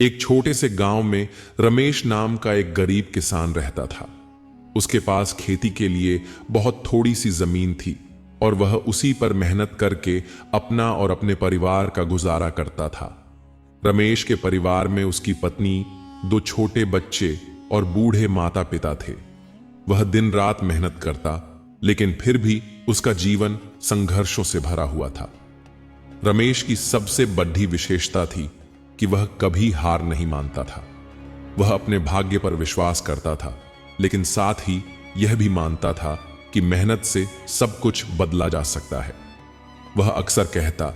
एक छोटे से गांव में रमेश नाम का एक गरीब किसान रहता था। उसके पास खेती के लिए बहुत थोड़ी सी जमीन थी और वह उसी पर मेहनत करके अपना और अपने परिवार का गुजारा करता था। रमेश के परिवार में उसकी पत्नी, दो छोटे बच्चे और बूढ़े माता पिता थे। वह दिन रात मेहनत करता, लेकिन फिर भी उसका जीवन संघर्षों से भरा हुआ था। रमेश की सबसे बड़ी विशेषता थी कि वह कभी हार नहीं मानता था। वह अपने भाग्य पर विश्वास करता था, लेकिन साथ ही यह भी मानता था कि मेहनत से सब कुछ बदला जा सकता है। वह अक्सर कहता,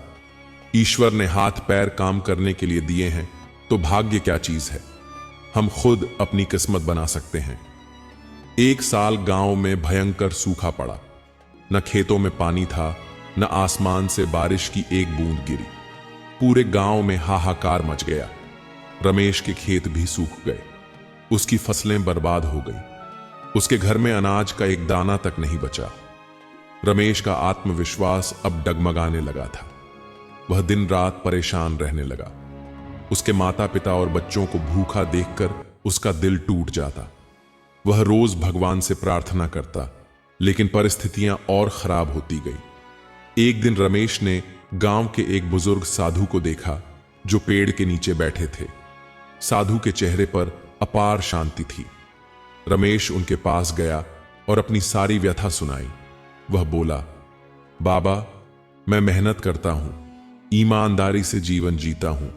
ईश्वर ने हाथ पैर काम करने के लिए दिए हैं, तो भाग्य क्या चीज है, हम खुद अपनी किस्मत बना सकते हैं। एक साल गांव में भयंकर सूखा पड़ा। न खेतों में पानी था, न आसमान से बारिश की एक बूंद गिरी। पूरे गांव में हाहाकार मच गया। रमेश के खेत भी सूख गए, उसकी फसलें बर्बाद हो गई। उसके घर में अनाज का एक दाना तक नहीं बचा। रमेश का आत्मविश्वास अब डगमगाने लगा था। वह दिन रात परेशान रहने लगा। उसके माता पिता और बच्चों को भूखा देखकर उसका दिल टूट जाता। वह रोज भगवान से प्रार्थना करता, लेकिन परिस्थितियां और खराब होती गई। एक दिन रमेश ने गांव के एक बुजुर्ग साधु को देखा, जो पेड़ के नीचे बैठे थे। साधु के चेहरे पर अपार शांति थी। रमेश उनके पास गया और अपनी सारी व्यथा सुनाई। वह बोला, बाबा, मैं मेहनत करता हूं, ईमानदारी से जीवन जीता हूं,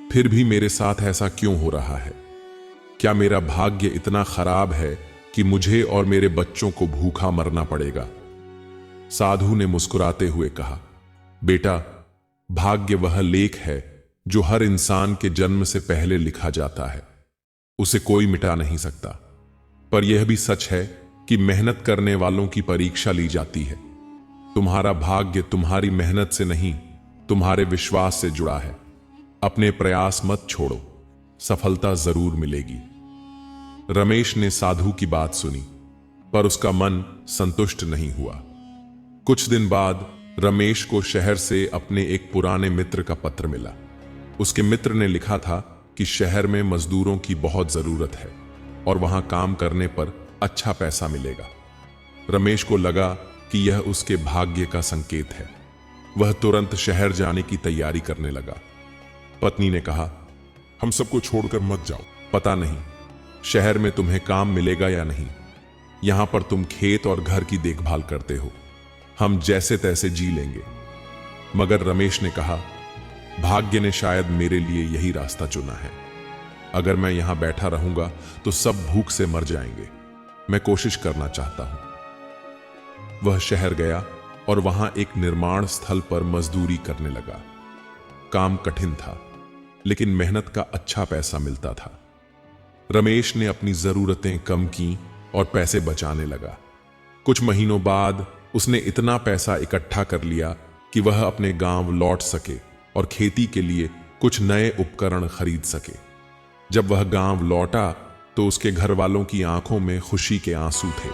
फिर भी मेरे साथ ऐसा क्यों हो रहा है? क्या मेरा भाग्य इतना खराब है कि मुझे और मेरे बच्चों को भूखा मरना पड़ेगा? साधु ने मुस्कुराते हुए कहा, बेटा, भाग्य वह लेख है जो हर इंसान के जन्म से पहले लिखा जाता है। उसे कोई मिटा नहीं सकता। पर यह भी सच है कि मेहनत करने वालों की परीक्षा ली जाती है। तुम्हारा भाग्य तुम्हारी मेहनत से नहीं, तुम्हारे विश्वास से जुड़ा है। अपने प्रयास मत छोड़ो, सफलता जरूर मिलेगी। रमेश ने साधु की बात सुनी, पर उसका मन संतुष्ट नहीं हुआ। कुछ दिन बाद रमेश को शहर से अपने एक पुराने मित्र का पत्र मिला। उसके मित्र ने लिखा था कि शहर में मजदूरों की बहुत जरूरत है और वहां काम करने पर अच्छा पैसा मिलेगा। रमेश को लगा कि यह उसके भाग्य का संकेत है। वह तुरंत शहर जाने की तैयारी करने लगा। पत्नी ने कहा, हम सबको छोड़कर मत जाओ। पता नहीं शहर में तुम्हें काम मिलेगा या नहीं। यहां पर तुम खेत और घर की देखभाल करते हो, हम जैसे तैसे जी लेंगे। मगर रमेश ने कहा, भाग्य ने शायद मेरे लिए यही रास्ता चुना है। अगर मैं यहां बैठा रहूंगा तो सब भूख से मर जाएंगे। मैं कोशिश करना चाहता हूं। वह शहर गया और वहां एक निर्माण स्थल पर मजदूरी करने लगा। काम कठिन था, लेकिन मेहनत का अच्छा पैसा मिलता था। रमेश ने अपनी जरूरतें कम की और पैसे बचाने लगा। कुछ महीनों बाद उसने इतना पैसा इकट्ठा कर लिया कि वह अपने गांव लौट सके और खेती के लिए कुछ नए उपकरण खरीद सके। जब वह गांव लौटा तो उसके घर वालों की आंखों में खुशी के आंसू थे।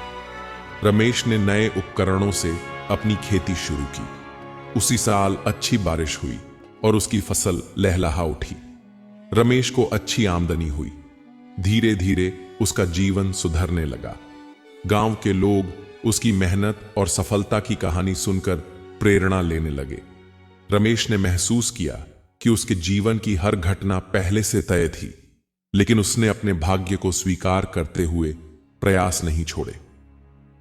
रमेश ने नए उपकरणों से अपनी खेती शुरू की। उसी साल अच्छी बारिश हुई और उसकी फसल लहलहा उठी। रमेश को अच्छी आमदनी हुई। धीरे धीरे उसका जीवन सुधरने लगा। गांव के लोग उसकी मेहनत और सफलता की कहानी सुनकर प्रेरणा लेने लगे। रमेश ने महसूस किया कि उसके जीवन की हर घटना पहले से तय थी, लेकिन उसने अपने भाग्य को स्वीकार करते हुए प्रयास नहीं छोड़े।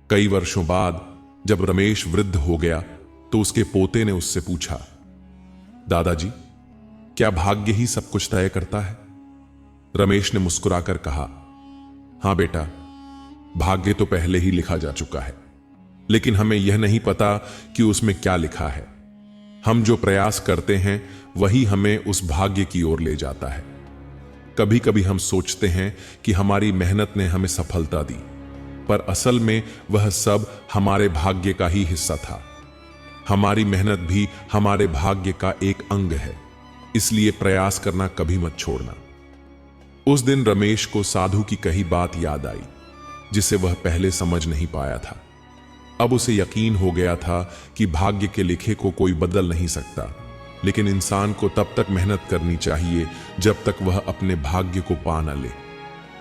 कई वर्षों बाद जब रमेश वृद्ध हो गया तो उसके पोते ने उससे पूछा, दादाजी, क्या भाग्य ही सब कुछ तय करता है? रमेश ने मुस्कुराकर कहा, हां बेटा, भाग्य तो पहले ही लिखा जा चुका है, लेकिन हमें यह नहीं पता कि उसमें क्या लिखा है। हम जो प्रयास करते हैं वही हमें उस भाग्य की ओर ले जाता है। कभी कभी हम सोचते हैं कि हमारी मेहनत ने हमें सफलता दी, पर असल में वह सब हमारे भाग्य का ही हिस्सा था। हमारी मेहनत भी हमारे भाग्य का एक अंग है, इसलिए प्रयास करना कभी मत छोड़ना। उस दिन रमेश को साधु की कही बात याद आई, जिसे वह पहले समझ नहीं पाया था। अब उसे यकीन हो गया था कि भाग्य के लिखे को कोई बदल नहीं सकता। लेकिन इंसान को तब तक मेहनत करनी चाहिए जब तक वह अपने भाग्य को पा न ले।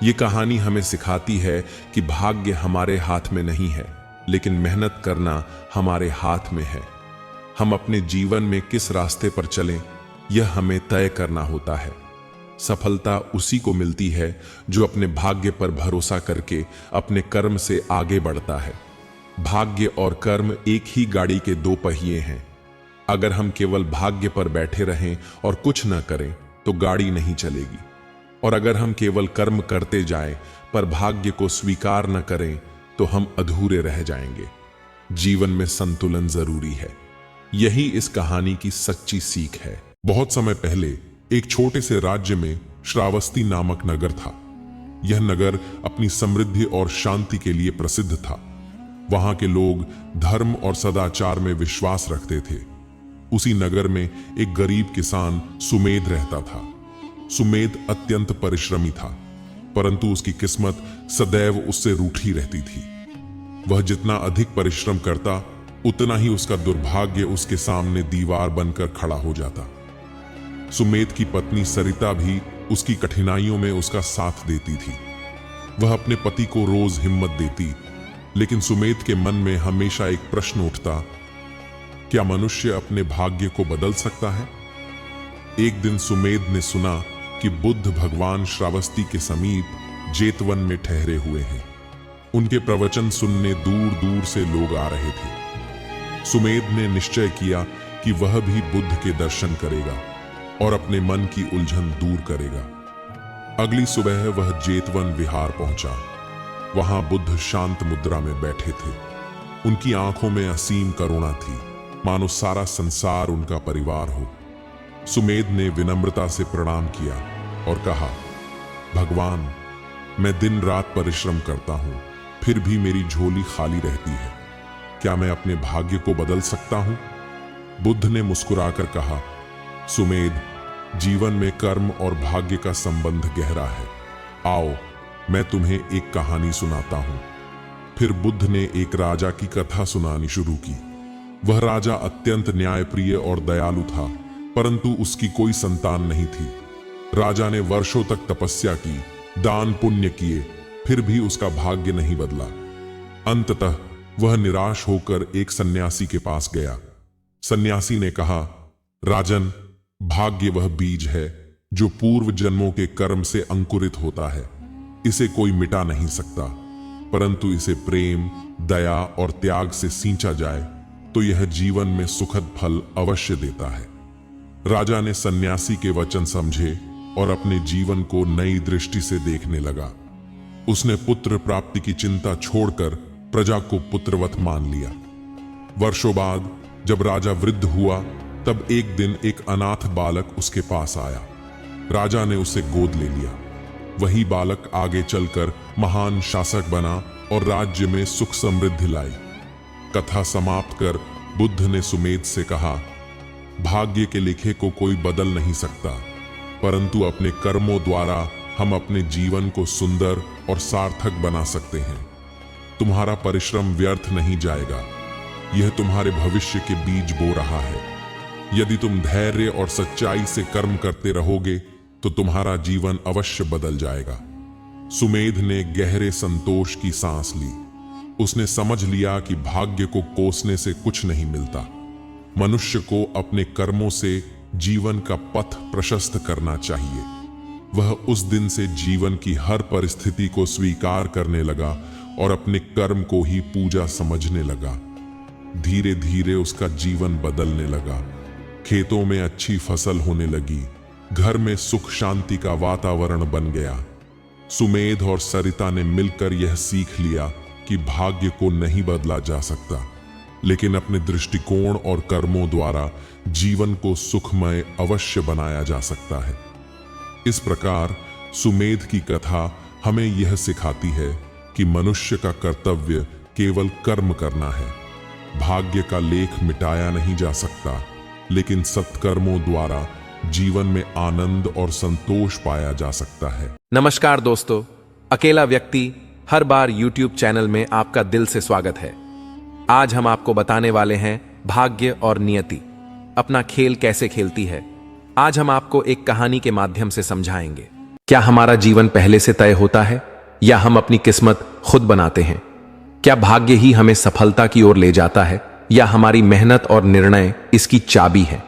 ये कहानी हमें सिखाती है कि भाग्य हमारे हाथ में नहीं है, लेकिन मेहनत करना हमारे हाथ में है। हम अपने जीवन में किस रास्ते पर चलें, यह हमें तय करना होता है। सफलता उसी को मिलती है जो अपने भाग्य पर भरोसा करके अपने कर्म से आगे बढ़ता है। भाग्य और कर्म एक ही गाड़ी के दो पहिए हैं। अगर हम केवल भाग्य पर बैठे रहें और कुछ न करें तो गाड़ी नहीं चलेगी, और अगर हम केवल कर्म करते जाएं पर भाग्य को स्वीकार न करें तो हम अधूरे रह जाएंगे। जीवन में संतुलन जरूरी है। यही इस कहानी की सच्ची सीख है। बहुत समय पहले एक छोटे से राज्य में श्रावस्ती नामक नगर था। यह नगर अपनी समृद्धि और शांति के लिए प्रसिद्ध था। वहां के लोग धर्म और सदाचार में विश्वास रखते थे। उसी नगर में एक गरीब किसान सुमेध रहता था। सुमेध अत्यंत परिश्रमी था, परंतु उसकी किस्मत सदैव उससे रूठी रहती थी। वह जितना अधिक परिश्रम करता, उतना ही उसका दुर्भाग्य उसके सामने दीवार बनकर खड़ा हो जाता। सुमेध की पत्नी सरिता भी उसकी कठिनाइयों में उसका साथ देती थी। वह अपने पति को रोज हिम्मत देती, लेकिन सुमेध के मन में हमेशा एक प्रश्न उठता, क्या मनुष्य अपने भाग्य को बदल सकता है? एक दिन सुमेध ने सुना कि बुद्ध भगवान श्रावस्ती के समीप जेतवन में ठहरे हुए हैं। उनके प्रवचन सुनने दूर दूर से लोग आ रहे थे। सुमेध ने निश्चय किया कि वह भी बुद्ध के दर्शन करेगा और अपने मन की उलझन दूर करेगा। अगली सुबह वह जेतवन विहार पहुंचा। वहां बुद्ध शांत मुद्रा में बैठे थे। उनकी आंखों में असीम करुणा थी, मानो सारा संसार उनका परिवार हो। सुमेध ने विनम्रता से प्रणाम किया और कहा, भगवान, मैं दिन रात परिश्रम करता हूं, फिर भी मेरी झोली खाली रहती है। क्या मैं अपने भाग्य को बदल सकता हूं? बुद्ध ने मुस्कुराकर कहा, सुमेध, जीवन में कर्म और भाग्य का संबंध गहरा है। आओ, मैं तुम्हें एक कहानी सुनाता हूं। फिर बुद्ध ने एक राजा की कथा सुनानी शुरू की। वह राजा अत्यंत न्यायप्रिय और दयालु था, परंतु उसकी कोई संतान नहीं थी। राजा ने वर्षों तक तपस्या की, दान पुण्य किए, फिर भी उसका भाग्य नहीं बदला। अंततः वह निराश होकर एक सन्यासी के पास गया। सन्यासी ने कहा, राजन, भाग्य वह बीज है जो पूर्व जन्मों के कर्म से अंकुरित होता है। इसे कोई मिटा नहीं सकता, परंतु इसे प्रेम, दया और त्याग से सींचा जाए तो यह जीवन में सुखद फल अवश्य देता है। राजा ने सन्यासी के वचन समझे और अपने जीवन को नई दृष्टि से देखने लगा। उसने पुत्र प्राप्ति की चिंता छोड़कर प्रजा को पुत्रवत मान लिया। वर्षों बाद जब राजा वृद्ध हुआ, तब एक दिन एक अनाथ बालक उसके पास आया। राजा ने उसे गोद ले लिया। वही बालक आगे चलकर महान शासक बना और राज्य में सुख समृद्धि लाई। कथा समाप्त कर बुद्ध ने सुमेध से कहा, भाग्य के लिखे को कोई बदल नहीं सकता, परंतु अपने कर्मों द्वारा हम अपने जीवन को सुंदर और सार्थक बना सकते हैं। तुम्हारा परिश्रम व्यर्थ नहीं जाएगा, यह तुम्हारे भविष्य के बीज बो रहा है। यदि तुम धैर्य और सच्चाई से कर्म करते रहोगे तो तुम्हारा जीवन अवश्य बदल जाएगा। सुमेध ने गहरे संतोष की सांस ली। उसने समझ लिया कि भाग्य को कोसने से कुछ नहीं मिलता। मनुष्य को अपने कर्मों से जीवन का पथ प्रशस्त करना चाहिए। वह उस दिन से जीवन की हर परिस्थिति को स्वीकार करने लगा और अपने कर्म को ही पूजा समझने लगा। धीरे धीरे उसका जीवन बदलने लगा। खेतों में अच्छी फसल होने लगी, घर में सुख शांति का वातावरण बन गया। सुमेध और सरिता ने मिलकर यह सीख लिया कि भाग्य को नहीं बदला जा सकता, लेकिन अपने दृष्टिकोण और कर्मों द्वारा जीवन को सुखमय अवश्य बनाया जा सकता है। इस प्रकार सुमेध की कथा हमें यह सिखाती है कि मनुष्य का कर्तव्य केवल कर्म करना है। भाग्य का लेख मिटाया नहीं जा सकता, लेकिन सत्कर्मों द्वारा जीवन में आनंद और संतोष पाया जा सकता है। नमस्कार दोस्तों, अकेला व्यक्ति हर बार YouTube चैनल में आपका दिल से स्वागत है। आज हम आपको बताने वाले हैं भाग्य और नियति। अपना खेल कैसे खेलती है, आज हम आपको एक कहानी के माध्यम से समझाएंगे। क्या हमारा जीवन पहले से तय होता है या हम अपनी किस्मत खुद बनाते हैं? क्या भाग्य ही हमें सफलता की ओर ले जाता है या हमारी मेहनत और निर्णय इसकी चाबी है?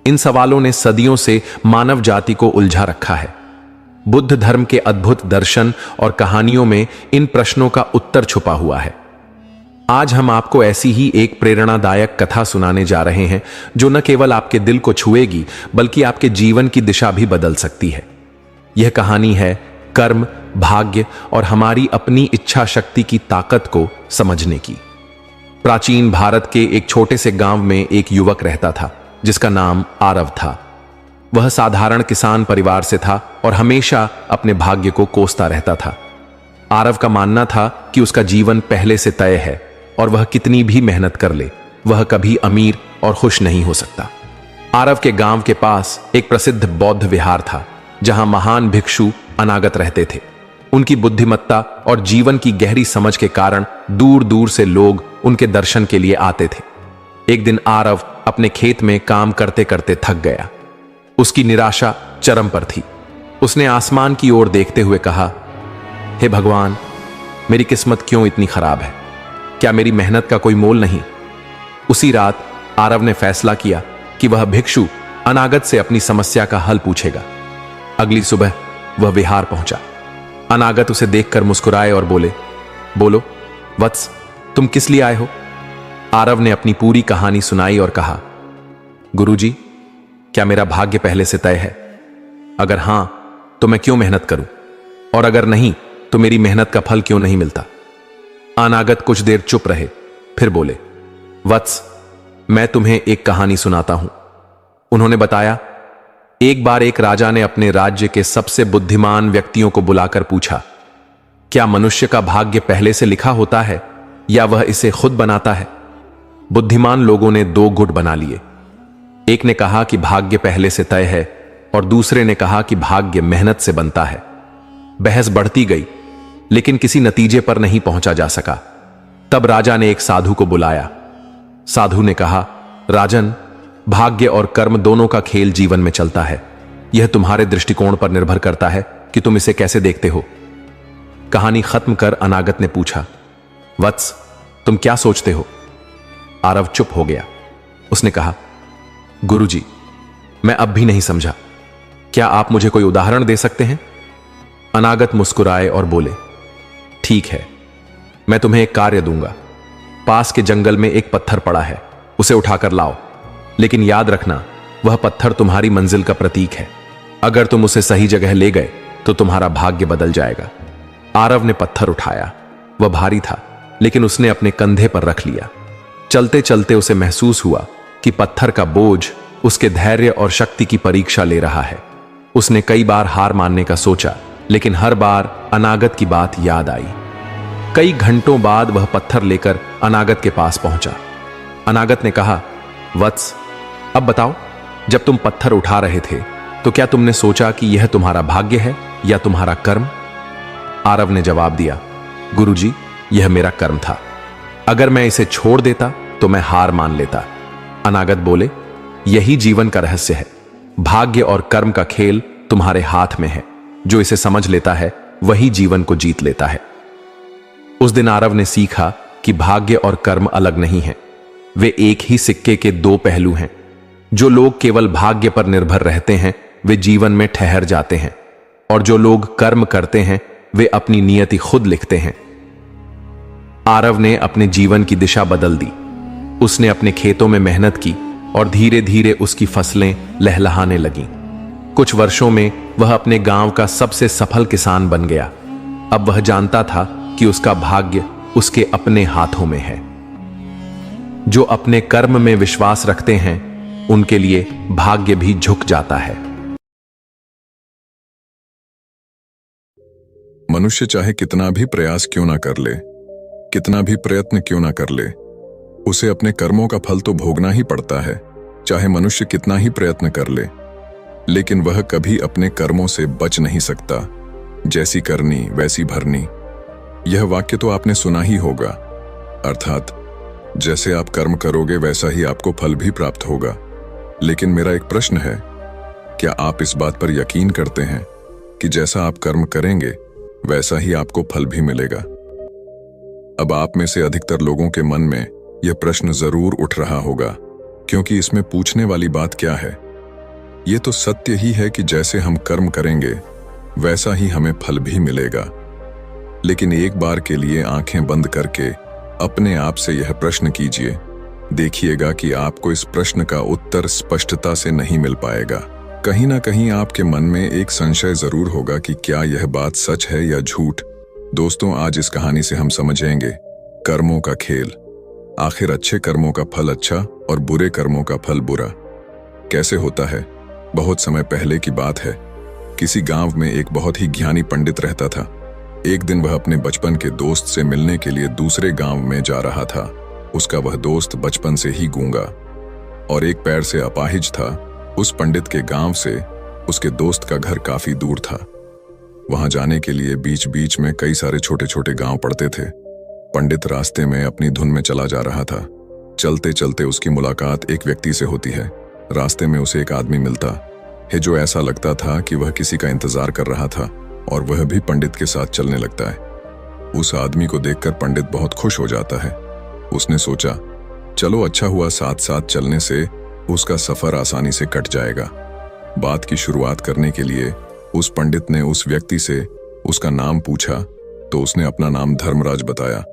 इन सवालों ने सदियों से मानव जाति को उलझा रखा है। बुद्ध धर्म के अद्भुत दर्शन और कहानियों में इन प्रश्नों का उत्तर छुपा हुआ है। आज हम आपको ऐसी ही एक प्रेरणादायक कथा सुनाने जा रहे हैं जो न केवल आपके दिल को छुएगी बल्कि आपके जीवन की दिशा भी बदल सकती है। यह कहानी है कर्म, भाग्य और हमारी अपनी इच्छा शक्ति की ताकत को समझने की। प्राचीन भारत के एक छोटे से गांव में एक युवक रहता था जिसका नाम आरव था। वह साधारण किसान परिवार से था और हमेशा अपने भाग्य को कोसता रहता था। आरव का मानना था कि उसका जीवन पहले से तय है और वह कितनी भी मेहनत कर ले, वह कभी अमीर और खुश नहीं हो सकता। आरव के गांव के पास एक प्रसिद्ध बौद्ध विहार था जहां महान भिक्षु अनागत रहते थे। उनकी बुद्धिमत्ता और जीवन की गहरी समझ के कारण दूर दूर से लोग उनके दर्शन के लिए आते थे। एक दिन आरव अपने खेत में काम करते करते थक गया। उसकी निराशा चरम पर थी। उसने आसमान की ओर देखते हुए कहा, हे भगवान, मेरी किस्मत क्यों इतनी खराब है? क्या मेरी मेहनत का कोई मोल नहीं? उसी रात आरव ने फैसला किया कि वह भिक्षु अनागत से अपनी समस्या का हल पूछेगा। अगली सुबह वह विहार पहुंचा। अनागत उसे देखकर मुस्कुराए और बोले, बोलो वत्स, तुम किस लिए आए हो? आरव ने अपनी पूरी कहानी सुनाई और कहा, गुरुजी, क्या मेरा भाग्य पहले से तय है? अगर हां तो मैं क्यों मेहनत करूं, और अगर नहीं तो मेरी मेहनत का फल क्यों नहीं मिलता? अनागत कुछ देर चुप रहे, फिर बोले, वत्स, मैं तुम्हें एक कहानी सुनाता हूं। उन्होंने बताया, एक बार एक राजा ने अपने राज्य के सबसे बुद्धिमान व्यक्तियों को बुलाकर पूछा, क्या मनुष्य का भाग्य पहले से लिखा होता है या वह इसे खुद बनाता है? बुद्धिमान लोगों ने दो गुट बना लिए। एक ने कहा कि भाग्य पहले से तय है और दूसरे ने कहा कि भाग्य मेहनत से बनता है। बहस बढ़ती गई लेकिन किसी नतीजे पर नहीं पहुंचा जा सका। तब राजा ने एक साधु को बुलाया। साधु ने कहा, राजन, भाग्य और कर्म दोनों का खेल जीवन में चलता है। यह तुम्हारे दृष्टिकोण पर निर्भर करता है कि तुम इसे कैसे देखते हो। कहानी खत्म कर अनागत ने पूछा, वत्स, तुम क्या सोचते हो? आरव चुप हो गया। उसने कहा, गुरुजी, मैं अब भी नहीं समझा। क्या आप मुझे कोई उदाहरण दे सकते हैं? अनागत मुस्कुराए और बोले, ठीक है, मैं तुम्हें एक कार्य दूंगा। पास के जंगल में एक पत्थर पड़ा है, उसे उठाकर लाओ। लेकिन याद रखना, वह पत्थर तुम्हारी मंजिल का प्रतीक है। अगर तुम उसे सही जगह ले गए तो तुम्हारा भाग्य बदल जाएगा। आरव ने पत्थर उठाया। वह भारी था लेकिन उसने अपने कंधे पर रख लिया। चलते चलते उसे महसूस हुआ कि पत्थर का बोझ उसके धैर्य और शक्ति की परीक्षा ले रहा है। उसने कई बार हार मानने का सोचा लेकिन हर बार अनागत की बात याद आई। कई घंटों बाद वह पत्थर लेकर अनागत के पास पहुंचा। अनागत ने कहा, वत्स, अब बताओ, जब तुम पत्थर उठा रहे थे तो क्या तुमने सोचा कि यह तुम्हारा भाग्य है या तुम्हारा कर्म? आरव ने जवाब दिया, गुरुजी, यह मेरा कर्म था। अगर मैं इसे छोड़ देता तो मैं हार मान लेता। अनागत बोले, यही जीवन का रहस्य है। भाग्य और कर्म का खेल तुम्हारे हाथ में है। जो इसे समझ लेता है वही जीवन को जीत लेता है। उस दिन आरव ने सीखा कि भाग्य और कर्म अलग नहीं हैं। वे एक ही सिक्के के दो पहलू हैं। जो लोग केवल भाग्य पर निर्भर रहते हैं वे जीवन में ठहर जाते हैं, और जो लोग कर्म करते हैं वे अपनी नियति खुद लिखते हैं। आरव ने अपने जीवन की दिशा बदल दी। उसने अपने खेतों में मेहनत की और धीरे धीरे उसकी फसलें लहलहाने लगीं। कुछ वर्षों में वह अपने गांव का सबसे सफल किसान बन गया। अब वह जानता था कि उसका भाग्य उसके अपने हाथों में है। जो अपने कर्म में विश्वास रखते हैं उनके लिए भाग्य भी झुक जाता है। मनुष्य चाहे कितना भी प्रयास क्यों ना कर ले, कितना भी प्रयत्न क्यों ना कर ले, उसे अपने कर्मों का फल तो भोगना ही पड़ता है। चाहे मनुष्य कितना ही प्रयत्न कर ले, लेकिन वह कभी अपने कर्मों से बच नहीं सकता। जैसी करनी वैसी भरनी, यह वाक्य तो आपने सुना ही होगा। अर्थात जैसे आप कर्म करोगे वैसा ही आपको फल भी प्राप्त होगा। लेकिन मेरा एक प्रश्न है, क्या आप इस बात पर यकीन करते हैं कि जैसा आप कर्म करेंगे वैसा ही आपको फल भी मिलेगा? अब आप में से अधिकतर लोगों के मन में यह प्रश्न जरूर उठ रहा होगा, क्योंकि इसमें पूछने वाली बात क्या है? ये तो सत्य ही है कि जैसे हम कर्म करेंगे वैसा ही हमें फल भी मिलेगा। लेकिन एक बार के लिए आंखें बंद करके अपने आप से यह प्रश्न कीजिए, देखिएगा कि आपको इस प्रश्न का उत्तर स्पष्टता से नहीं मिल पाएगा। कहीं ना कहीं आपके मन में एक संशय जरूर होगा कि क्या यह बात सच है या झूठ। दोस्तों, आज इस कहानी से हम समझेंगे कर्मों का खेल। आखिर अच्छे कर्मों का फल अच्छा और बुरे कर्मों का फल बुरा कैसे होता है? बहुत समय पहले की बात है। किसी गांव में एक बहुत ही ज्ञानी पंडित रहता था। एक दिन वह अपने बचपन के दोस्त से मिलने के लिए दूसरे गांव में जा रहा था। उसका वह दोस्त बचपन से ही गूंगा और एक पैर से अपाहिज था। उस पंडित के गांव से उसके दोस्त का घर काफी दूर था। वहां जाने के लिए बीच बीच में कई सारे छोटे छोटे गांव पड़ते थे। पंडित रास्ते में अपनी धुन में चला जा रहा था। चलते चलते उसकी मुलाकात एक व्यक्ति से होती है। रास्ते में उसे एक आदमी मिलता है जो ऐसा लगता था कि वह किसी का इंतजार कर रहा था और वह भी पंडित के साथ चलने लगता है। उस आदमी को देखकर पंडित बहुत खुश हो जाता है। उसने सोचा, चलो अच्छा हुआ, साथ साथ चलने से उसका सफर आसानी से कट जाएगा। बात की शुरुआत करने के लिए उस पंडित ने उस व्यक्ति से उसका नाम पूछा तो उसने अपना नाम धर्मराज बताया।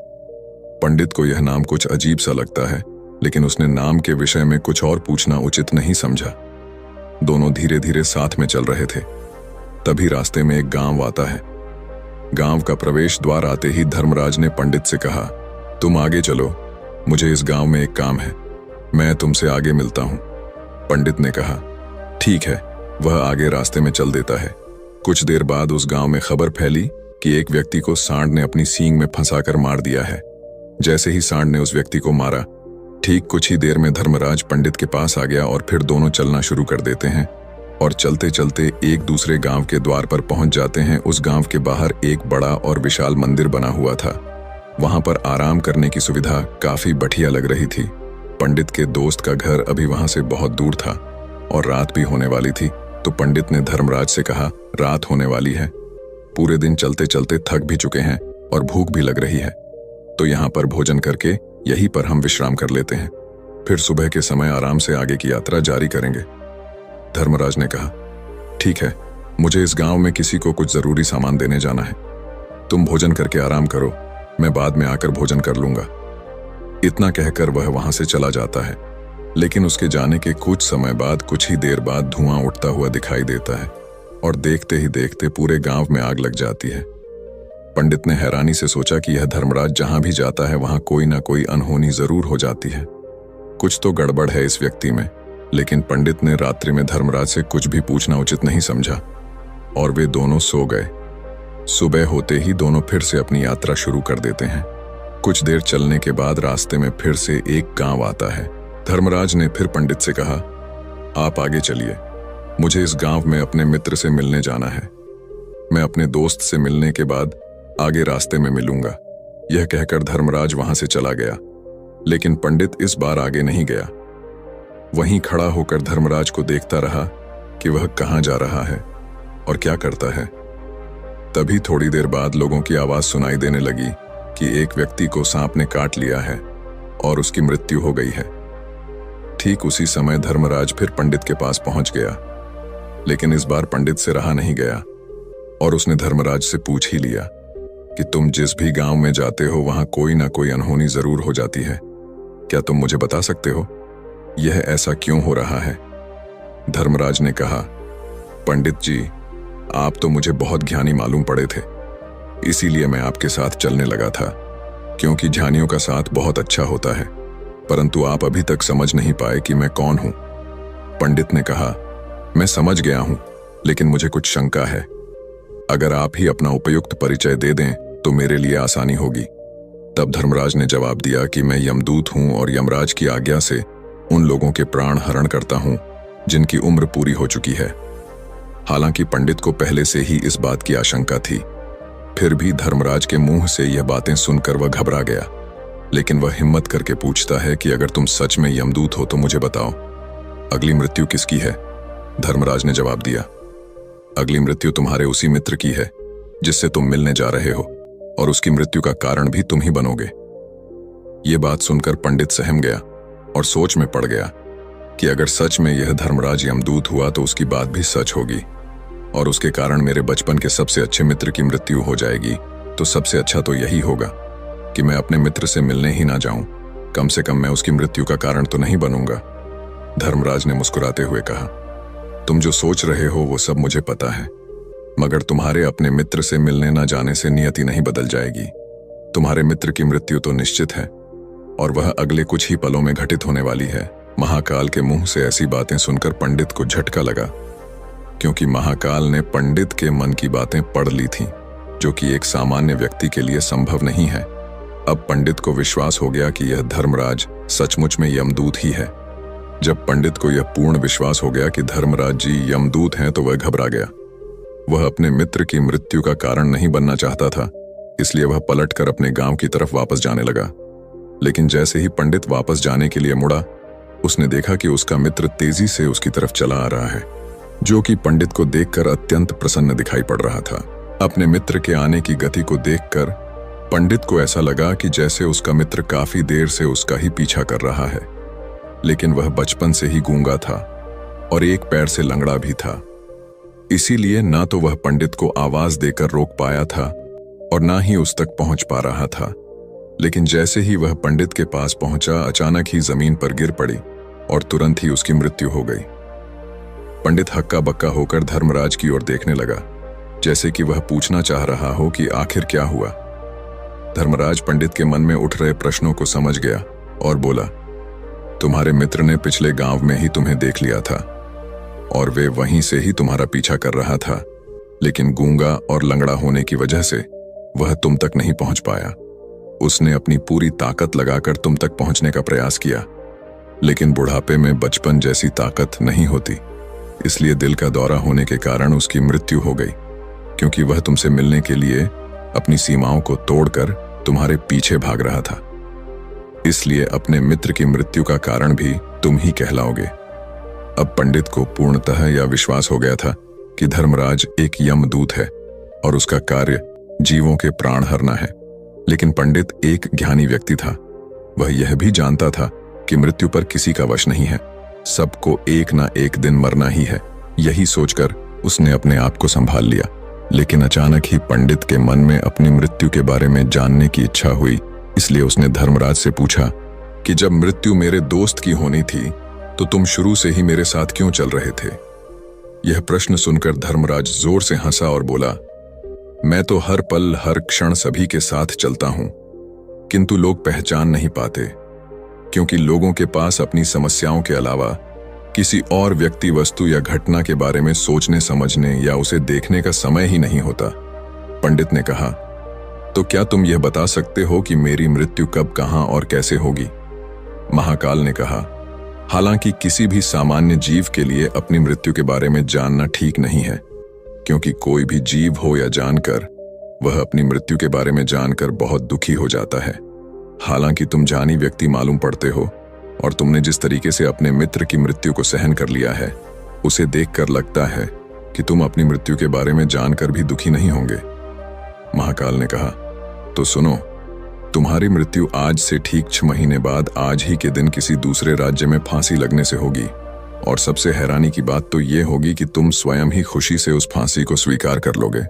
पंडित को यह नाम कुछ अजीब सा लगता है, लेकिन उसने नाम के विषय में कुछ और पूछना उचित नहीं समझा। दोनों धीरे धीरे साथ में चल रहे थे। तभी रास्ते में एक गांव आता है। गांव का प्रवेश द्वार आते ही धर्मराज ने पंडित से कहा, तुम आगे चलो, मुझे इस गांव में एक काम है, मैं तुमसे आगे मिलता हूं। पंडित ने कहा, ठीक है। वह आगे रास्ते में चल देता है। कुछ देर बाद उस गांव में खबर फैली कि एक व्यक्ति को सांड ने अपनी सींग में फंसाकर मार दिया है। जैसे ही सांड ने उस व्यक्ति को मारा, ठीक कुछ ही देर में धर्मराज पंडित के पास आ गया और फिर दोनों चलना शुरू कर देते हैं और चलते चलते एक दूसरे गांव के द्वार पर पहुंच जाते हैं। उस गांव के बाहर एक बड़ा और विशाल मंदिर बना हुआ था। वहां पर आराम करने की सुविधा काफी बढ़िया लग रही थी। पंडित के दोस्त का घर अभी वहां से बहुत दूर था और रात भी होने वाली थी। तो पंडित ने धर्मराज से कहा, रात होने वाली है, पूरे दिन चलते चलते थक भी चुके हैं और भूख भी लग रही है, तो यहाँ पर भोजन करके यहीं पर हम विश्राम कर लेते हैं, फिर सुबह के समय आराम से आगे की यात्रा जारी करेंगे। धर्मराज ने कहा, ठीक है, मुझे इस गांव में किसी को कुछ जरूरी सामान देने जाना है, तुम भोजन करके आराम करो, मैं बाद में आकर भोजन कर लूंगा। इतना कहकर वह वहां से चला जाता है। लेकिन उसके जाने के कुछ समय बाद, कुछ ही देर बाद धुआं उठता हुआ दिखाई देता है और देखते ही देखते पूरे गांव में आग लग जाती है। पंडित ने हैरानी से सोचा कि यह धर्मराज जहां भी जाता है वहां कोई ना कोई अनहोनी जरूर हो जाती है, कुछ तो गड़बड़ है इस व्यक्ति में। लेकिन पंडित ने रात्रि में धर्मराज से कुछ भी पूछना उचित नहीं समझा और वे दोनों सो गए। सुबह होते ही दोनों फिर से अपनी यात्रा शुरू कर देते हैं। कुछ देर चलने के बाद रास्ते में फिर से एक गांव आता है। धर्मराज ने फिर पंडित से कहा, आप आगे चलिए, मुझे इस गांव में अपने मित्र से मिलने जाना है, मैं अपने दोस्त से मिलने के बाद आगे रास्ते में मिलूंगा। यह कहकर धर्मराज वहां से चला गया। लेकिन पंडित इस बार आगे नहीं गया। वहीं खड़ा होकर धर्मराज को देखता रहा कि वह कहां जा रहा है और क्या करता है। तभी थोड़ी देर बाद लोगों की आवाज सुनाई देने लगी कि एक व्यक्ति को सांप ने काट लिया है और उसकी मृत्यु हो गई है। ठीक उसी समय धर्मराज फिर पंडित के पास पहुंच गया। लेकिन इस बार पंडित से रहा नहीं गया और उसने धर्मराज से पूछ ही लिया कि तुम जिस भी गांव में जाते हो वहां कोई ना कोई अनहोनी जरूर हो जाती है, क्या तुम मुझे बता सकते हो यह ऐसा क्यों हो रहा है? धर्मराज ने कहा, पंडित जी, आप तो मुझे बहुत ज्ञानी मालूम पड़े थे, इसीलिए मैं आपके साथ चलने लगा था, क्योंकि ज्ञानियों का साथ बहुत अच्छा होता है, परंतु आप अभी तक समझ नहीं पाए कि मैं कौन हूं। पंडित ने कहा, मैं समझ गया हूं, लेकिन मुझे कुछ शंका है। अगर आप ही अपना उपयुक्त परिचय दे दें तो मेरे लिए आसानी होगी। तब धर्मराज ने जवाब दिया कि मैं यमदूत हूं और यमराज की आज्ञा से उन लोगों के प्राण हरण करता हूं जिनकी उम्र पूरी हो चुकी है। हालांकि पंडित को पहले से ही इस बात की आशंका थी, फिर भी धर्मराज के मुंह से यह बातें सुनकर वह घबरा गया। लेकिन वह हिम्मत करके पूछता है कि अगर तुम सच में यमदूत हो तो मुझे बताओ, अगली मृत्यु किसकी है? धर्मराज ने जवाब दिया, अगली मृत्यु तुम्हारे उसी मित्र की है जिससे तुम मिलने जा रहे हो, और उसकी मृत्यु का कारण भी तुम ही बनोगे। ये बात सुनकर पंडित सहम गया और सोच में पड़ गया कि अगर सच में यह धर्मराज यमदूत हुआ तो उसकी बात भी सच होगी, और उसके कारण मेरे बचपन के सबसे अच्छे मित्र की मृत्यु हो जाएगी। तो सबसे अच्छा तो यही होगा कि मैं अपने मित्र से मिलने ही ना जाऊं, कम से कम मैं उसकी मृत्यु का कारण तो नहीं बनूंगा। धर्मराज ने मुस्कुराते हुए कहा, तुम जो सोच रहे हो वो सब मुझे पता है, मगर तुम्हारे अपने मित्र से मिलने न जाने से नियति नहीं बदल जाएगी। तुम्हारे मित्र की मृत्यु तो निश्चित है, और वह अगले कुछ ही पलों में घटित होने वाली है। महाकाल के मुंह से ऐसी बातें सुनकर पंडित को झटका लगा, क्योंकि महाकाल ने पंडित के मन की बातें पढ़ ली थीं, जो कि एक सामान्य व्यक्ति के लिए संभव नहीं है। अब पंडित को विश्वास हो गया कि यह धर्मराज सचमुच में यमदूत ही है। जब पंडित को यह पूर्ण विश्वास हो गया कि धर्मराज जी यमदूत हैं तो वह घबरा गया। वह अपने मित्र की मृत्यु का कारण नहीं बनना चाहता था, इसलिए वह पलटकर अपने गांव की तरफ वापस जाने लगा। लेकिन जैसे ही पंडित वापस जाने के लिए मुड़ा, उसने देखा कि उसका मित्र तेजी से उसकी तरफ चला आ रहा है, जो कि पंडित को देखकर अत्यंत प्रसन्न दिखाई पड़ रहा था। अपने मित्र के आने की गति को देखकर पंडित को ऐसा लगा कि जैसे उसका मित्र काफी देर से उसका ही पीछा कर रहा है, लेकिन वह बचपन से ही गूंगा था और एक पैर से लंगड़ा भी था। इसीलिए ना तो वह पंडित को आवाज देकर रोक पाया था और ना ही उस तक पहुंच पा रहा था। लेकिन जैसे ही वह पंडित के पास पहुंचा, अचानक ही जमीन पर गिर पड़ी और तुरंत ही उसकी मृत्यु हो गई। पंडित हक्का बक्का होकर धर्मराज की ओर देखने लगा, जैसे कि वह पूछना चाह रहा हो कि आखिर क्या हुआ। धर्मराज पंडित के मन में उठ रहे प्रश्नों को समझ गया और बोला, तुम्हारे मित्र ने पिछले गांव में ही तुम्हें देख लिया था और वे वहीं से ही तुम्हारा पीछा कर रहा था, लेकिन गूंगा और लंगड़ा होने की वजह से वह तुम तक नहीं पहुंच पाया। उसने अपनी पूरी ताकत लगाकर तुम तक पहुंचने का प्रयास किया, लेकिन बुढ़ापे में बचपन जैसी ताकत नहीं होती, इसलिए दिल का दौरा होने के कारण उसकी मृत्यु हो गई, क्योंकि वह तुमसे मिलने के लिए अपनी सीमाओं को तोड़कर तुम्हारे पीछे भाग रहा था। इसलिए अपने मित्र की मृत्यु का कारण भी तुम ही कहलाओगे। अब पंडित को पूर्णतः यह विश्वास हो गया था कि धर्मराज एक यमदूत है और उसका कार्य जीवों के प्राण हरना है। लेकिन पंडित एक ज्ञानी व्यक्ति था। वह यह भी जानता था कि मृत्यु पर किसी का वश नहीं है, सबको एक ना एक दिन मरना ही है। यही सोचकर उसने अपने आप को संभाल लिया। लेकिन अचानक ही पंडित के मन में अपनी मृत्यु के बारे में जानने की इच्छा हुई, इसलिए उसने धर्मराज से पूछा कि जब मृत्यु मेरे दोस्त की होनी थी तो तुम शुरू से ही मेरे साथ क्यों चल रहे थे? यह प्रश्न सुनकर धर्मराज जोर से हंसा और बोला, मैं तो हर पल हर क्षण सभी के साथ चलता हूं, किंतु लोग पहचान नहीं पाते, क्योंकि लोगों के पास अपनी समस्याओं के अलावा किसी और व्यक्ति, वस्तु या घटना के बारे में सोचने समझने या उसे देखने का समय ही नहीं होता। पंडित ने कहा, तो क्या तुम यह बता सकते हो कि मेरी मृत्यु कब, कहां और कैसे होगी? महाकाल ने कहा, हालांकि किसी भी सामान्य जीव के लिए अपनी मृत्यु के बारे में जानना ठीक नहीं है, क्योंकि कोई भी जीव हो या जानकर, वह अपनी मृत्यु के बारे में जानकर बहुत दुखी हो जाता है। हालांकि तुम जानी व्यक्ति मालूम पड़ते हो, और तुमने जिस तरीके से अपने मित्र की मृत्यु को सहन कर लिया है, उसे देखकर लगता है कि तुम अपनी मृत्यु के बारे में जानकर भी दुखी नहीं होंगे। महाकाल ने कहा, तो सुनो, तुम्हारी मृत्यु आज से ठीक 6 महीने बाद आज ही के दिन किसी दूसरे राज्य में फांसी लगने से होगी, और सबसे हैरानी की बात तो ये होगी कि तुम स्वयं ही खुशी से उस फांसी को स्वीकार कर लोगे।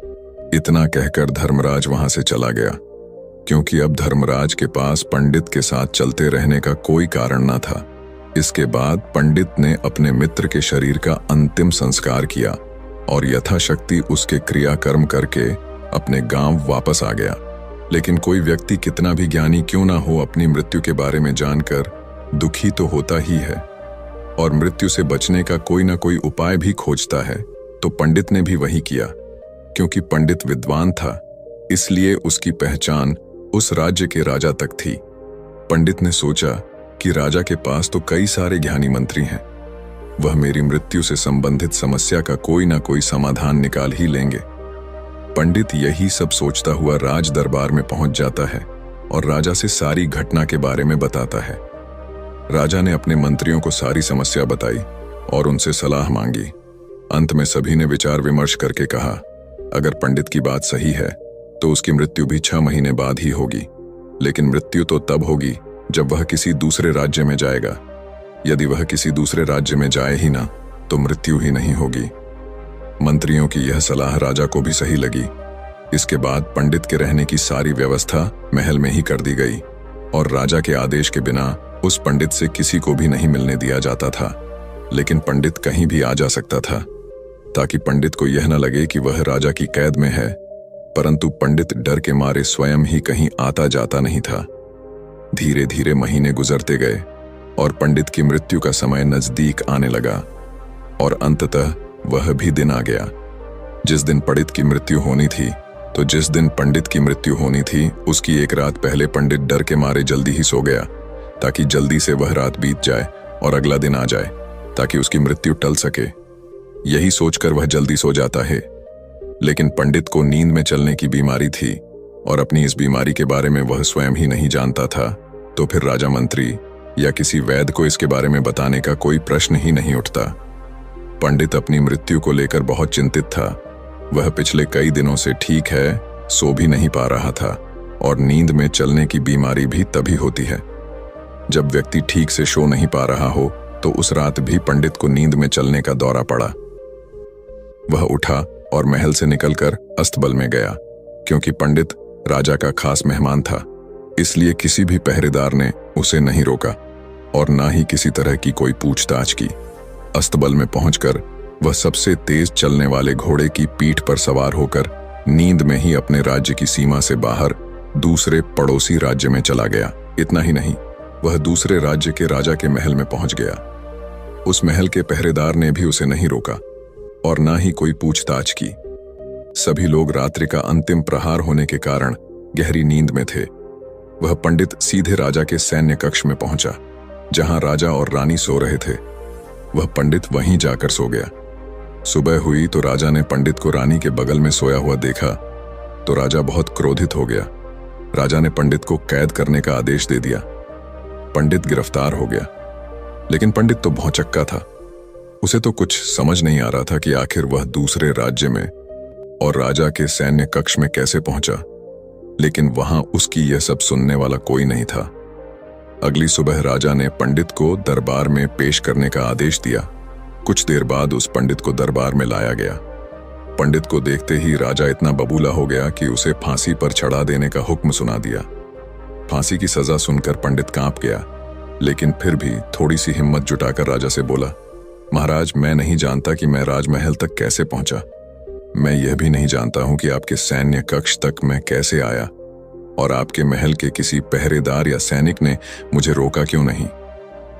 इतना कहकर धर्मराज वहां से चला गया, क्योंकि अब धर्मराज के पास पंडित के साथ चलते रहने का कोई कारण न था। इसके बाद पंडित ने अपने मित्र के शरीर का अंतिम संस्कार किया और यथाशक्ति उसके क्रियाकर्म करके अपने गांव वापस आ गया। लेकिन कोई व्यक्ति कितना भी ज्ञानी क्यों ना हो, अपनी मृत्यु के बारे में जानकर दुखी तो होता ही है, और मृत्यु से बचने का कोई ना कोई उपाय भी खोजता है। तो पंडित ने भी वही किया। क्योंकि पंडित विद्वान था, इसलिए उसकी पहचान उस राज्य के राजा तक थी। पंडित ने सोचा कि राजा के पास तो कई सारे ज्ञानी मंत्री हैं, वह मेरी मृत्यु से संबंधित समस्या का कोई ना कोई समाधान निकाल ही लेंगे। पंडित यही सब सोचता हुआ राज दरबार में पहुंच जाता है और राजा से सारी घटना के बारे में बताता है। राजा ने अपने मंत्रियों को सारी समस्या बताई और उनसे सलाह मांगी। अंत में सभी ने विचार विमर्श करके कहा, अगर पंडित की बात सही है तो उसकी मृत्यु भी 6 महीने बाद ही होगी, लेकिन मृत्यु तो तब होगी जब वह किसी दूसरे राज्य में जाएगा। यदि वह किसी दूसरे राज्य में जाए ही ना तो मृत्यु ही नहीं होगी। मंत्रियों की यह सलाह राजा को भी सही लगी। इसके बाद पंडित के रहने की सारी व्यवस्था महल में ही कर दी गई और राजा के आदेश के बिना उस पंडित से किसी को भी नहीं मिलने दिया जाता था। लेकिन पंडित कहीं भी आ जा सकता था, ताकि पंडित को यह न लगे कि वह राजा की कैद में है। परंतु पंडित डर के मारे स्वयं ही कहीं आता जाता नहीं था। धीरे धीरे महीने गुजरते गए और पंडित की मृत्यु का समय नजदीक आने लगा और अंततः वह भी दिन आ गया जिस दिन पंडित की मृत्यु होनी थी। तो जिस दिन पंडित की मृत्यु होनी थी उसकी एक रात पहले पंडित डर के मारे जल्दी ही सो गया, ताकि जल्दी से वह रात बीत जाए और अगला दिन आ जाए, ताकि उसकी मृत्यु टल सके। यही सोचकर वह जल्दी सो जाता है। लेकिन पंडित को नींद में चलने की बीमारी थी और अपनी इस बीमारी के बारे में वह स्वयं ही नहीं जानता था। तो फिर राजा मंत्री या किसी वैद्य को इसके बारे में बताने का कोई प्रश्न ही नहीं उठता। पंडित अपनी मृत्यु को लेकर बहुत चिंतित था। वह पिछले कई दिनों से ठीक है, सो भी नहीं पा रहा था और नींद में चलने की बीमारी भी तभी होती है जब व्यक्ति ठीक से सो नहीं पा रहा हो। तो उस रात भी पंडित को नींद में चलने का दौरा पड़ा। वह उठा और महल से निकलकर अस्तबल में गया। क्योंकि पंडित राजा का खास मेहमान था, इसलिए किसी भी पहरेदार ने उसे नहीं रोका और ना ही किसी तरह की कोई पूछताछ की। अस्तबल में पहुंचकर वह सबसे तेज चलने वाले घोड़े की पीठ पर सवार होकर नींद में ही अपने राज्य की सीमा से बाहर दूसरे पड़ोसी राज्य में चला गया। इतना ही नहीं, वह दूसरे राज्य के राजा के महल में पहुंच गया। उस महल के पहरेदार ने भी उसे नहीं रोका और ना ही कोई पूछताछ की। सभी लोग रात्रि का अंतिम प्रहार होने के कारण गहरी नींद में थे। वह पंडित सीधे राजा के सैन्य कक्ष में पहुंचा, जहां राजा और रानी सो रहे थे। वह पंडित वहीं जाकर सो गया। सुबह हुई तो राजा ने पंडित को रानी के बगल में सोया हुआ देखा तो राजा बहुत क्रोधित हो गया। राजा ने पंडित को कैद करने का आदेश दे दिया। पंडित गिरफ्तार हो गया। लेकिन पंडित तो भौचक्का था। उसे तो कुछ समझ नहीं आ रहा था कि आखिर वह दूसरे राज्य में और राजा के सैन्य कक्ष में कैसे पहुंचा। लेकिन वहां उसकी यह सब सुनने वाला कोई नहीं था। अगली सुबह राजा ने पंडित को दरबार में पेश करने का आदेश दिया। कुछ देर बाद उस पंडित को दरबार में लाया गया। पंडित को देखते ही राजा इतना बबूला हो गया कि उसे फांसी पर चढ़ा देने का हुक्म सुना दिया। फांसी की सजा सुनकर पंडित कांप गया, लेकिन फिर भी थोड़ी सी हिम्मत जुटाकर राजा से बोला, महाराज, मैं नहीं जानता कि मैं राजमहल तक कैसे पहुंचा। मैं यह भी नहीं जानता हूं कि आपके सैन्य कक्ष तक मैं कैसे आया और आपके महल के किसी पहरेदार या सैनिक ने मुझे रोका क्यों नहीं।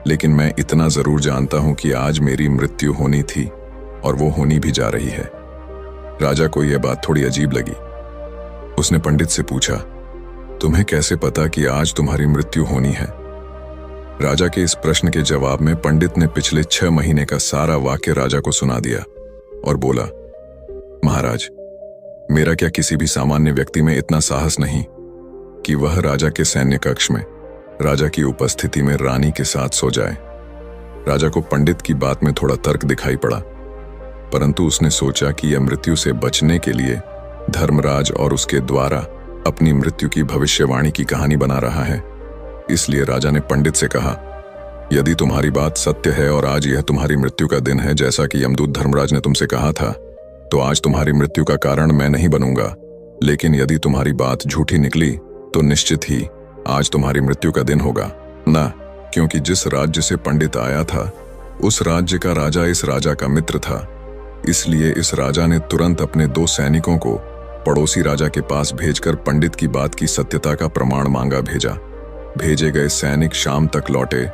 लेकिन मैं इतना जरूर जानता हूं कि आज मेरी मृत्यु होनी थी और वो होनी भी जा रही है। राजा को यह बात थोड़ी अजीब लगी। उसने पंडित से पूछा, तुम्हें कैसे पता कि आज तुम्हारी मृत्यु होनी है? राजा के इस प्रश्न के जवाब में पंडित ने पिछले 6 महीने का सारा वाक्य राजा को सुना दिया और बोला, महाराज, मेरा क्या किसी भी सामान्य व्यक्ति में इतना साहस नहीं कि वह राजा के सैन्य कक्ष में राजा की उपस्थिति में रानी के साथ सो जाए। राजा को पंडित की बात में थोड़ा तर्क दिखाई पड़ा, परंतु उसने सोचा कि यह मृत्यु से बचने के लिए धर्मराज और उसके द्वारा अपनी मृत्यु की भविष्यवाणी की कहानी बना रहा है। इसलिए राजा ने पंडित से कहा, यदि तुम्हारी बात सत्य है और आज यह तुम्हारी मृत्यु का दिन है जैसा कि यमदूत धर्मराज ने तुमसे कहा था, तो आज तुम्हारी मृत्यु का कारण मैं नहीं बनूंगा। लेकिन यदि तुम्हारी बात झूठी निकली तो निश्चित ही आज तुम्हारी मृत्यु का दिन होगा ना, क्योंकि जिस राज्य से पंडित आया था उस राज्य का राजा इस राजा का मित्र था। इसलिए इस राजा ने तुरंत अपने 2 सैनिकों को पड़ोसी राजा के पास भेजकर पंडित की बात की सत्यता का प्रमाण मांगा भेजा। भेजे गए सैनिक शाम तक लौटे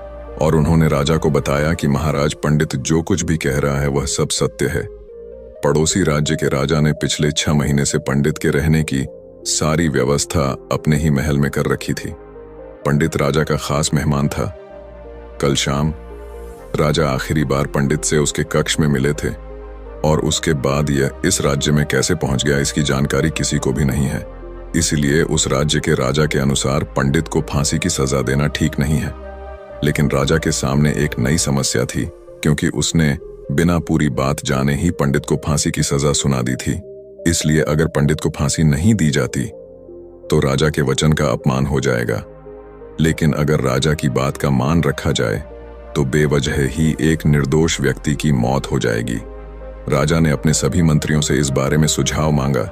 और उन्होंने राजा को बताया कि महाराज, पंडित जो कुछ भी कह रहा है वह सब सत्य है। पड़ोसी राज्य के राजा ने पिछले 6 महीने से पंडित के रहने की सारी व्यवस्था अपने ही महल में कर रखी थी। पंडित राजा का खास मेहमान था। कल शाम राजा आखिरी बार पंडित से उसके कक्ष में मिले थे और उसके बाद यह इस राज्य में कैसे पहुंच गया इसकी जानकारी किसी को भी नहीं है। इसलिए उस राज्य के राजा के अनुसार पंडित को फांसी की सजा देना ठीक नहीं है। लेकिन राजा के सामने एक नई समस्या थी क्योंकि उसने बिना पूरी बात जाने ही पंडित को फांसी की सजा सुना दी थी। इसलिए अगर पंडित को फांसी नहीं दी जाती तो राजा के वचन का अपमान हो जाएगा, लेकिन अगर राजा की बात का मान रखा जाए तो बेवजह ही एक निर्दोष व्यक्ति की मौत हो जाएगी। राजा ने अपने सभी मंत्रियों से इस बारे में सुझाव मांगा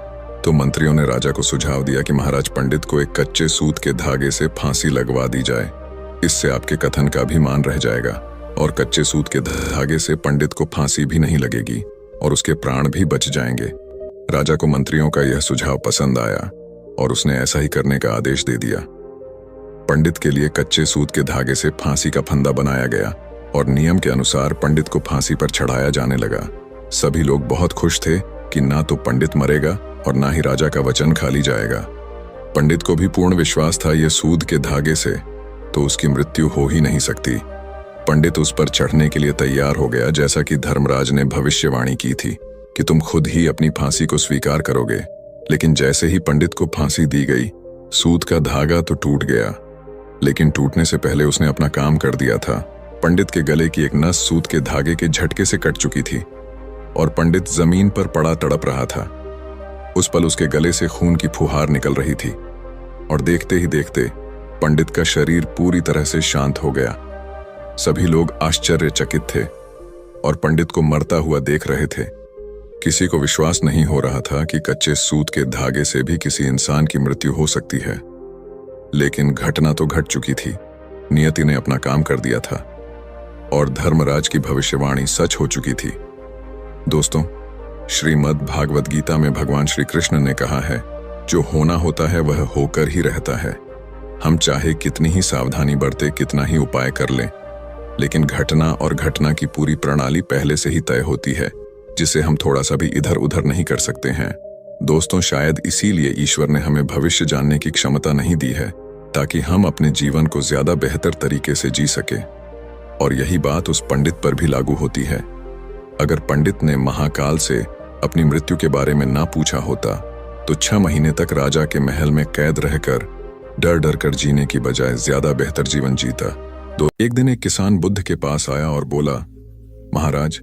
तो मंत्रियों ने राजा को सुझाव दिया कि महाराज, पंडित को एक कच्चे सूत के धागे से फांसी लगवा दी जाए। इससे आपके कथन का भी मान रह जाएगा और कच्चे सूत के धागे से पंडित को फांसी भी नहीं लगेगी और उसके प्राण भी बच जाएंगे। राजा को मंत्रियों का यह सुझाव पसंद आया और उसने ऐसा ही करने का आदेश दे दिया। पंडित के लिए कच्चे सूत के धागे से फांसी का फंदा बनाया गया और नियम के अनुसार पंडित को फांसी पर चढ़ाया जाने लगा। सभी लोग बहुत खुश थे कि ना तो पंडित मरेगा और ना ही राजा का वचन खाली जाएगा। पंडित को भी पूर्ण विश्वास था ये सूद के धागे से तो उसकी मृत्यु हो ही नहीं सकती। पंडित उस पर चढ़ने के लिए तैयार हो गया, जैसा कि धर्मराज ने भविष्यवाणी की थी कि तुम खुद ही अपनी फांसी को स्वीकार करोगे। लेकिन जैसे ही पंडित को फांसी दी गई, सूद का धागा तो टूट गया, लेकिन टूटने से पहले उसने अपना काम कर दिया था। पंडित के गले की एक नस सूद के धागे के झटके से कट चुकी थी और पंडित जमीन पर पड़ा तड़प रहा था। उस पल उसके गले से खून की फुहार निकल रही थी और देखते ही देखते पंडित का शरीर पूरी तरह से शांत हो गया। सभी लोग आश्चर्यचकित थे और पंडित को मरता हुआ देख रहे थे। किसी को विश्वास नहीं हो रहा था कि कच्चे सूत के धागे से भी किसी इंसान की मृत्यु हो सकती है, लेकिन घटना तो घट चुकी थी। नियति ने अपना काम कर दिया था और धर्मराज की भविष्यवाणी सच हो चुकी थी। दोस्तों, श्रीमद् भागवत गीता में भगवान श्री कृष्ण ने कहा है, जो होना होता है वह होकर ही रहता है। हम चाहे कितनी ही सावधानी बरते, कितना ही उपाय कर लें, लेकिन घटना और घटना की पूरी प्रणाली पहले से ही तय होती है, जिसे हम थोड़ा सा भी इधर उधर नहीं कर सकते हैं। दोस्तों, शायद इसीलिए ईश्वर ने हमें भविष्य जानने की क्षमता नहीं दी है, ताकि हम अपने जीवन को ज्यादा बेहतर तरीके से जी सके। और यही बात उस पंडित पर भी लागू होती है। अगर पंडित ने महाकाल से अपनी मृत्यु के बारे में ना पूछा होता तो 6 महीने तक राजा के महल में कैद रहकर डर डर कर जीने की बजाय ज्यादा बेहतर जीवन जीता। एक दिन एक किसान बुद्ध के पास आया और बोला, महाराज,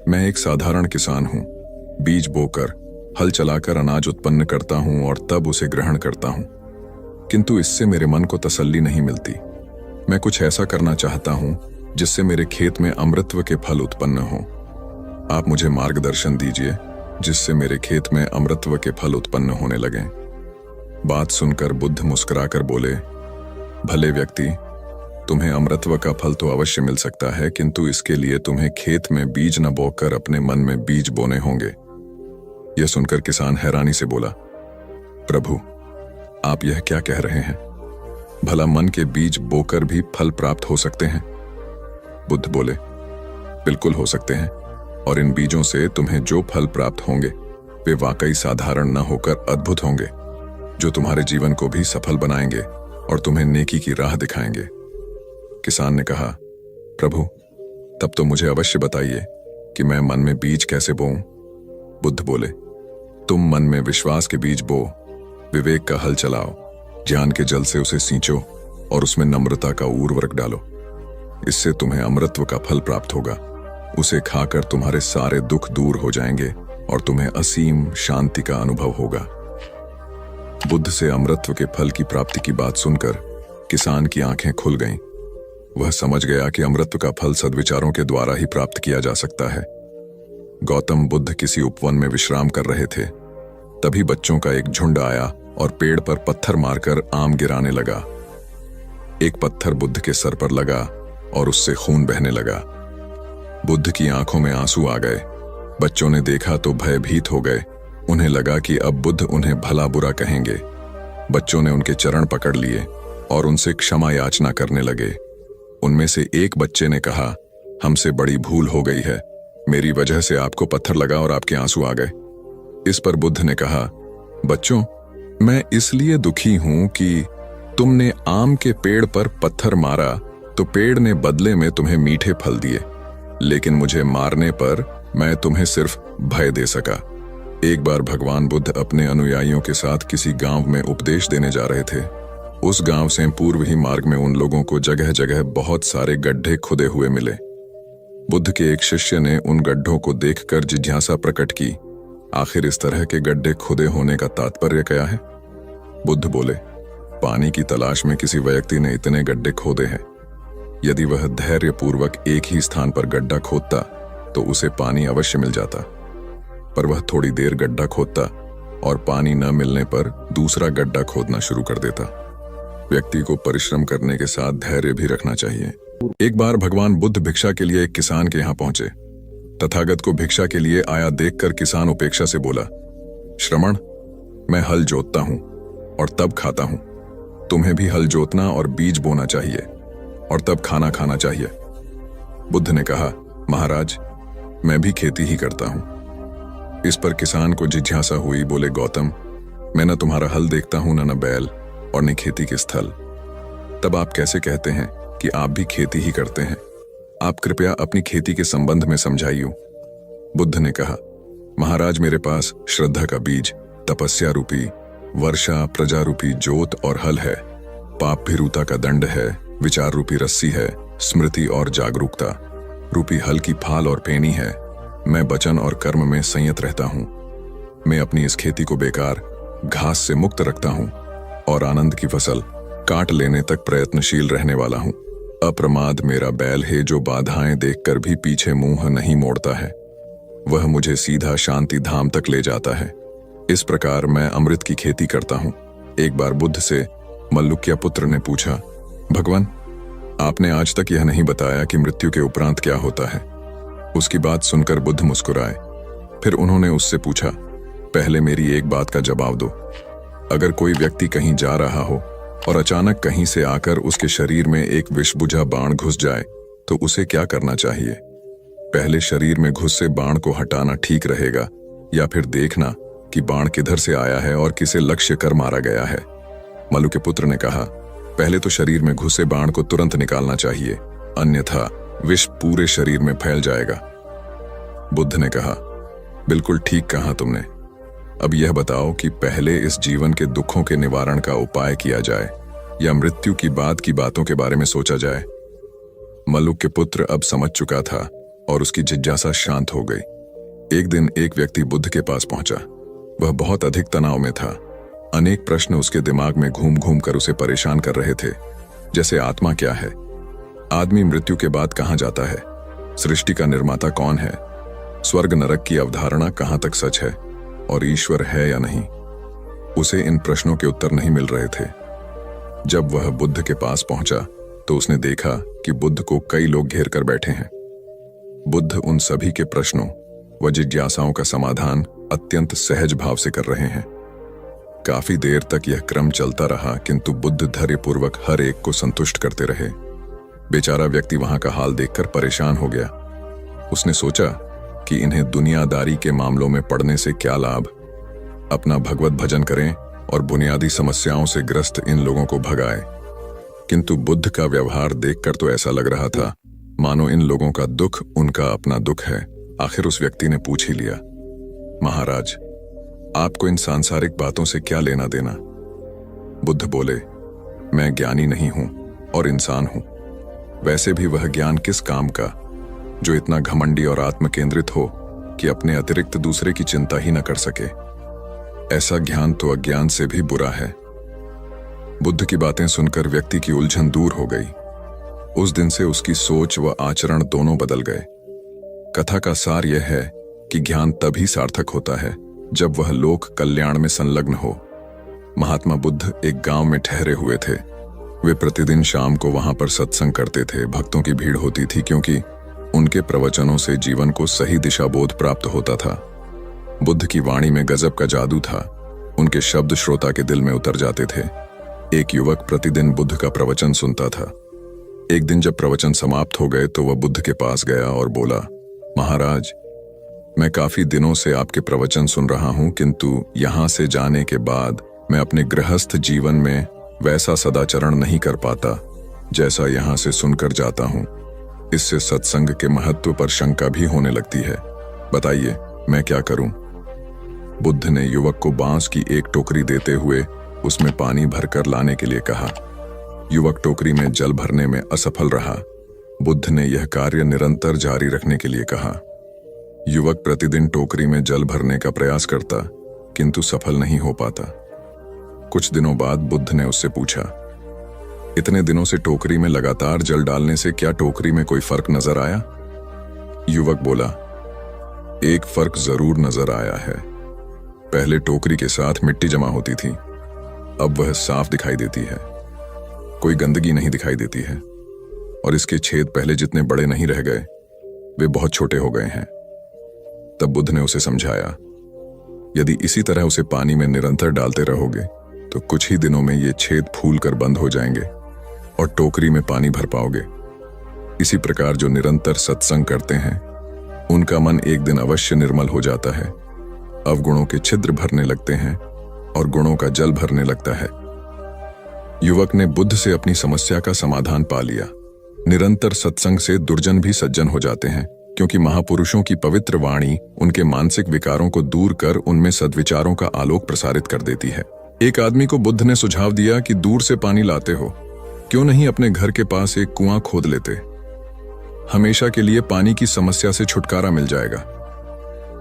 मैं एक साधारण किसान हूँ। बीज बोकर, हल चलाकर अनाज उत्पन्न करता हूँ और तब उसे ग्रहण करता हूँ, किंतु इससे मेरे मन को तसल्ली नहीं मिलती। मैं कुछ ऐसा करना चाहता हूँ जिससे मेरे खेत में अमृतत्व के फल उत्पन्न हो। आप मुझे मार्गदर्शन दीजिए जिससे मेरे खेत में अमृतत्व के फल उत्पन्न होने लगें। बात सुनकर बुद्ध मुस्कुराकर बोले, भले व्यक्ति, तुम्हें अमृतत्व का फल तो अवश्य मिल सकता है, किंतु इसके लिए तुम्हें खेत में बीज न बोकर अपने मन में बीज बोने होंगे। यह सुनकर किसान हैरानी से बोला, प्रभु, आप यह क्या कह रहे हैं? भला मन के बीज बोकर भी फल प्राप्त हो सकते हैं? बुद्ध बोले, बिल्कुल हो सकते हैं, और इन बीजों से तुम्हें जो फल प्राप्त होंगे वे वाकई साधारण न होकर अद्भुत होंगे, जो तुम्हारे जीवन को भी सफल बनाएंगे और तुम्हें नेकी की राह दिखाएंगे। किसान ने कहा, प्रभु, तब तो मुझे अवश्य बताइए कि मैं मन में बीज कैसे बोऊं? बुद्ध बोले, तुम मन में विश्वास के बीज बो, विवेक का हल चलाओ, ज्ञान के जल से उसे सींचो और उसमें नम्रता का उर्वरक डालो। इससे तुम्हें अमृतत्व का फल प्राप्त होगा। उसे खाकर तुम्हारे सारे दुख दूर हो जाएंगे और तुम्हें असीम शांति का अनुभव होगा। बुद्ध से अमृतत्व के फल की प्राप्ति की बात सुनकर किसान की आंखें खुल गईं। वह समझ गया कि अमृतत्व का फल सद्विचारों के द्वारा ही प्राप्त किया जा सकता है। गौतम बुद्ध किसी उपवन में विश्राम कर रहे थे। तभी बच्चों का एक झुंड आया और पेड़ पर पत्थर मारकर आम गिराने लगा। एक पत्थर बुद्ध के सर पर लगा और उससे खून बहने लगा। बुद्ध की आंखों में आंसू आ गए। बच्चों ने देखा तो भयभीत हो गए। उन्हें लगा कि अब बुद्ध उन्हें भला बुरा कहेंगे। बच्चों ने उनके चरण पकड़ लिए और उनसे क्षमा याचना करने लगे। उनमें से एक बच्चे ने कहा, हमसे बड़ी भूल हो गई है, मेरी वजह से आपको पत्थर लगा और आपके आंसू आ गए। इस पर बुद्ध ने कहा, बच्चों, मैं इसलिए दुखी हूं कि तुमने आम के पेड़ पर पत्थर मारा तो पेड़ ने बदले में तुम्हें मीठे फल दिए, लेकिन मुझे मारने पर मैं तुम्हें सिर्फ भय दे सका। एक बार भगवान बुद्ध अपने अनुयायियों के साथ किसी गांव में उपदेश देने जा रहे थे। उस गांव से पूर्व ही मार्ग में उन लोगों को जगह जगह बहुत सारे गड्ढे खुदे हुए मिले। बुद्ध के एक शिष्य ने उन गड्ढों को देखकर जिज्ञासा प्रकट की, आखिर इस तरह के गड्ढे खुदे होने का तात्पर्य क्या है? बुद्ध बोले, पानी की तलाश में किसी व्यक्ति ने इतने गड्ढे खोदे हैं। यदि वह धैर्यपूर्वक एक ही स्थान पर गड्ढा खोदता तो उसे पानी अवश्य मिल जाता, पर वह थोड़ी देर गड्ढा खोदता और पानी न मिलने पर दूसरा गड्ढा खोदना शुरू कर देता। व्यक्ति को परिश्रम करने के साथ धैर्य भी रखना चाहिए। एक बार भगवान बुद्ध भिक्षा के लिए एक किसान के यहां पहुंचे। तथागत को भिक्षा के लिए आया देखकर किसान उपेक्षा से बोला, श्रमण, मैं हल जोतता हूं और तब खाता हूं। तुम्हें भी हल जोतना और बीज बोना चाहिए और तब खाना खाना चाहिए। बुद्ध ने कहा, महाराज, मैं भी खेती ही करता हूं। इस पर किसान को जिज्ञासा हुई। बोले, गौतम, मैं न तुम्हारा हल देखता हूं, न बैल और न खेती के स्थल। तब आप कैसे कहते हैं कि आप भी खेती ही करते हैं? आप कृपया अपनी खेती के संबंध में समझाइए। बुद्ध ने कहा, महाराज, मेरे पास श्रद्धा का बीज, तपस्या रूपी वर्षा, प्रजा रूपी जोत और हल है। पाप भीरुता का दंड है, विचार रूपी रस्सी है, स्मृति और जागरूकता रूपी हल की फाल और पेनी है। मैं वचन और कर्म में संयत रहता हूं। मैं अपनी इस खेती को बेकार घास से मुक्त रखता हूं और आनंद की फसल काट लेने तक प्रयत्नशील रहने वाला हूं। अप्रमाद मेरा बैल है, जो बाधाएं देखकर भी पीछे मुंह नहीं मोड़ता है। वह मुझे सीधा शांति धाम तक ले जाता है। इस प्रकार मैं अमृत की खेती करता हूं। एक बार बुद्ध से मल्लुक्य पुत्र ने पूछा, भगवान, आपने आज तक यह नहीं बताया कि मृत्यु के उपरांत क्या होता है। उसकी बात सुनकर बुद्ध मुस्कुराए। फिर उन्होंने उससे पूछा, पहले मेरी एक बात का जवाब दो। अगर कोई व्यक्ति कहीं जा रहा हो और अचानक कहीं से आकर उसके शरीर में एक विषबुझा बाण घुस जाए तो उसे क्या करना चाहिए? पहले शरीर में घुसे बाण को हटाना ठीक रहेगा या फिर देखना कि बाण किधर से आया है और किसे लक्ष्य कर मारा गया है? मल्लु के पुत्र ने कहा, पहले तो शरीर में घुसे बाण को तुरंत निकालना चाहिए, अन्यथा विष पूरे शरीर में फैल जाएगा। बुद्ध ने कहा, बिल्कुल ठीक कहा तुमने। अब यह बताओ कि पहले इस जीवन के दुखों के निवारण का उपाय किया जाए या मृत्यु की बाद की बातों के बारे में सोचा जाए? मल्लुक के पुत्र अब समझ चुका था और उसकी जिज्ञासा शांत हो गई। एक दिन एक व्यक्ति बुद्ध के पास पहुंचा। वह बहुत अधिक तनाव में था। अनेक प्रश्न उसके दिमाग में घूम घूम कर उसे परेशान कर रहे थे, जैसे आत्मा क्या है, आदमी मृत्यु के बाद कहां जाता है, सृष्टि का निर्माता कौन है, स्वर्ग नरक की अवधारणा कहां तक सच है और ईश्वर है या नहीं। उसे इन प्रश्नों के उत्तर नहीं मिल रहे थे। जब वह बुद्ध के पास पहुंचा तो उसने देखा कि बुद्ध को कई लोग घेर कर बैठे हैं। बुद्ध उन सभी के प्रश्नों व जिज्ञासाओं का समाधान अत्यंत सहज भाव से कर रहे हैं। काफी देर तक यह क्रम चलता रहा, किंतु बुद्ध धैर्यपूर्वक हर एक को संतुष्ट करते रहे। बेचारा व्यक्ति वहां का हाल देखकर परेशान हो गया। उसने सोचा कि इन्हें दुनियादारी के मामलों में पड़ने से क्या लाभ, अपना भगवत भजन करें और बुनियादी समस्याओं से ग्रस्त इन लोगों को भगाए। किंतु बुद्ध का व्यवहार देखकर तो ऐसा लग रहा था मानो इन लोगों का दुख उनका अपना दुख है। आखिर उस व्यक्ति ने पूछ ही लिया, महाराज, आपको इन सांसारिक बातों से क्या लेना देना? बुद्ध बोले, मैं ज्ञानी नहीं हूं और इंसान हूं। वैसे भी वह ज्ञान किस काम का जो इतना घमंडी और आत्मकेंद्रित हो कि अपने अतिरिक्त दूसरे की चिंता ही न कर सके। ऐसा ज्ञान तो अज्ञान से भी बुरा है। बुद्ध की बातें सुनकर व्यक्ति की उलझन दूर हो गई। उस दिन से उसकी सोच व आचरण दोनों बदल गए। कथा का सार यह है कि ज्ञान तभी सार्थक होता है जब वह लोक कल्याण में संलग्न हो। महात्मा बुद्ध एक गांव में ठहरे हुए थे। वे प्रतिदिन शाम को वहां पर सत्संग करते थे। भक्तों की भीड़ होती थी क्योंकि उनके प्रवचनों से जीवन को सही दिशा बोध प्राप्त होता था। बुद्ध की वाणी में गजब का जादू था। उनके शब्द श्रोता के दिल में उतर जाते थे। एक युवक प्रतिदिन बुद्ध का प्रवचन सुनता था। एक दिन जब प्रवचन समाप्त हो गए तो वह बुद्ध के पास गया और बोला, महाराज, मैं काफी दिनों से आपके प्रवचन सुन रहा हूं, किंतु यहां से जाने के बाद मैं अपने गृहस्थ जीवन में वैसा सदाचरण नहीं कर पाता जैसा यहां से सुनकर जाता हूं। इससे सत्संग के महत्व पर शंका भी होने लगती है। बताइए, मैं क्या करूं? बुद्ध ने युवक को बांस की एक टोकरी देते हुए उसमें पानी भरकर लाने के लिए कहा। युवक टोकरी में जल भरने में असफल रहा। बुद्ध ने यह कार्य निरंतर जारी रखने के लिए कहा। युवक प्रतिदिन टोकरी में जल भरने का प्रयास करता, किंतु सफल नहीं हो पाता। कुछ दिनों बाद बुद्ध ने उससे पूछा, इतने दिनों से टोकरी में लगातार जल डालने से क्या टोकरी में कोई फर्क नजर आया? युवक बोला, एक फर्क जरूर नजर आया है। पहले टोकरी के साथ मिट्टी जमा होती थी, अब वह साफ दिखाई देती है, कोई गंदगी नहीं दिखाई देती है, और इसके छेद पहले जितने बड़े नहीं रह गए, वे बहुत छोटे हो गए हैं। तब बुद्ध ने उसे समझाया, यदि इसी तरह उसे पानी में निरंतर डालते रहोगे तो कुछ ही दिनों में ये छेद फूल कर बंद हो जाएंगे और टोकरी में पानी भर पाओगे। इसी प्रकार जो निरंतर सत्संग करते हैं उनका मन एक दिन अवश्य निर्मल हो जाता है, अवगुणों के छिद्र भरने लगते हैं और गुणों का जल भरने लगता है। युवक ने बुद्ध से अपनी समस्या का समाधान पा लिया। निरंतर सत्संग से दुर्जन भी सज्जन हो जाते हैं, क्योंकि महापुरुषों की पवित्र वाणी उनके मानसिक विकारों को दूर कर उनमें सद्विचारों का आलोक प्रसारित कर देती है। एक आदमी को बुद्ध ने सुझाव दिया कि दूर से पानी लाते हो, क्यों नहीं अपने घर के पास एक कुआं खोद लेते? हमेशा के लिए पानी की समस्या से छुटकारा मिल जाएगा।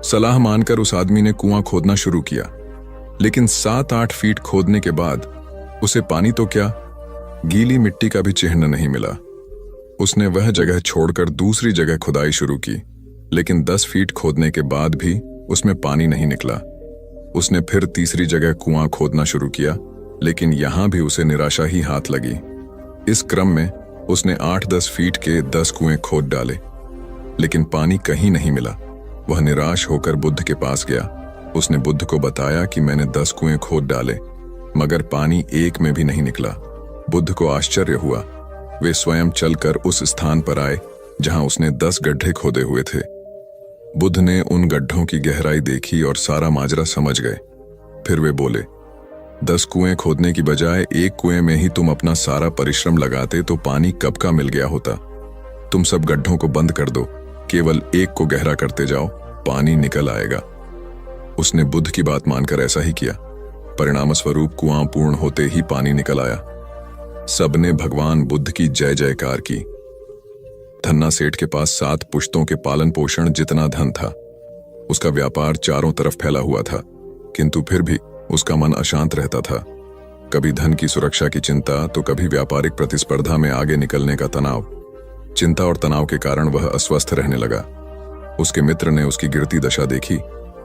सलाह मानकर उस आदमी ने कुआं खोदना शुरू किया, लेकिन 7-8 फीट खोदने के बाद उसे पानी तो क्या, गीली मिट्टी का भी चिन्ह नहीं मिला। उसने वह जगह छोड़कर दूसरी जगह खुदाई शुरू की, लेकिन 10 फीट खोदने के बाद भी उसमें पानी नहीं निकला। उसने फिर तीसरी जगह कुआं खोदना शुरू किया, लेकिन यहां भी उसे निराशा ही हाथ लगी। इस क्रम में उसने 8-10 फीट के 10 कुएं खोद डाले, लेकिन पानी कहीं नहीं मिला। वह निराश होकर बुद्ध के पास गया। उसने बुद्ध को बताया कि मैंने 10 कुएं खोद डाले, मगर पानी एक में भी नहीं निकला। बुद्ध को आश्चर्य हुआ। वे स्वयं चलकर उस स्थान पर आए जहां उसने 10 गड्ढे खोदे हुए थे। बुद्ध ने उन गड्ढों की गहराई देखी और सारा माजरा समझ गए। फिर वे बोले, 10 कुएं खोदने की बजाय एक कुएं में ही तुम अपना सारा परिश्रम लगाते तो पानी कब का मिल गया होता। तुम सब गड्ढों को बंद कर दो, केवल एक को गहरा करते जाओ, पानी निकल आएगा। उसने बुद्ध की बात मानकर ऐसा ही किया। परिणाम स्वरूप कुआं पूर्ण होते ही पानी निकल आया। सबने भगवान बुद्ध की जय जयकार की। धन्ना सेठ के पास 7 पुश्तों के पालन पोषण जितना धन था। उसका व्यापार चारों तरफ फैला हुआ था, किंतु फिर भी उसका मन अशांत रहता था। कभी धन की सुरक्षा की चिंता, तो कभी व्यापारिक प्रतिस्पर्धा में आगे निकलने का तनाव। चिंता और तनाव के कारण वह अस्वस्थ रहने लगा। उसके मित्र ने उसकी गिरती दशा देखी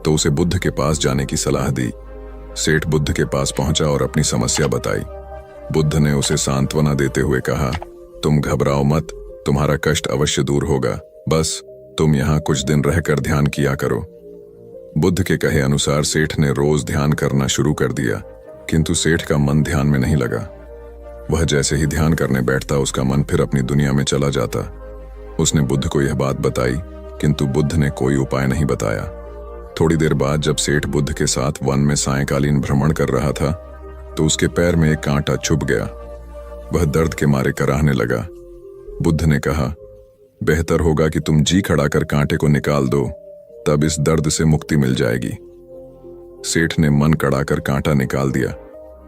तो उसे बुद्ध के पास जाने की सलाह दी। सेठ बुद्ध के पास पहुंचा और अपनी समस्या बताई। बुद्ध ने उसे सांत्वना देते हुए कहा, तुम घबराओ मत, तुम्हारा कष्ट अवश्य दूर होगा, बस तुम यहाँ कुछ दिन रहकर ध्यान किया करो। बुद्ध के कहे अनुसार सेठ ने रोज ध्यान करना शुरू कर दिया, किंतु सेठ का मन ध्यान में नहीं लगा। वह जैसे ही ध्यान करने बैठता उसका मन फिर अपनी दुनिया में चला जाता। उसने बुद्ध को यह बात बताई, किंतु बुद्ध ने कोई उपाय नहीं बताया। थोड़ी देर बाद जब सेठ बुद्ध के साथ वन में सायंकालीन भ्रमण कर रहा था तो उसके पैर में एक कांटा चुभ गया। वह दर्द के मारे कराहने लगा। बुद्ध ने कहा, बेहतर होगा कि तुम जी खड़ा कर कांटे को निकाल दो, तब इस दर्द से मुक्ति मिल जाएगी। सेठ ने मन कड़ाकर कांटा निकाल दिया,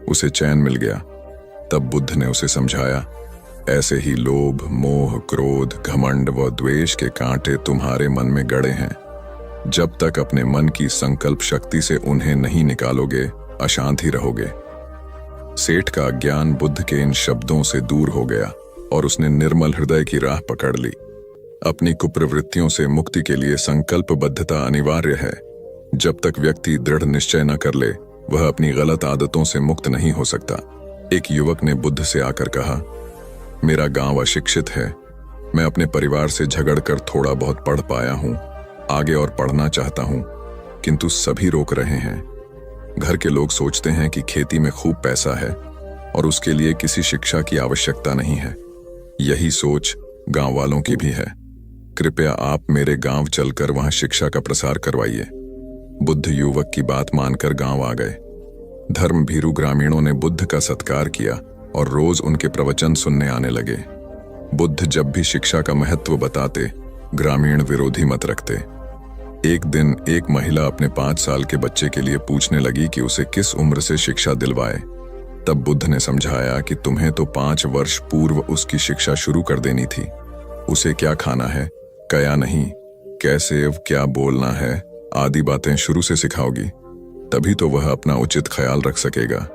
उसे चैन मिल गया। तब बुद्ध ने उसे समझाया, ऐसे ही लोभ, मोह, क्रोध, घमंड व द्वेष के कांटे तुम्हारे मन में गड़े हैं। जब तक अपने मन की संकल्प शक्ति से उन्हें नहीं निकालोगे, अशांत ही रहोगे। सेठ का ज्ञान बुद्ध के इन शब्दों से दूर हो गया और उसने निर्मल हृदय की राह पकड़ ली। अपनी कुप्रवृत्तियों से मुक्ति के लिए संकल्पबद्धता अनिवार्य है। जब तक व्यक्ति दृढ़ निश्चय न कर ले, वह अपनी गलत आदतों से मुक्त नहीं हो सकता। एक युवक ने बुद्ध से आकर कहा, मेरा गांव अशिक्षित है, मैं अपने परिवार से झगड़कर थोड़ा बहुत पढ़ पाया हूं, आगे और पढ़ना चाहता हूं, किंतु सभी रोक रहे हैं। घर के लोग सोचते हैं कि खेती में खूब पैसा है और उसके लिए किसी शिक्षा की आवश्यकता नहीं है। यही सोच गांव वालों की भी है। कृपया आप मेरे गांव चलकर वहां शिक्षा का प्रसार करवाइए। बुद्ध युवक की बात मानकर गांव आ गए। धर्म भीरू ग्रामीणों ने बुद्ध का सत्कार किया और रोज उनके प्रवचन सुनने आने लगे। बुद्ध जब भी शिक्षा का महत्व बताते, ग्रामीण विरोधी मत रखते। एक दिन एक महिला अपने 5 साल के बच्चे के लिए पूछने लगी कि उसे किस उम्र से शिक्षा दिलवाए। तब बुद्ध ने समझाया कि तुम्हें तो 5 वर्ष पूर्व उसकी शिक्षा शुरू कर देनी थी। उसे क्या खाना है, क्या नहीं, कैसे अब क्या बोलना है आदि बातें शुरू से सिखाओगी, तभी तो वह अपना उचित ख्याल रख सकेगा।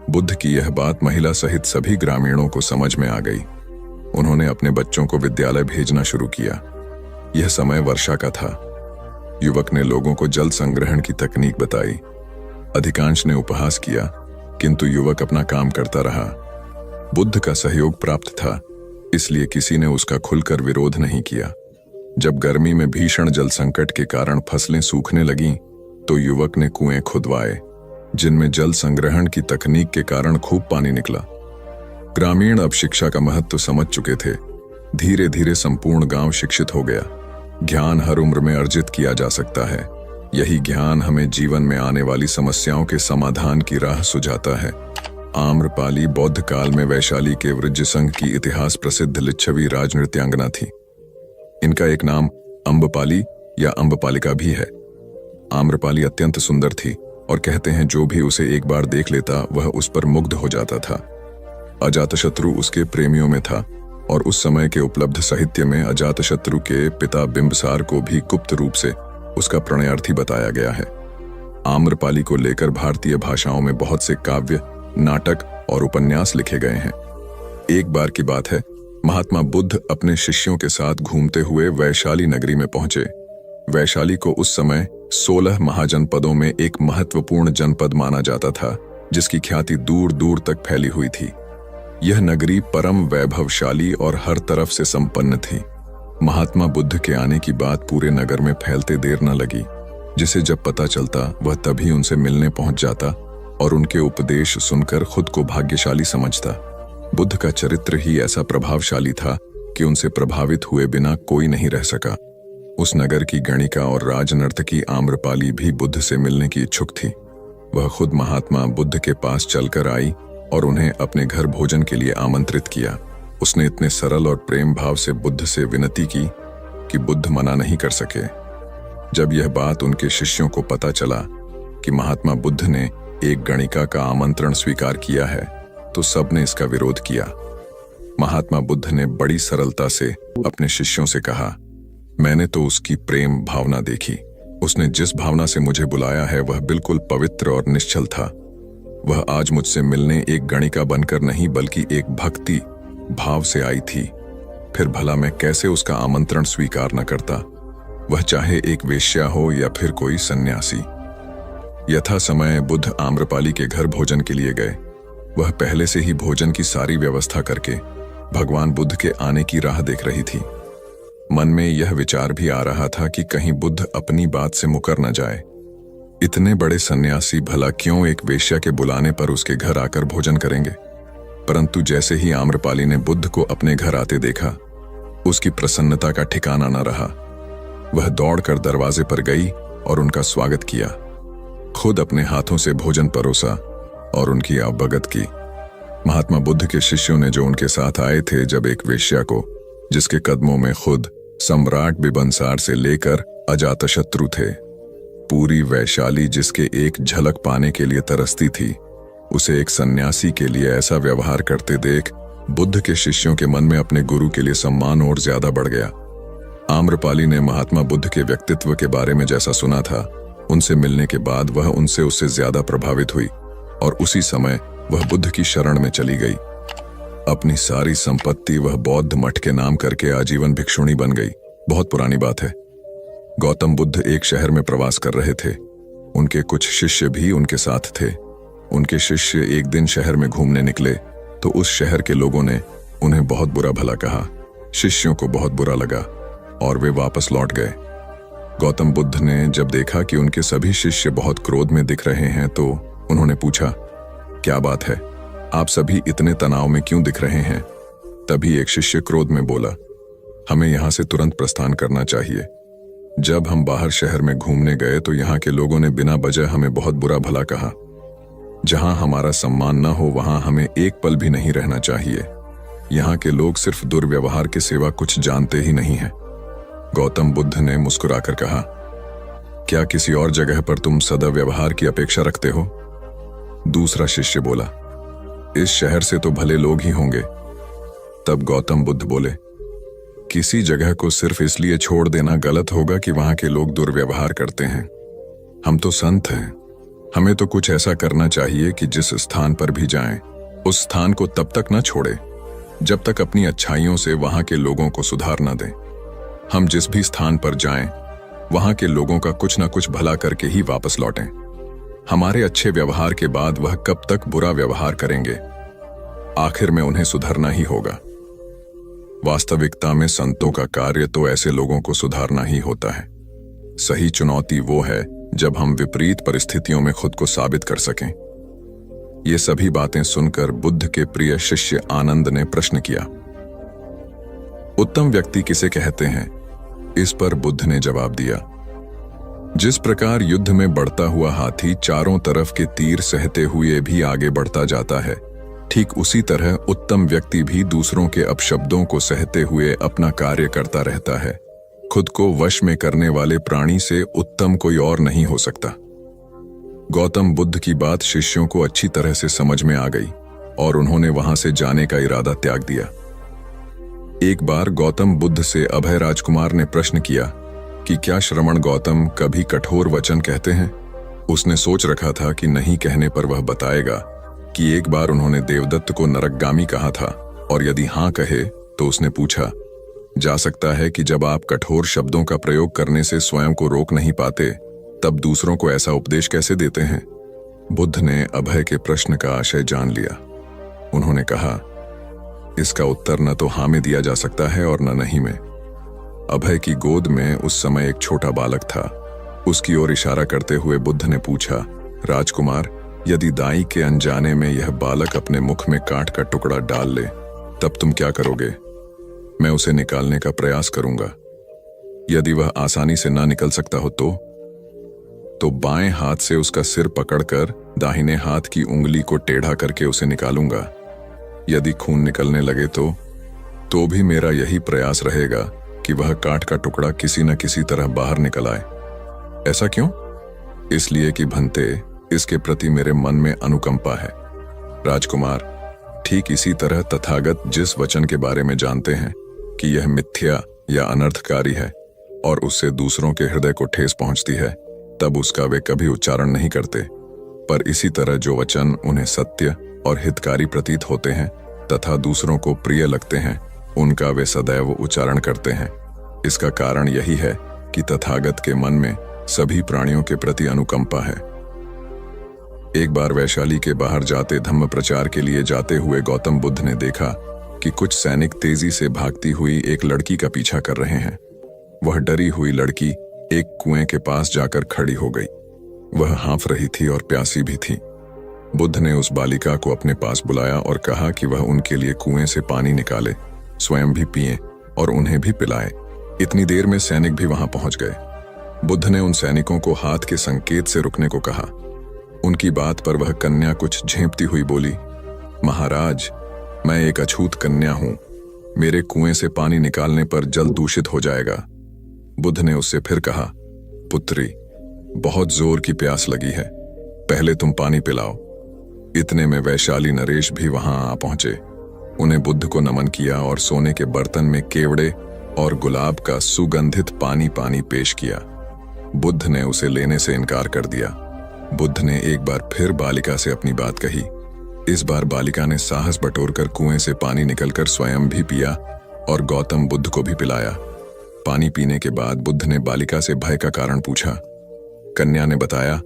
बुद्ध की यह बात महिला सहित सभी ग्रामीणों को समझ में आ गई। उन्होंने अपने बच्चों को विद्यालय भेजना शुरू किया। यह समय वर्षा का था। युवक ने लोगों को जल संग्रहण की तकनीक बताई। अधिकांश ने उपहास किया, किंतु युवक अपना काम करता रहा। बुद्ध का सहयोग प्राप्त था, इसलिए किसी ने उसका खुलकर विरोध नहीं किया। जब गर्मी में भीषण जल संकट के कारण फसलें सूखने लगीं, तो युवक ने कुएं खुदवाए, जिनमें जल संग्रहण की तकनीक के कारण खूब पानी निकला। ग्रामीण अब शिक्षा का महत्व समझ चुके थे। धीरे धीरे संपूर्ण गांव शिक्षित हो गया। ज्ञान हर उम्र में अर्जित किया जा सकता है। यही ज्ञान हमें जीवन में आने वाली समस्याओं के समाधान की राह सुझाता है। आम्रपाली बौद्ध काल में वैशाली के वृज्य संघ की इतिहास प्रसिद्ध लिच्छवी राजनृत्यांगना थी। इनका एक नाम अम्बपाली या अम्बपालिका भी है। आम्रपाली अत्यंत सुंदर थी और कहते हैं जो भी उसे एक बार देख लेता वह उस पर मुग्ध हो जाता था। अजातशत्रु उसके प्रेमियों में था और उस समय के उपलब्ध साहित्य में अजातशत्रु के पिता बिंबसार को भी गुप्त रूप से उसका प्रणयार्थी बताया गया है। आम्रपाली को लेकर भारतीय भाषाओं में बहुत से काव्य, नाटक और उपन्यास लिखे गए हैं। एक बार की बात है, महात्मा बुद्ध अपने शिष्यों के साथ घूमते हुए वैशाली नगरी में पहुंचे। वैशाली को उस समय 16 महाजनपदों में एक महत्वपूर्ण जनपद माना जाता था, जिसकी ख्याति दूर दूर तक फैली हुई थी। यह नगरी परम वैभवशाली और हर तरफ से संपन्न थी। महात्मा बुद्ध के आने की बात पूरे नगर में फैलते देर न लगी। जिसे जब पता चलता वह तभी उनसे मिलने पहुंच जाता और उनके उपदेश सुनकर खुद को भाग्यशाली समझता। बुद्ध का चरित्र ही ऐसा प्रभावशाली था कि उनसे प्रभावित हुए बिना कोई नहीं रह सका। उस नगर की गणिका और राजनर्तकी आम्रपाली भी बुद्ध से मिलने की इच्छुक थी। वह खुद महात्मा बुद्ध के पास चलकर आई और उन्हें अपने घर भोजन के लिए आमंत्रित किया। उसने इतने सरल और प्रेम भाव से बुद्ध से विनती की कि बुद्ध मना नहीं कर सके। जब यह बात उनके शिष्यों को पता चला कि महात्मा बुद्ध ने एक गणिका का आमंत्रण स्वीकार किया है, तो सबने इसका विरोध किया। महात्मा बुद्ध ने बड़ी सरलता से अपने शिष्यों से कहा, मैंने तो उसकी प्रेम भावना देखी। उसने जिस भावना से मुझे बुलाया है वह बिल्कुल पवित्र और निश्चल था। वह आज मुझसे मिलने एक गणिका बनकर नहीं बल्कि एक भक्ति भाव से आई थी। फिर भला मैं कैसे उसका आमंत्रण स्वीकार न करता, वह चाहे एक वेश्या हो या फिर कोई सन्यासी। यथा समय बुद्ध आम्रपाली के घर भोजन के लिए गए। वह पहले से ही भोजन की सारी व्यवस्था करके भगवान बुद्ध के आने की राह देख रही थी। मन में यह विचार भी आ रहा था कि कहीं बुद्ध अपनी बात से मुकर न जाए। इतने बड़े सन्यासी भला क्यों एक वेश्या के बुलाने पर उसके घर आकर भोजन करेंगे। परंतु जैसे ही आम्रपाली ने बुद्ध को अपने घर आते देखा, उसकी प्रसन्नता का ठिकाना न रहा। वह दौड़कर दरवाजे पर गई और उनका स्वागत किया। खुद अपने हाथों से भोजन परोसा और उनकी अवभगत की। महात्मा बुद्ध के शिष्यों ने जो उनके साथ आए थे, जब एक वेश्या को, जिसके कदमों में खुद सम्राट बिंबिसार से लेकर अजातशत्रु थे, पूरी वैशाली जिसके एक झलक पाने के लिए तरसती थी, उसे एक सन्यासी के लिए ऐसा व्यवहार करते देख बुद्ध के शिष्यों के मन में अपने गुरु के लिए सम्मान और ज्यादा बढ़ गया। आम्रपाली ने महात्मा बुद्ध के व्यक्तित्व के बारे में जैसा सुना था, उनसे मिलने के बाद वह उससे ज्यादा प्रभावित हुई और उसी समय वह बुद्ध की शरण में चली गई। अपनी सारी संपत्ति वह बौद्ध मठ के नाम करके आजीवन भिक्षुणी बन गई। बहुत पुरानी बात है। गौतम बुद्ध एक शहर में प्रवास कर रहे थे। उनके कुछ शिष्य भी उनके साथ थे। उनके शिष्य एक दिन शहर में घूमने निकले तो उस शहर के लोगों ने उन्हें बहुत बुरा भला कहा। शिष्यों को बहुत बुरा लगा और वे वापस लौट गए। गौतम बुद्ध ने जब देखा कि उनके सभी शिष्य बहुत क्रोध में दिख रहे हैं, तो उन्होंने पूछा, क्या बात है, आप सभी इतने तनाव में क्यों दिख रहे हैं? तभी एक शिष्य क्रोध में बोला, हमें यहां से तुरंत प्रस्थान करना चाहिए। जब हम बाहर शहर में घूमने गए तो यहाँ के लोगों ने बिना वजह हमें बहुत बुरा भला कहा। जहां हमारा सम्मान न हो वहां हमें एक पल भी नहीं रहना चाहिए। यहाँ के लोग सिर्फ दुर्व्यवहार के सिवा कुछ जानते ही नहीं हैं। गौतम बुद्ध ने मुस्कुराकर कहा, क्या किसी और जगह पर तुम सद्व्यवहार की अपेक्षा रखते हो? दूसरा शिष्य बोला, इस शहर से तो भले लोग ही होंगे। तब गौतम बुद्ध बोले, किसी जगह को सिर्फ इसलिए छोड़ देना गलत होगा कि वहां के लोग दुर्व्यवहार करते हैं। हम तो संत हैं, हमें तो कुछ ऐसा करना चाहिए कि जिस स्थान पर भी जाएं, उस स्थान को तब तक न छोड़े जब तक अपनी अच्छाइयों से वहां के लोगों को सुधार न दें। हम जिस भी स्थान पर जाएं, वहां के लोगों का कुछ न कुछ भला करके ही वापस लौटें। हमारे अच्छे व्यवहार के बाद वह कब तक बुरा व्यवहार करेंगे? आखिर में उन्हें सुधरना ही होगा। वास्तविकता में संतों का कार्य तो ऐसे लोगों को सुधारना ही होता है। सही चुनौती वो है जब हम विपरीत परिस्थितियों में खुद को साबित कर सकें। ये सभी बातें सुनकर बुद्ध के प्रिय शिष्य आनंद ने प्रश्न किया, उत्तम व्यक्ति किसे कहते हैं? इस पर बुद्ध ने जवाब दिया, जिस प्रकार युद्ध में बढ़ता हुआ हाथी चारों तरफ के तीर सहते हुए भी आगे बढ़ता जाता है, ठीक उसी तरह उत्तम व्यक्ति भी दूसरों के अपशब्दों को सहते हुए अपना कार्य करता रहता है। खुद को वश में करने वाले प्राणी से उत्तम कोई और नहीं हो सकता। गौतम बुद्ध की बात शिष्यों को अच्छी तरह से समझ में आ गई और उन्होंने वहां से जाने का इरादा त्याग दिया। एक बार गौतम बुद्ध से अभय राजकुमार ने प्रश्न किया कि क्या श्रवण गौतम कभी कठोर वचन कहते हैं? उसने सोच रखा था कि नहीं कहने पर वह बताएगा कि एक बार उन्होंने देवदत्त को नरकगामी कहा था, और यदि हां कहे तो उसने पूछा, जा सकता है कि जब आप कठोर शब्दों का प्रयोग करने से स्वयं को रोक नहीं पाते, तब दूसरों को ऐसा उपदेश कैसे देते हैं? बुद्ध ने अभय के प्रश्न का आशय जान लिया। उन्होंने कहा, इसका उत्तर न तो हां में दिया जा सकता है और न नहीं में। अभय की गोद में उस समय एक छोटा बालक था। उसकी ओर इशारा करते हुए बुद्ध ने पूछा, राजकुमार, यदि दाई के अनजाने में यह बालक अपने मुख में कांट का टुकड़ा डाल ले, तब तुम क्या करोगे? मैं उसे निकालने का प्रयास करूंगा। यदि वह आसानी से ना निकल सकता हो तो बाएं हाथ से उसका सिर पकड़कर दाहिने हाथ की उंगली को टेढ़ा करके उसे निकालूंगा। यदि खून निकलने लगे तो भी मेरा यही प्रयास रहेगा कि वह कांट का टुकड़ा किसी न किसी तरह बाहर निकल आए। ऐसा क्यों? इसलिए कि भंते, इसके प्रति मेरे मन में अनुकंपा है। राजकुमार, ठीक इसी तरह तथागत जिस वचन के बारे में जानते हैं कि यह मिथ्या या अनर्थकारी है और उससे दूसरों के हृदय को ठेस पहुंचती है, तब उसका वे कभी उच्चारण नहीं करते। पर इसी तरह जो वचन उन्हें सत्य और हितकारी प्रतीत होते हैं तथा दूसरों को प्रिय लगते हैं, उनका वे सदैव उच्चारण करते हैं। इसका कारण यही है कि तथागत के मन में सभी प्राणियों के प्रति अनुकंपा है। एक बार वैशाली के बाहर जाते धम्म प्रचार के लिए जाते हुए गौतम बुद्ध ने देखा कि कुछ सैनिक तेजी से भागती हुई एक लड़की का पीछा कर रहे हैं। वह डरी हुई लड़की एक कुएं के पास जाकर खड़ी हो गई। वह हाँफ रही थी और प्यासी भी थी। बुद्ध ने उस बालिका को अपने पास बुलाया और कहा कि वह उनके लिए कुएं से पानी निकाले, स्वयं भी पिए और उन्हें भी पिलाए। इतनी देर में सैनिक भी वहां पहुंच गए। बुद्ध ने उन सैनिकों को हाथ के संकेत से रुकने को कहा। उनकी बात पर वह कन्या कुछ झेंपती हुई बोली, महाराज, मैं एक अछूत कन्या हूं। मेरे कुएं से पानी निकालने पर जल दूषित हो जाएगा। बुद्ध ने उससे फिर कहा, पुत्री, बहुत जोर की प्यास लगी है, पहले तुम पानी पिलाओ। इतने में वैशाली नरेश भी वहां आ पहुंचे। उन्हें बुद्ध को नमन किया और सोने के बर्तन में केवड़े और गुलाब का सुगंधित पानी पेश किया। बुद्ध ने उसे लेने से इनकार कर दिया। बुद्ध ने एक बार फिर बालिका से अपनी बात कही। इस बार बालिका ने साहस बटोरकर कुएं से पानी निकलकर स्वयं भी पिया और गौतम बुद्ध को भी पिलाया। पानी पीने के बाद बुद्ध ने बालिका से भय का कारण पूछा। कन्या ने बताया,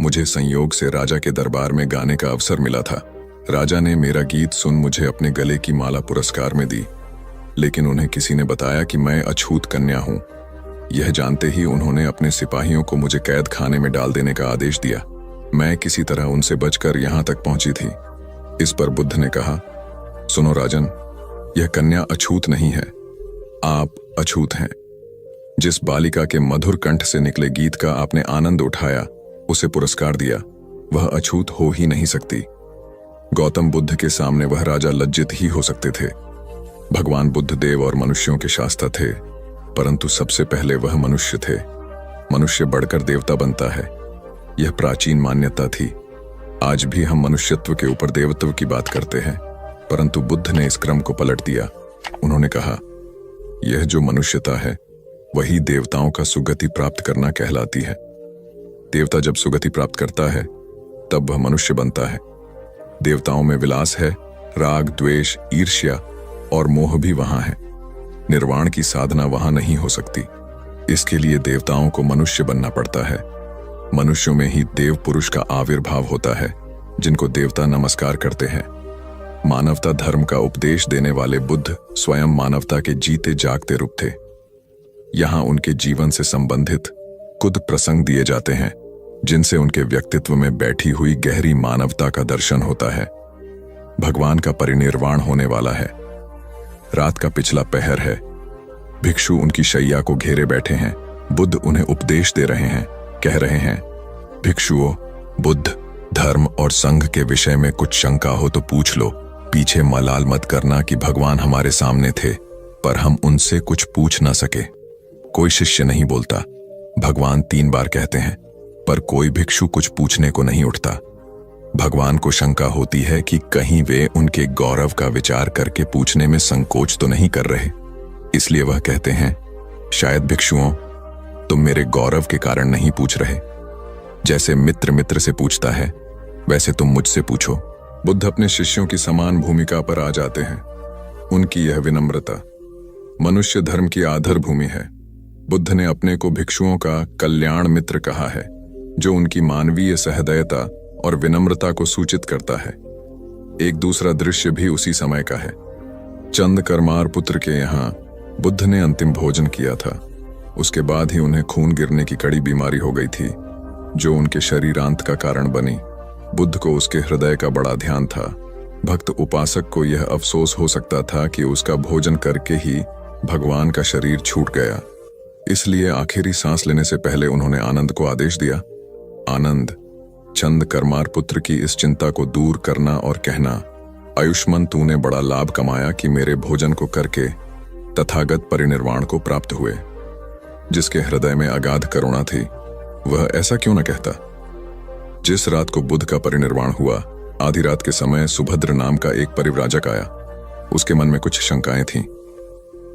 मुझे संयोग से राजा के दरबार में गाने का अवसर मिला था। राजा ने मेरा गीत सुन मुझे अपने गले की माला पुरस्कार में दी, लेकिन उन्हें किसी ने बताया कि मैं अछूत कन्या हूं। यह जानते ही उन्होंने अपने सिपाहियों को मुझे कैद खाने में डाल देने का आदेश दिया। मैं किसी तरह उनसे बचकर यहां तक पहुंची थी। इस पर बुद्ध ने कहा, सुनो राजन, यह कन्या अछूत नहीं है, आप अछूत हैं। जिस बालिका के मधुर कंठ से निकले गीत का आपने आनंद उठाया, उसे पुरस्कार दिया, वह अछूत हो ही नहीं सकती। गौतम बुद्ध के सामने वह राजा लज्जित ही हो सकते थे। भगवान बुद्ध देव और मनुष्यों के शास्त्र थे, परंतु सबसे पहले वह मनुष्य थे। मनुष्य बढ़कर देवता बनता है, यह प्राचीन मान्यता थी। आज भी हम मनुष्यत्व के ऊपर देवत्व की बात करते हैं, परंतु बुद्ध ने इस क्रम को पलट दिया। उन्होंने कहा, यह जो मनुष्यता है वही देवताओं का सुगति प्राप्त करना कहलाती है। देवता जब सुगति प्राप्त करता है तब वह मनुष्य बनता है। देवताओं में विलास है, राग, द्वेष, ईर्ष्या और मोह भी वहां है। निर्वाण की साधना वहां नहीं हो सकती। इसके लिए देवताओं को मनुष्य बनना पड़ता है। मनुष्यों में ही देव पुरुष का आविर्भाव होता है, जिनको देवता नमस्कार करते हैं। मानवता धर्म का उपदेश देने वाले बुद्ध स्वयं मानवता के जीते जागते रूप थे। यहां उनके जीवन से संबंधित कुछ प्रसंग दिए जाते हैं, जिनसे उनके व्यक्तित्व में बैठी हुई गहरी मानवता का दर्शन होता है। भगवान का परिनिर्वाण होने वाला है। रात का पिछला पहर है। भिक्षु उनकी शैया को घेरे बैठे हैं। बुद्ध उन्हें उपदेश दे रहे हैं। कह रहे हैं, भिक्षुओं, बुद्ध धर्म और संघ के विषय में कुछ शंका हो तो पूछ लो। पीछे मलाल मत करना कि भगवान हमारे सामने थे पर हम उनसे कुछ पूछ ना सके। कोई शिष्य नहीं बोलता। भगवान 3 बार कहते हैं पर कोई भिक्षु कुछ पूछने को नहीं उठता। भगवान को शंका होती है कि कहीं वे उनके गौरव का विचार करके पूछने में संकोच तो नहीं कर रहे। इसलिए वह कहते हैं, शायद भिक्षुओं तुम मेरे गौरव के कारण नहीं पूछ रहे। जैसे मित्र मित्र से पूछता है वैसे तुम मुझसे पूछो। बुद्ध अपने शिष्यों की समान भूमिका पर आ जाते हैं। उनकी यह विनम्रता मनुष्य धर्म की आधार भूमि है। बुद्ध ने अपने को भिक्षुओं का कल्याण मित्र कहा है, जो उनकी मानवीय सहृदयता और विनम्रता को सूचित करता है। एक दूसरा दृश्य भी उसी समय का है। चंद करमार पुत्र के यहाँ बुद्ध ने अंतिम भोजन किया था। उसके बाद ही उन्हें खून गिरने की कड़ी बीमारी हो गई थी, जो उनके शरीरांत का कारण बनी। बुद्ध को उसके हृदय का बड़ा ध्यान था। भक्त उपासक को यह अफसोस हो सकता था कि उसका भोजन करके ही भगवान का शरीर छूट गया। इसलिए आखिरी सांस लेने से पहले उन्होंने आनंद को आदेश दिया, आनंद, चंद करमार पुत्र की इस चिंता को दूर करना और कहना, आयुष्मान तूने बड़ा लाभ कमाया कि मेरे भोजन को करके तथागत परिनिर्वाण को प्राप्त हुए। जिसके हृदय में अगाध करुणा थी वह ऐसा क्यों न कहता। जिस रात को बुद्ध का परिनिर्वाण हुआ, आधी रात के समय सुभद्र नाम का एक परिव्राजक आया। उसके मन में कुछ शंकाएं थीं।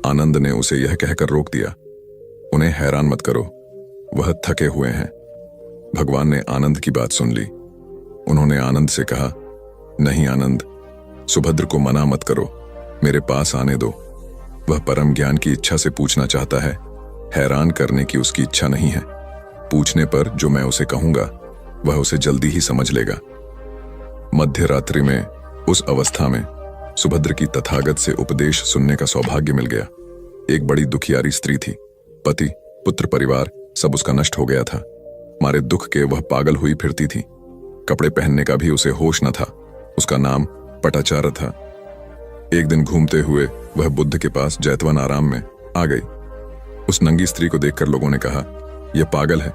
आनंद ने उसे यह कहकर रोक दिया, उन्हें हैरान मत करो, वह थके हुए हैं। भगवान ने आनंद की बात सुन ली। उन्होंने आनंद से कहा, नहीं आनंद, सुभद्र को मना मत करो, मेरे पास आने दो। वह परम ज्ञान की इच्छा से पूछना चाहता है, हैरान करने की उसकी इच्छा नहीं है। पूछने पर जो मैं उसे कहूंगा वह उसे जल्दी ही समझ लेगा। मध्य रात्रि में, उस अवस्था में सुभद्र की तथागत से उपदेश सुनने का सौभाग्य मिल गया। एक बड़ी दुखियारी स्त्री थी। पति, पुत्र, परिवार सब उसका नष्ट हो गया था। मारे दुख के वह पागल हुई फिरती थी। कपड़े पहनने का भी उसे होश न था। उसका नाम पटाचार था। एक दिन घूमते हुए वह बुद्ध के पास जैतवन आराम में आ गई। उस नंगी स्त्री को देखकर लोगों ने कहा, यह पागल है,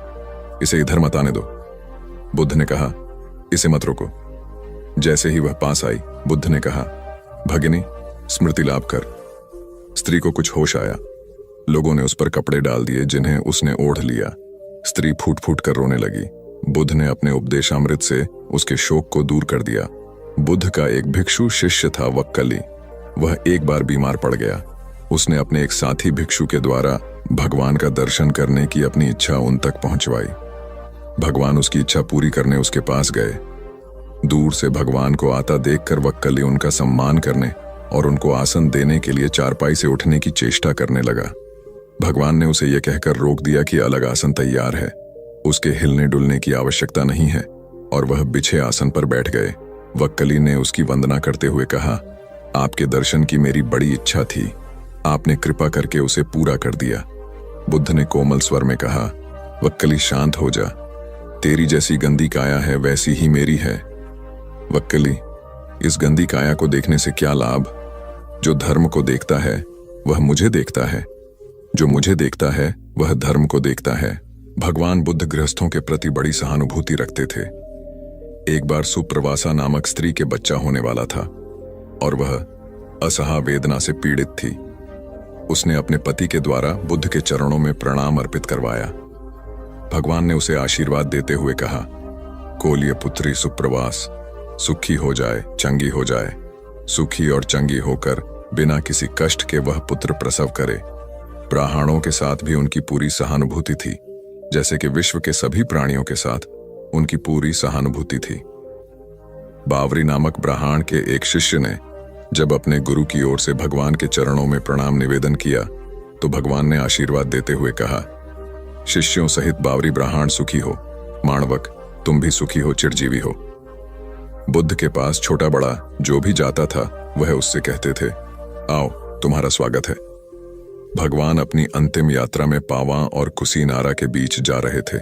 इसे इधर मत आने दो। बुद्ध ने कहा, इसे मत रोको। जैसे ही वह पास आई, बुद्ध ने कहा, भगिनी, स्मृति लाभ कर। स्त्री को कुछ होश आया। लोगों ने उस पर कपड़े डाल दिए जिन्हें उसने ओढ़ लिया। स्त्री फूट फूट कर रोने लगी। बुद्ध ने अपने उपदेशामृत से उसके शोक को दूर कर दिया। बुद्ध का एक भिक्षु शिष्य था, वक्कली। वह एक बार बीमार पड़ गया। उसने अपने एक साथी भिक्षु के द्वारा भगवान का दर्शन करने की अपनी इच्छा उन तक पहुंचवाई। भगवान उसकी इच्छा पूरी करने उसके पास गए। दूर से भगवान को आता देखकर वक्कली उनका सम्मान करने और उनको आसन देने के लिए चारपाई से उठने की चेष्टा करने लगा। भगवान ने उसे यह कहकर रोक दिया कि अलग आसन तैयार है, उसके हिलने डुलने की आवश्यकता नहीं है, और वह बिछे आसन पर बैठ गए। वक्कली ने उसकी वंदना करते हुए कहा, आपके दर्शन की मेरी बड़ी इच्छा थी, आपने कृपा करके उसे पूरा कर दिया। बुद्ध ने कोमल स्वर में कहा, वक्कली शांत हो जा, तेरी जैसी गंदी काया है वैसी ही मेरी है। वक्कली, इस गंदी काया को देखने से क्या लाभ? जो धर्म को देखता है वह मुझे देखता है, जो मुझे देखता है वह धर्म को देखता है। भगवान बुद्ध गृहस्थों के प्रति बड़ी सहानुभूति रखते थे। एक बार सुप्रवासा नामक स्त्री के बच्चा होने वाला था और वह असहा वेदना से पीड़ित थी। उसने अपने पति के द्वारा बुद्ध के चरणों में प्रणाम अर्पित करवाया। भगवान ने उसे आशीर्वाद देते हुए कहा, कोलिय पुत्री सुप्रवास, सुखी हो जाए, चंगी हो जाए। सुखी और चंगी होकर बिना किसी कष्ट के वह पुत्र प्रसव करे ब्राह्मणों के साथ भी उनकी पूरी सहानुभूति थी, जैसे कि विश्व के सभी प्राणियों के साथ उनकी पूरी सहानुभूति थी। बावरी नामक ब्राह्मण के एक शिष्य ने जब अपने गुरु की ओर से भगवान के चरणों में प्रणाम निवेदन किया तो भगवान ने आशीर्वाद देते हुए कहा, शिष्यों सहित बावरी ब्राह्मण सुखी हो, माणवक तुम भी सुखी हो, चिरजीवी हो। बुद्ध के पास छोटा बड़ा जो भी जाता था वह उससे कहते थे, आओ तुम्हारा स्वागत है। भगवान अपनी अंतिम यात्रा में पावा और कुसीनारा के बीच जा रहे थे।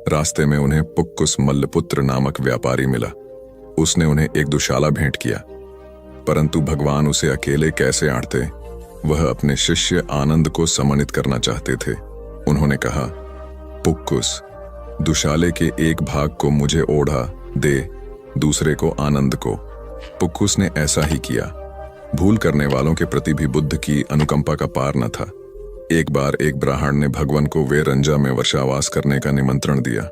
रास्ते में उन्हें पुक्कुस मल्लपुत्र नामक व्यापारी मिला। उसने उन्हें एक दुशाला भेंट किया, परंतु भगवान उसे अकेले कैसे आंटते, वह अपने शिष्य आनंद को सम्मानित करना चाहते थे। उन्होंने कहा, पुक्कुस, दुशाले के एक भाग को मुझे ओढ़ा दे, दूसरे को आनंद को। पुक्कुस ने ऐसा ही किया। भूल करने वालों के प्रति भी बुद्ध की अनुकंपा का पार न था। एक बार एक ब्राह्मण ने भगवान को वेरंजा में वर्षावास करने का निमंत्रण दिया।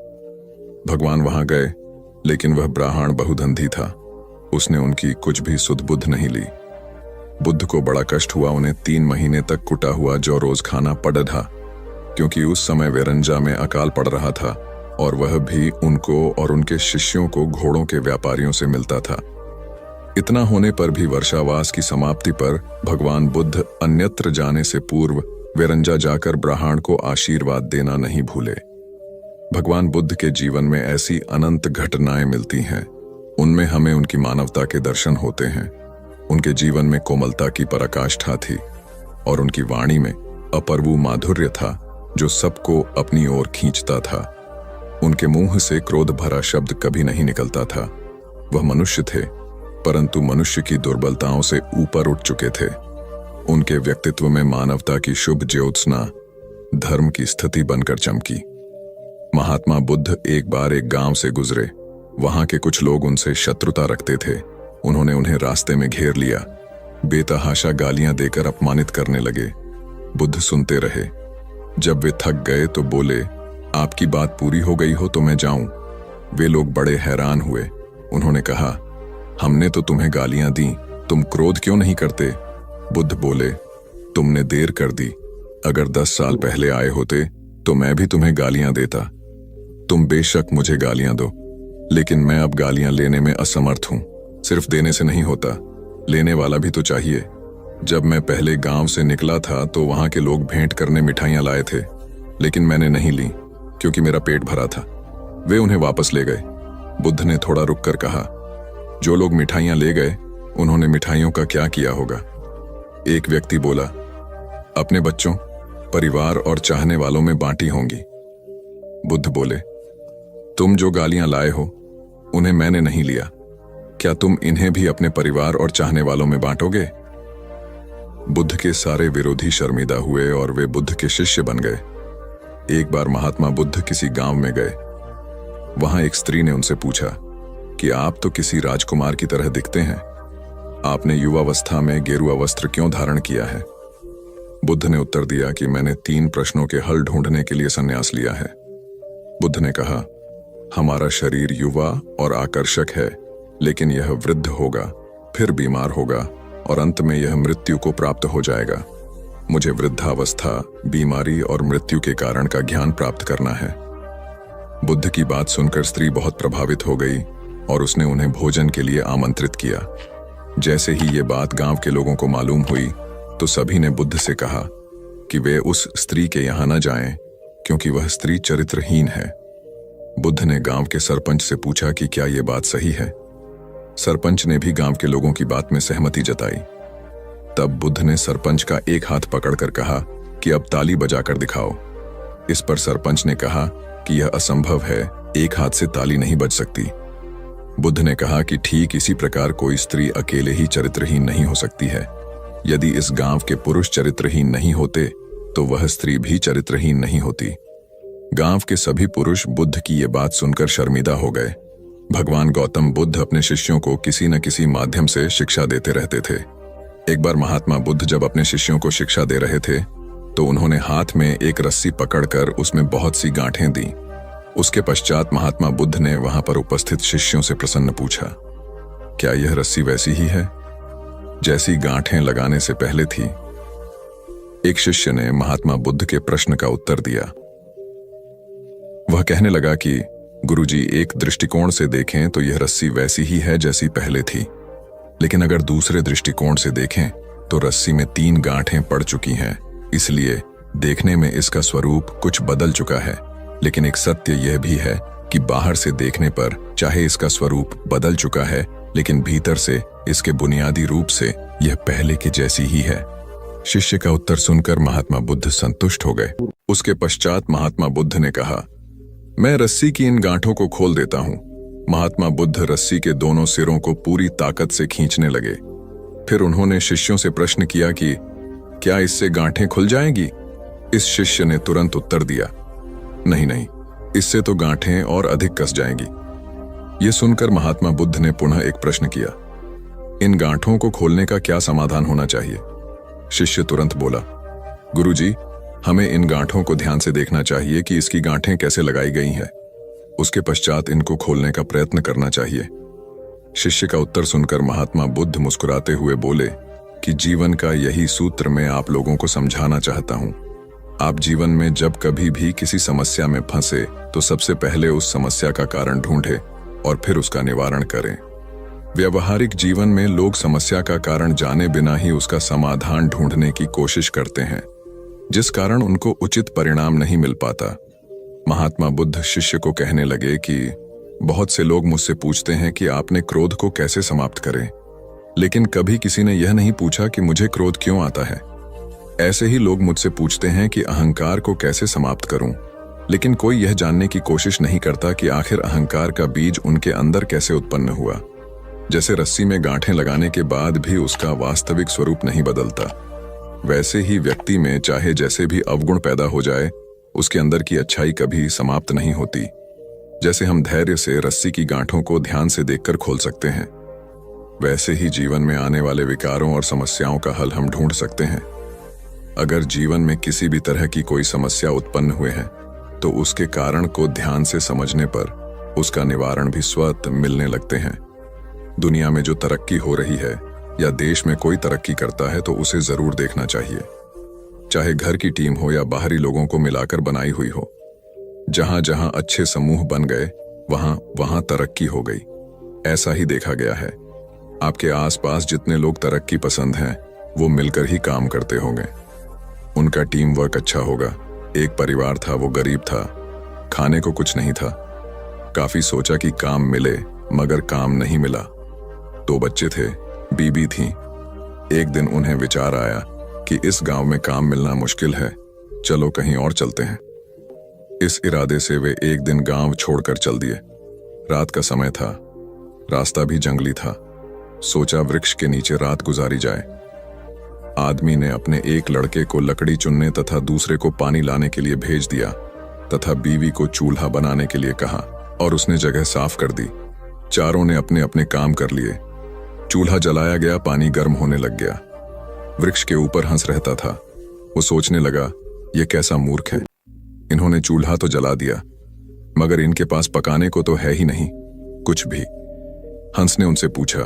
भगवान वहां गए, लेकिन वह ब्राह्मण बहुधंधी था। उसने उनकी कुछ भी सुध बुद्ध नहीं ली। बुद्ध को बड़ा कष्ट हुआ। उन्हें 3 महीने तक कुटा हुआ जौ रोज खाना पड़ा, क्योंकि उस समय वेरंजा में अकाल पड़ रहा था और वह भी उनको और उनके शिष्यों को घोड़ों के व्यापारियों से मिलता था। इतना होने पर भी वर्षावास की समाप्ति पर भगवान बुद्ध अन्यत्र जाने से पूर्व वेरंजा जाकर ब्राह्मण को आशीर्वाद देना नहीं भूले। भगवान बुद्ध के जीवन में ऐसी अनंत घटनाएं मिलती हैं। उनमें हमें उनकी मानवता के दर्शन होते हैं। उनके जीवन में कोमलता की पराकाष्ठा थी और उनकी वाणी में अपर्वु माधुर्य था जो सबको अपनी ओर खींचता था। उनके मुंह से क्रोध भरा शब्द कभी नहीं निकलता था। वह मनुष्य थे, परंतु मनुष्य की दुर्बलताओं से ऊपर उठ चुके थे। उनके व्यक्तित्व में मानवता की शुभ ज्योत्सना धर्म की स्थिति बनकर चमकी। महात्मा बुद्ध एक बार एक गांव से गुजरे। वहां के कुछ लोग उनसे शत्रुता रखते थे। उन्होंने उन्हें रास्ते में घेर लिया, बेतहाशा गालियां देकर अपमानित करने लगे। बुद्ध सुनते रहे। जब वे थक गए तो बोले, आपकी बात पूरी हो गई हो तो मैं जाऊं। वे लोग बड़े हैरान हुए। उन्होंने कहा, हमने तो तुम्हें गालियां दी, तुम क्रोध क्यों नहीं करते? बुद्ध बोले, तुमने देर कर दी। अगर 10 साल पहले आए होते तो मैं भी तुम्हें गालियां देता। तुम बेशक मुझे गालियां दो, लेकिन मैं अब गालियां लेने में असमर्थ हूं। सिर्फ देने से नहीं होता, लेने वाला भी तो चाहिए। जब मैं पहले गांव से निकला था तो वहां के लोग भेंट करने मिठाइयां लाए थे, लेकिन मैंने नहीं ली क्योंकि मेरा पेट भरा था। वे उन्हें वापस ले गए। बुद्ध ने थोड़ा रुककर कहा, जो लोग मिठाइयां ले गए उन्होंने मिठाइयों का क्या किया होगा? एक व्यक्ति बोला, अपने बच्चों, परिवार और चाहने वालों में बांटी होंगी। बुद्ध बोले, तुम जो गालियां लाए हो उन्हें मैंने नहीं लिया। क्या तुम इन्हें भी अपने परिवार और चाहने वालों में बांटोगे? बुद्ध के सारे विरोधी शर्मिंदा हुए और वे बुद्ध के शिष्य बन गए। एक बार महात्मा बुद्ध किसी गांव में गए। वहां एक स्त्री ने उनसे पूछा कि आप तो किसी राजकुमार की तरह दिखते हैं, आपने युवावस्था में गेरुआ वस्त्र क्यों धारण किया है? बुद्ध ने उत्तर दिया कि मैंने 3 प्रश्नों के हल ढूंढने के लिए संन्यास लिया है। बुद्ध ने कहा, हमारा शरीर युवा और आकर्षक है, लेकिन यह वृद्ध होगा, फिर बीमार होगा और अंत में यह मृत्यु को प्राप्त हो जाएगा। मुझे वृद्धावस्था, बीमारी और मृत्यु के कारण का ज्ञान प्राप्त करना है। बुद्ध की बात सुनकर स्त्री बहुत प्रभावित हो गई और उसने उन्हें भोजन के लिए आमंत्रित किया। जैसे ही ये बात गांव के लोगों को मालूम हुई तो सभी ने बुद्ध से कहा कि वे उस स्त्री के यहां न जाएं, क्योंकि वह स्त्री चरित्रहीन है। बुद्ध ने गांव के सरपंच से पूछा कि क्या यह बात सही है। सरपंच ने भी गांव के लोगों की बात में सहमति जताई। तब बुद्ध ने सरपंच का एक हाथ पकड़कर कहा कि अब ताली बजाकर दिखाओ। इस पर सरपंच ने कहा कि यह असंभव है, एक हाथ से ताली नहीं बज सकती। बुद्ध ने कहा कि ठीक इसी प्रकार कोई स्त्री अकेले ही चरित्रहीन नहीं हो सकती है। यदि इस गांव के पुरुष चरित्रहीन नहीं होते तो वह स्त्री भी चरित्रहीन नहीं होती। गांव के सभी पुरुष बुद्ध की ये बात सुनकर शर्मिंदा हो गए। भगवान गौतम बुद्ध अपने शिष्यों को किसी न किसी माध्यम से शिक्षा देते रहते थे। एक बार महात्मा बुद्ध जब अपने शिष्यों को शिक्षा दे रहे थे तो उन्होंने हाथ में एक रस्सी पकड़कर उसमें बहुत सी गांठें दी। उसके पश्चात महात्मा बुद्ध ने वहां पर उपस्थित शिष्यों से प्रसन्न पूछा, क्या यह रस्सी वैसी ही है जैसी गांठें लगाने से पहले थी? एक शिष्य ने महात्मा बुद्ध के प्रश्न का उत्तर दिया। वह कहने लगा कि गुरुजी, एक दृष्टिकोण से देखें तो यह रस्सी वैसी ही है जैसी पहले थी, लेकिन अगर दूसरे दृष्टिकोण से देखें तो रस्सी में 3 गांठें पड़ चुकी हैं। इसलिए देखने में इसका स्वरूप कुछ बदल चुका है, लेकिन एक सत्य यह भी है कि बाहर से देखने पर चाहे इसका स्वरूप बदल चुका है, लेकिन भीतर से इसके बुनियादी रूप से यह पहले के जैसी ही है। शिष्य का उत्तर सुनकर महात्मा बुद्ध संतुष्ट हो गए। उसके पश्चात महात्मा बुद्ध ने कहा, मैं रस्सी की इन गांठों को खोल देता हूं। महात्मा बुद्ध रस्सी के दोनों सिरों को पूरी ताकत से खींचने लगे। फिर उन्होंने शिष्यों से प्रश्न किया कि क्या इससे गांठें खुल जाएंगी? इस शिष्य ने तुरंत उत्तर दिया, नहीं नहीं, इससे तो गांठें और अधिक कस जाएंगी। यह सुनकर महात्मा बुद्ध ने पुनः एक प्रश्न किया, इन गांठों को खोलने का क्या समाधान होना चाहिए? शिष्य तुरंत बोला, गुरुजी, हमें इन गांठों को ध्यान से देखना चाहिए कि इसकी गांठें कैसे लगाई गई हैं। उसके पश्चात इनको खोलने का प्रयत्न करना चाहिए। शिष्य का उत्तर सुनकर महात्मा बुद्ध मुस्कुराते हुए बोले कि जीवन का यही सूत्र मैं आप लोगों को समझाना चाहता हूं। आप जीवन में जब कभी भी किसी समस्या में फंसे तो सबसे पहले उस समस्या का कारण ढूंढें और फिर उसका निवारण करें। व्यवहारिक जीवन में लोग समस्या का कारण जाने बिना ही उसका समाधान ढूंढने की कोशिश करते हैं, जिस कारण उनको उचित परिणाम नहीं मिल पाता। महात्मा बुद्ध शिष्य को कहने लगे कि बहुत से लोग मुझसे पूछते हैं कि आपने क्रोध को कैसे समाप्त करें, लेकिन कभी किसी ने यह नहीं पूछा कि मुझे क्रोध क्यों आता है। ऐसे ही लोग मुझसे पूछते हैं कि अहंकार को कैसे समाप्त करूं, लेकिन कोई यह जानने की कोशिश नहीं करता कि आखिर अहंकार का बीज उनके अंदर कैसे उत्पन्न हुआ। जैसे रस्सी में गांठें लगाने के बाद भी उसका वास्तविक स्वरूप नहीं बदलता, वैसे ही व्यक्ति में चाहे जैसे भी अवगुण पैदा हो जाए, उसके अंदर की अच्छाई कभी समाप्त नहीं होती। जैसे हम धैर्य से रस्सी की गांठों को ध्यान से देखकर खोल सकते हैं, वैसे ही जीवन में आने वाले विकारों और समस्याओं का हल हम ढूंढ सकते हैं। अगर जीवन में किसी भी तरह की कोई समस्या उत्पन्न हुए है तो उसके कारण को ध्यान से समझने पर उसका निवारण भी स्वतः मिलने लगते हैं। दुनिया में जो तरक्की हो रही है या देश में कोई तरक्की करता है तो उसे जरूर देखना चाहिए, चाहे घर की टीम हो या बाहरी लोगों को मिलाकर बनाई हुई हो। जहां जहां अच्छे समूह बन गए वहां वहां तरक्की हो गई। ऐसा ही देखा गया है। आपके आसपास जितने लोग तरक्की पसंद हैं वो मिलकर ही काम करते होंगे, उनका टीम वर्क अच्छा होगा। एक परिवार था, वो गरीब था, खाने को कुछ नहीं था। काफी सोचा कि काम मिले, मगर काम नहीं मिला। 2 बच्चे थे, बीबी थी। एक दिन उन्हें विचार आया कि इस गांव में काम मिलना मुश्किल है, चलो कहीं और चलते हैं। इस इरादे से वे एक दिन गांव छोड़कर चल दिए। रात का समय था, रास्ता भी जंगली था। सोचा वृक्ष के नीचे रात गुजारी जाए। आदमी ने अपने एक लड़के को लकड़ी चुनने तथा दूसरे को पानी लाने के लिए भेज दिया तथा बीवी को चूल्हा बनाने के लिए कहा और उसने जगह साफ कर दी। चारों ने अपने अपने काम कर लिए। चूल्हा जलाया गया, पानी गर्म होने लग गया। वृक्ष के ऊपर हंस रहता था। वो सोचने लगा, ये कैसा मूर्ख है, इन्होंने चूल्हा तो जला दिया मगर इनके पास पकाने को तो है ही नहीं कुछ भी। हंस ने उनसे पूछा,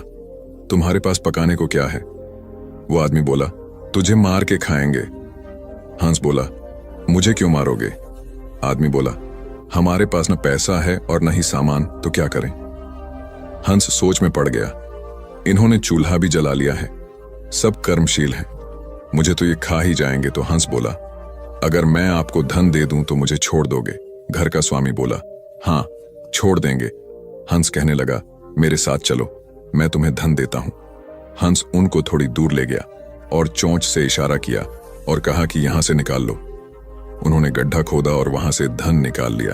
तुम्हारे पास पकाने को क्या है? वो आदमी बोला, तुझे मार के खाएंगे। हंस बोला, मुझे क्यों मारोगे? आदमी बोला, हमारे पास न पैसा है और न ही सामान, तो क्या करें? हंस सोच में पड़ गया। इन्होंने चूल्हा भी जला लिया है, सब कर्मशील हैं, मुझे तो ये खा ही जाएंगे। तो हंस बोला, अगर मैं आपको धन दे दूं तो मुझे छोड़ दोगे? घर का स्वामी बोला, हाँ छोड़ देंगे। हंस कहने लगा, मेरे साथ चलो, मैं तुम्हें धन देता हूं। हंस उनको थोड़ी दूर ले गया और चोंच से इशारा किया और कहा कि यहां से निकाल लो। उन्होंने गड्ढा खोदा और वहां से धन निकाल लिया।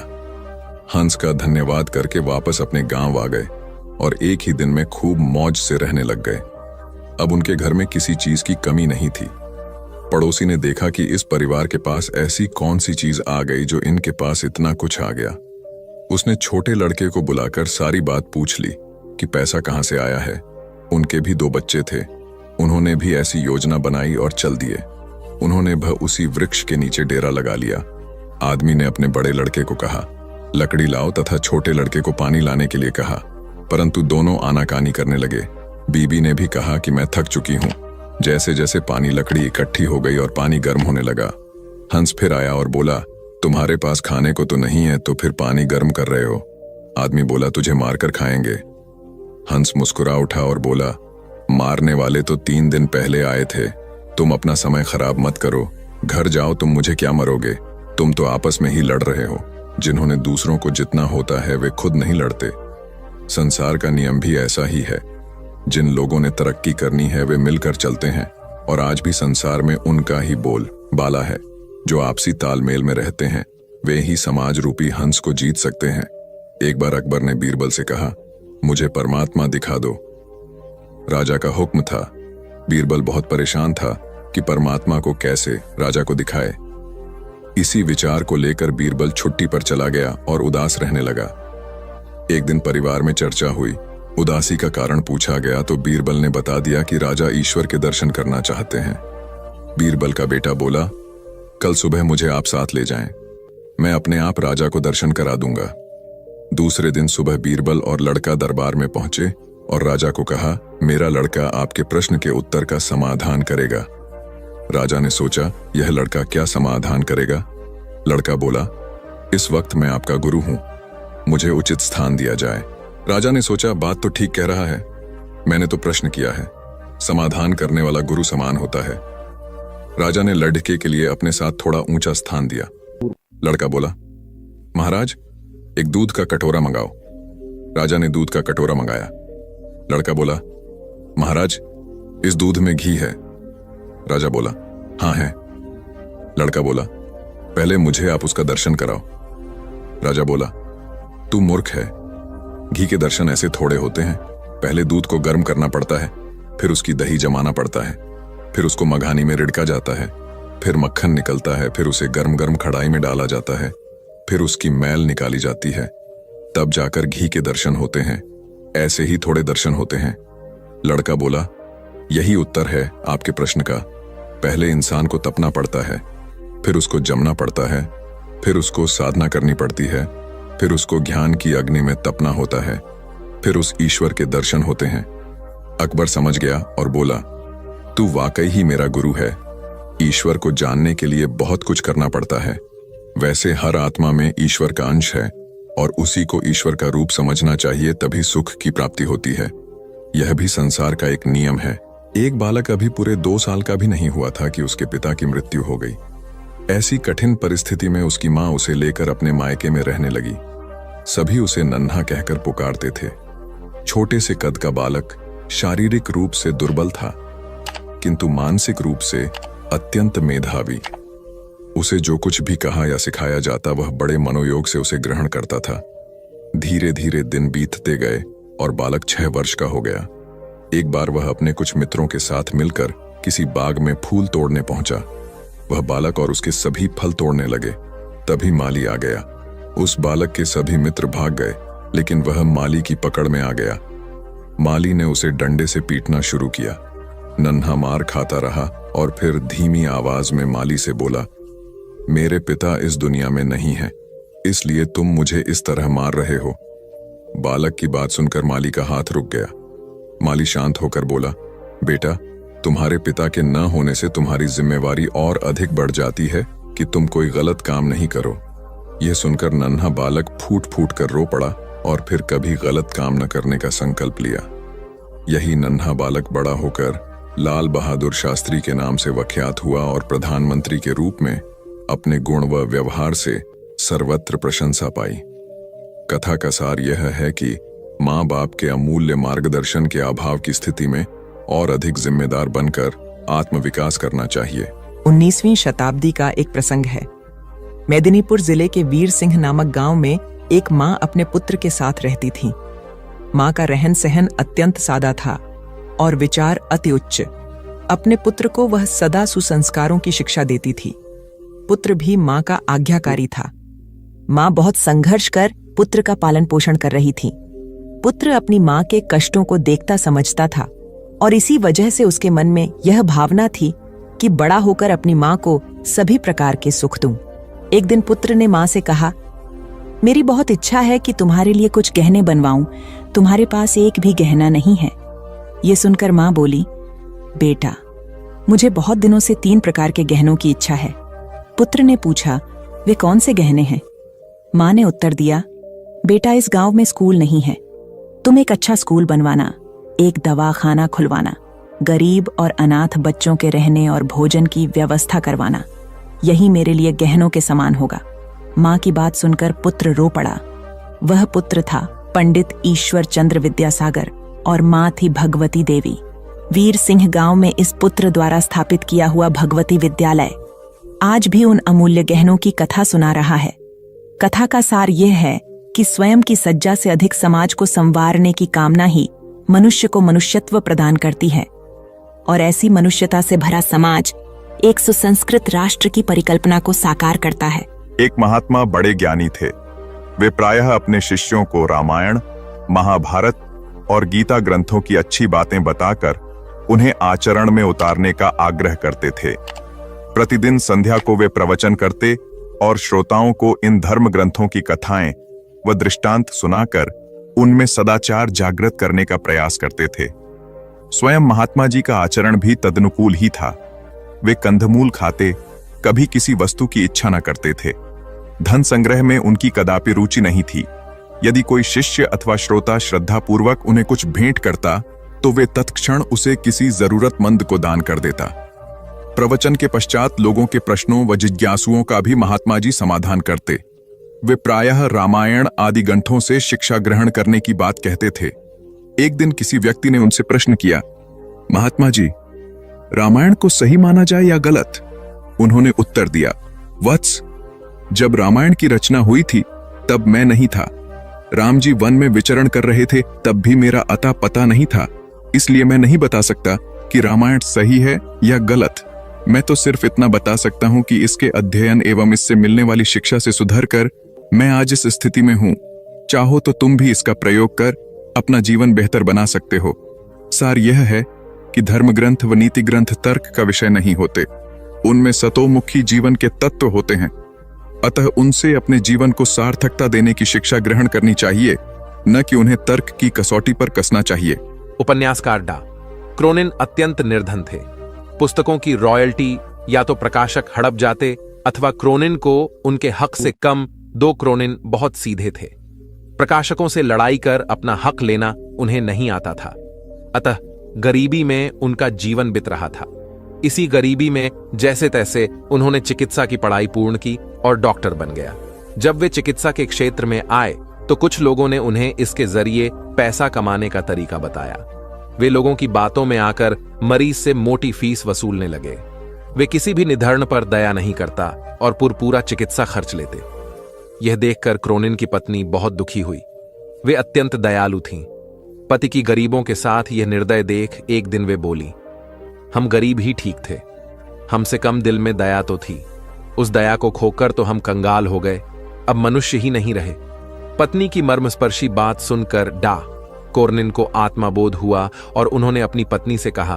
हंस का धन्यवाद करके वापस अपने गांव आ गए और एक ही दिन में खूब मौज से रहने लग गए। अब उनके घर में किसी चीज की कमी नहीं थी। पड़ोसी ने देखा कि इस परिवार के पास ऐसी कौन सी चीज आ गई जो इनके पास इतना कुछ आ गया। उसने छोटे लड़के को बुलाकर सारी बात पूछ ली कि पैसा कहां से आया है। उनके भी 2 बच्चे थे, उन्होंने भी ऐसी योजना बनाई और चल दिए। उन्होंने उसी वृक्ष के नीचे डेरा लगा लिया। आदमी ने अपने बड़े लड़के को कहा, लकड़ी लाओ तथा छोटे लड़के को पानी लाने के लिए कहा, परंतु दोनों आनाकानी करने लगे। बीबी ने भी कहा कि मैं थक चुकी हूं, जैसे जैसे पानी लकड़ी इकट्ठी हो गई और पानी गर्म होने लगा, हंस फिर आया और बोला, तुम्हारे पास खाने को तो नहीं है तो फिर पानी गर्म कर रहे हो। आदमी बोला, तुझे मारकर खाएंगे। हंस मुस्कुरा उठा और बोला, मारने वाले तो 3 दिन पहले आए थे, तुम अपना समय खराब मत करो, घर जाओ, तुम मुझे क्या मरोगे, तुम तो आपस में ही लड़ रहे हो। जिन्होंने दूसरों को जितना होता है वे खुद नहीं लड़ते। संसार का नियम भी ऐसा ही है। जिन लोगों ने तरक्की करनी है वे मिलकर चलते हैं, और आज भी संसार में उनका ही बोल बाला है। जो आपसी तालमेल में रहते हैं वे ही समाज रूपी हंस को जीत सकते हैं। एक बार अकबर ने बीरबल से कहा, मुझे परमात्मा दिखा दो। राजा का हुक्म था। बीरबल बहुत परेशान था कि परमात्मा को कैसे राजा को दिखाए। इसी विचार को लेकर बीरबल छुट्टी पर चला गया और उदास रहने लगा। एक दिन परिवार में चर्चा हुई। उदासी का कारण पूछा गया तो बीरबल ने बता दिया कि राजा ईश्वर के दर्शन करना चाहते हैं। बीरबल का बेटा बोला, कल सुबह मुझे आप साथ ले जाएं, मैं अपने आप राजा को दर्शन करा दूंगा। दूसरे दिन सुबह बीरबल और लड़का दरबार में पहुंचे और राजा को कहा, मेरा लड़का आपके प्रश्न के उत्तर का समाधान करेगा। राजा ने सोचा, यह लड़का क्या समाधान करेगा? लड़का बोला, इस वक्त मैं आपका गुरु हूं, मुझे उचित स्थान दिया जाए। राजा ने सोचा, बात तो ठीक कह रहा है, मैंने तो प्रश्न किया है, समाधान करने वाला गुरु समान होता है। राजा ने लड़के के लिए अपने साथ थोड़ा ऊंचा स्थान दिया। लड़का बोला, महाराज एक दूध का कटोरा मंगाओ। राजा ने दूध का कटोरा मंगाया। लड़का बोला, महाराज इस दूध में घी है। राजा बोला, हाँ है। लड़का बोला, पहले मुझे आप उसका दर्शन कराओ। राजा बोला, तू मूर्ख है, घी के दर्शन ऐसे थोड़े होते हैं। पहले दूध को गर्म करना पड़ता है, फिर उसकी दही जमाना पड़ता है, फिर उसको मघानी में रिड़का जाता है, फिर मक्खन निकलता है, फिर उसे गर्म गर्म कढ़ाई में डाला जाता है, फिर उसकी मैल निकाली जाती है, तब जाकर घी के दर्शन होते हैं। ऐसे ही थोड़े दर्शन होते हैं। लड़का बोला, यही उत्तर है आपके प्रश्न का। पहले इंसान को तपना पड़ता है, फिर उसको जमना पड़ता है, फिर उसको साधना करनी पड़ती है, फिर उसको ज्ञान की अग्नि में तपना होता है, फिर उस ईश्वर के दर्शन होते हैं। अकबर समझ गया और बोला, तू वाकई ही मेरा गुरु है। ईश्वर को जानने के लिए बहुत कुछ करना पड़ता है। वैसे हर आत्मा में ईश्वर का अंश है और उसी को ईश्वर का रूप समझना चाहिए, तभी सुख की प्राप्ति होती है। यह भी संसार का एक नियम है। एक बालक अभी पूरे 2 साल का भी नहीं हुआ था कि उसके पिता की मृत्यु हो गई। ऐसी कठिन परिस्थिति में उसकी मां उसे लेकर अपने मायके में रहने लगी। सभी उसे नन्हा कहकर पुकारते थे। छोटे से कद का बालक शारीरिक रूप से दुर्बल था, किंतु मानसिक रूप से अत्यंत मेधावी। उसे जो कुछ भी कहा या सिखाया जाता वह बड़े मनोयोग से उसे ग्रहण करता था। धीरे धीरे दिन बीतते गए और बालक 6 वर्ष का हो गया। एक बार वह अपने कुछ मित्रों के साथ मिलकर किसी बाग में फूल तोड़ने पहुंचा। वह बालक और उसके सभी फल तोड़ने लगे। तभी माली आ गया। उस बालक के सभी मित्र भाग गए, लेकिन वह माली की पकड़ में आ गया। माली ने उसे डंडे से पीटना शुरू किया। नन्हा मार खाता रहा और फिर धीमी आवाज में माली से बोला, मेरे पिता इस दुनिया में नहीं है, इसलिए तुम मुझे इस तरह मार रहे हो। बालक की बात सुनकर माली का हाथ रुक गया। माली शांत होकर बोला, बेटा, तुम्हारे पिता के न होने से तुम्हारी जिम्मेवारी और अधिक बढ़ जाती है कि तुम कोई गलत काम नहीं करो। यह सुनकर नन्हा बालक फूट फूट कर रो पड़ा और फिर कभी गलत काम न करने का संकल्प लिया। यही नन्हा बालक बड़ा होकर लाल बहादुर शास्त्री के नाम से विख्यात हुआ और प्रधानमंत्री के रूप में अपने गुण व व्यवहार से सर्वत्र प्रशंसा पाई। कथा का सार यह है कि माँ बाप के अमूल्य मार्गदर्शन के अभाव की स्थिति में और अधिक जिम्मेदार बनकर आत्मविकास करना चाहिए। 19वीं शताब्दी का एक प्रसंग है। मेदिनीपुर जिले के वीर सिंह नामक गांव में एक माँ अपने पुत्र के साथ रहती थी। माँ का रहन सहन अत्यंत सादा था और विचार अति उच्च। अपने पुत्र को वह सदा सुसंस्कारों की शिक्षा देती थी। पुत्र भी माँ का आज्ञाकारी था। माँ बहुत संघर्ष कर पुत्र का पालन पोषण कर रही थी। पुत्र अपनी माँ के कष्टों को देखता समझता था और इसी वजह से उसके मन में यह भावना थी कि बड़ा होकर अपनी माँ को सभी प्रकार के सुख दूं। एक दिन पुत्र ने माँ से कहा, मेरी बहुत इच्छा है कि तुम्हारे लिए कुछ गहने बनवाऊं, तुम्हारे पास एक भी गहना नहीं है। ये सुनकर माँ बोली, बेटा, मुझे बहुत दिनों से 3 प्रकार के गहनों की इच्छा है। पुत्र ने पूछा, वे कौन से गहने हैं? माँ ने उत्तर दिया, बेटा इस गांव में स्कूल नहीं है, तुम एक अच्छा स्कूल बनवाना, एक दवाखाना खुलवाना, गरीब और अनाथ बच्चों के रहने और भोजन की व्यवस्था करवाना, यही मेरे लिए गहनों के समान होगा। माँ की बात सुनकर पुत्र रो पड़ा। वह पुत्र था पंडित ईश्वर चंद्र विद्यासागर और माँ थी भगवती देवी। वीर सिंह गांव में इस पुत्र द्वारा स्थापित किया हुआ भगवती विद्यालय आज भी उन अमूल्य गहनों की कथा सुना रहा है। कथा का सार यह है कि स्वयं की सज्जा से अधिक समाज को संवारने की कामना ही मनुष्य को मनुष्यत्व प्रदान करती है, और ऐसी मनुष्यता से भरा समाज एक सुसंस्कृत राष्ट्र की परिकल्पना को साकार करता है। एक महात्मा बड़े ज्ञानी थे। वे प्रायः अपने शिष्यों को रामायण, महाभारत और गीता ग्रंथों की अच्छी बातें बताकर उन्हें आचरण में उतारने का आग्रह करते थे। प्रतिदिन संध्या को वे प्रवचन करते और श्रोताओं को इन धर्म ग्रंथों की कथाएं व दृष्टांत सुनाकर उनमें सदाचार जागृत करने का प्रयास करते थे। स्वयं महात्मा जी का आचरण भी तदनुकूल ही था। वे कंदमूल खाते, कभी किसी वस्तु की इच्छा न करते थे। धन संग्रह में उनकी कदापि रुचि नहीं थी। यदि कोई शिष्य अथवा श्रोता श्रद्धापूर्वक उन्हें कुछ भेंट करता तो वे तत्क्षण उसे किसी जरूरतमंद को दान कर देता। प्रवचन के पश्चात लोगों के प्रश्नों व जिज्ञासुओं का भी महात्मा जी समाधान करते। वे प्रायः रामायण आदि ग्रंथों से शिक्षा ग्रहण करने की बात कहते थे। एक दिन किसी व्यक्ति ने उनसे प्रश्न किया, महात्मा जी, रामायण को सही माना जाए या गलत? उन्होंने उत्तर दिया, वत्स, जब रामायण की रचना हुई थी तब मैं नहीं था। राम जी वन में विचरण कर रहे थे, तब भी मेरा अता पता नहीं था, इसलिए मैं नहीं बता सकता कि रामायण सही है या गलत। मैं तो सिर्फ इतना बता सकता हूं कि इसके अध्ययन एवं इससे मिलने वाली शिक्षा से सुधर कर मैं आज इस स्थिति में हूं। चाहो तो तुम भी इसका प्रयोग कर अपना जीवन बेहतर बना सकते हो। सार यह है कि धर्म ग्रंथ व नीति ग्रंथ तर्क का विषय नहीं होते, उनमें सतोमुखी जीवन के तत्व होते हैं। अतः उनसे अपने जीवन को सार्थकता देने की शिक्षा ग्रहण करनी चाहिए, न कि उन्हें तर्क की कसौटी पर कसना चाहिए। उपन्यासकार डा क्रोनिन अत्यंत निर्धन थे। पुस्तकों की रॉयल्टी या तो प्रकाशक हड़प जाते अथवा क्रोनिन को उनके हक से कम 2 क्रोनिन बहुत सीधे थे। प्रकाशकों से लड़ाई कर अपना हक लेना उन्हें नहीं आता था। अतः गरीबी में उनका जीवन बीत रहा था। इसी गरीबी में जैसे तैसे उन्होंने चिकित्सा की पढ़ाई पूर्ण की और डॉक्टर बन गया। जब वे चिकित्सा के क्षेत्र में आए तो कुछ लोगों ने उन्हें इसके जरिए पैसा कमाने का तरीका बताया। वे लोगों की बातों में आकर मरीज से मोटी फीस वसूलने लगे। वे किसी भी निधन पर दया नहीं करता और पूरा चिकित्सा खर्च लेते। यह देखकर क्रोनिन की पत्नी बहुत दुखी हुई। वे अत्यंत दयालु थीं। पति की गरीबों के साथ यह निर्दय देख एक दिन वे बोली, हम गरीब ही ठीक थे, हमसे कम दिल में दया तो थी। उस दया को खोकर तो हम कंगाल हो गए, अब मनुष्य ही नहीं रहे। पत्नी की मर्मस्पर्शी बात सुनकर डा क्रोनिन को आत्मबोध हुआ और उन्होंने अपनी पत्नी से कहा,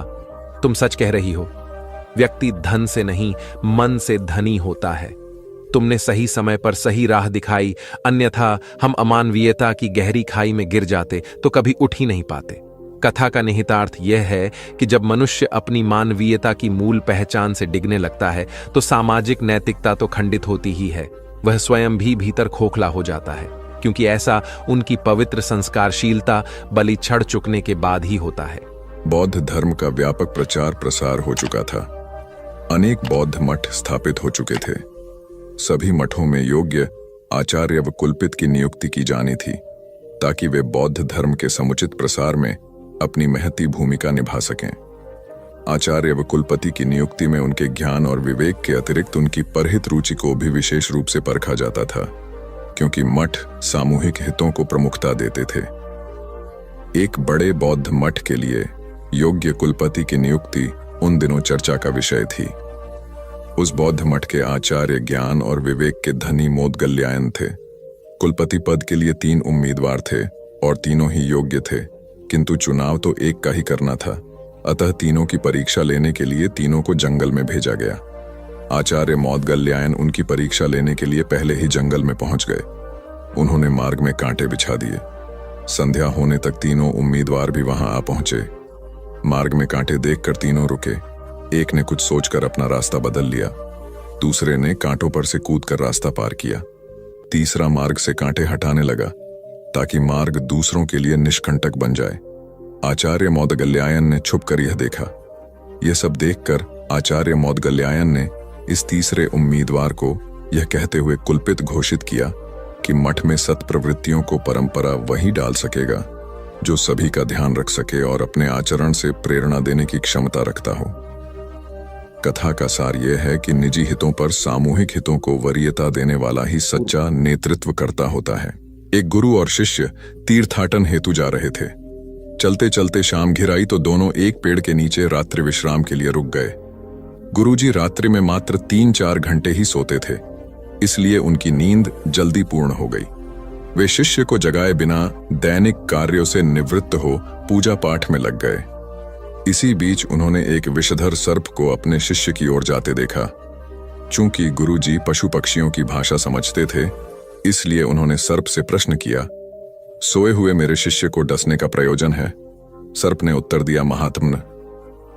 तुम सच कह रही हो। व्यक्ति धन से नहीं मन से धनी होता है। तुमने सही समय पर सही राह दिखाई, अन्यथा हम अमानवीयता की गहरी खाई में गिर जाते तो कभी उठ ही नहीं पाते। कथा का निहितार्थ यह है कि जब मनुष्य अपनी मानवीयता की मूल पहचान से डिगने लगता है तो सामाजिक नैतिकता तो खंडित होती ही है, वह स्वयं भी भीतर खोखला हो जाता है, क्योंकि ऐसा उनकी पवित्र संस्कारशीलता बलि चढ़ चुकने के बाद ही होता है। बौद्ध धर्म का व्यापक प्रचार प्रसार हो चुका था। अनेक बौद्ध मठ स्थापित हो चुके थे। सभी मठों में योग्य आचार्य व कुलपित की नियुक्ति की जानी थी, ताकि वे बौद्ध धर्म के समुचित प्रसार में अपनी महती भूमिका निभा सकें। आचार्य व कुलपति की नियुक्ति में उनके ज्ञान और विवेक के अतिरिक्त उनकी परहित रुचि को भी विशेष रूप से परखा जाता था, क्योंकि मठ सामूहिक हितों को प्रमुखता देते थे। एक बड़े बौद्ध मठ के लिए योग्य कुलपति की नियुक्ति उन दिनों चर्चा का विषय थी। उस बौद्ध मठ के आचार्य ज्ञान और विवेक के धनी मोदगल्यायन थे। कुलपति पद के लिए 3 उम्मीदवार थे और तीनों ही योग्य थे, किंतु चुनाव तो एक का ही करना था। अतः तीनों की परीक्षा लेने के लिए तीनों को जंगल में भेजा गया। आचार्य मोदगल्यायन उनकी परीक्षा लेने के लिए पहले ही जंगल में पहुंच गए। उन्होंने मार्ग में कांटे बिछा दिए। संध्या होने तक तीनों उम्मीदवार भी वहां आ पहुंचे। मार्ग में कांटे देखकर तीनों रुके। एक ने कुछ सोचकर अपना रास्ता बदल लिया, दूसरे ने कांटों पर से कूदकर रास्ता पार किया, तीसरा मार्ग से कांटे हटाने लगा ताकि मार्ग दूसरों के लिए निष्कंटक बन जाए। आचार्य मौदगल्यायन ने छुपकर यह देखा। यह सब देखकर आचार्य मौदगल्यायन ने इस तीसरे उम्मीदवार को यह कहते हुए कुलपित घोषित किया कि मठ में सत्प्रवृत्तियों को परंपरा वही डाल सकेगा जो सभी का ध्यान रख सके और अपने आचरण से प्रेरणा देने की क्षमता रखता हो। कथा का सार यह है कि निजी हितों पर सामूहिक हितों को वरीयता देने वाला ही सच्चा नेतृत्व करता होता है। एक गुरु और शिष्य तीर्थाटन हेतु जा रहे थे। चलते चलते शाम घिर आई तो दोनों एक पेड़ के नीचे रात्रि विश्राम के लिए रुक गए। गुरुजी रात्रि में मात्र 3-4 घंटे ही सोते थे, इसलिए उनकी नींद जल्दी पूर्ण हो गई। वे शिष्य को जगाए बिना दैनिक कार्यों से निवृत्त हो पूजा पाठ में लग गए। इसी बीच उन्होंने एक विषधर सर्प को अपने शिष्य की ओर जाते देखा। चूंकि गुरुजी पशु पक्षियों की भाषा समझते थे, इसलिए उन्होंने सर्प से प्रश्न किया, सोए हुए मेरे शिष्य को डसने का प्रयोजन है? सर्प ने उत्तर दिया, महात्मन,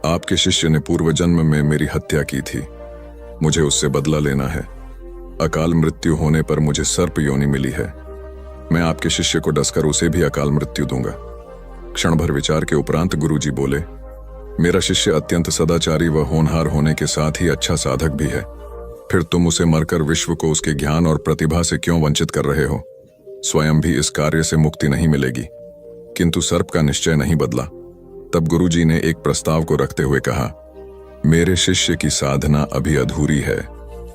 आपके शिष्य ने पूर्व जन्म में मेरी हत्या की थी, मुझे उससे बदला लेना है। अकाल मृत्यु होने पर मुझे सर्प योनि मिली है, मैं आपके शिष्य को डसकर उसे भी अकाल मृत्यु दूंगा। क्षण भर विचार के उपरांत गुरुजी बोले, मेरा शिष्य अत्यंत सदाचारी व होनहार होने के साथ ही अच्छा साधक भी है, फिर तुम उसे मरकर विश्व को उसके ज्ञान और प्रतिभा से क्यों वंचित कर रहे हो? स्वयं भी इस कार्य से मुक्ति नहीं मिलेगी। किंतु सर्प का निश्चय नहीं बदला। तब गुरुजी ने एक प्रस्ताव को रखते हुए कहा, मेरे शिष्य की साधना अभी अधूरी है,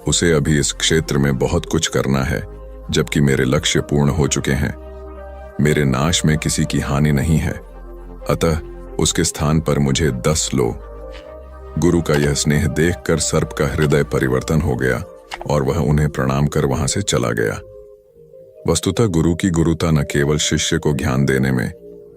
उसे अभी इस क्षेत्र में बहुत कुछ करना है, जबकि मेरे लक्ष्य पूर्ण हो चुके हैं। मेरे नाश में किसी की हानि नहीं है, अतः उसके स्थान पर मुझे 10 लो। गुरु का यह स्नेह देखकर सर्प का हृदय परिवर्तन हो गया और वह उन्हें प्रणाम कर वहां से चला गया। वस्तुतः गुरु की गुरुता न केवल शिष्य को ज्ञान देने में,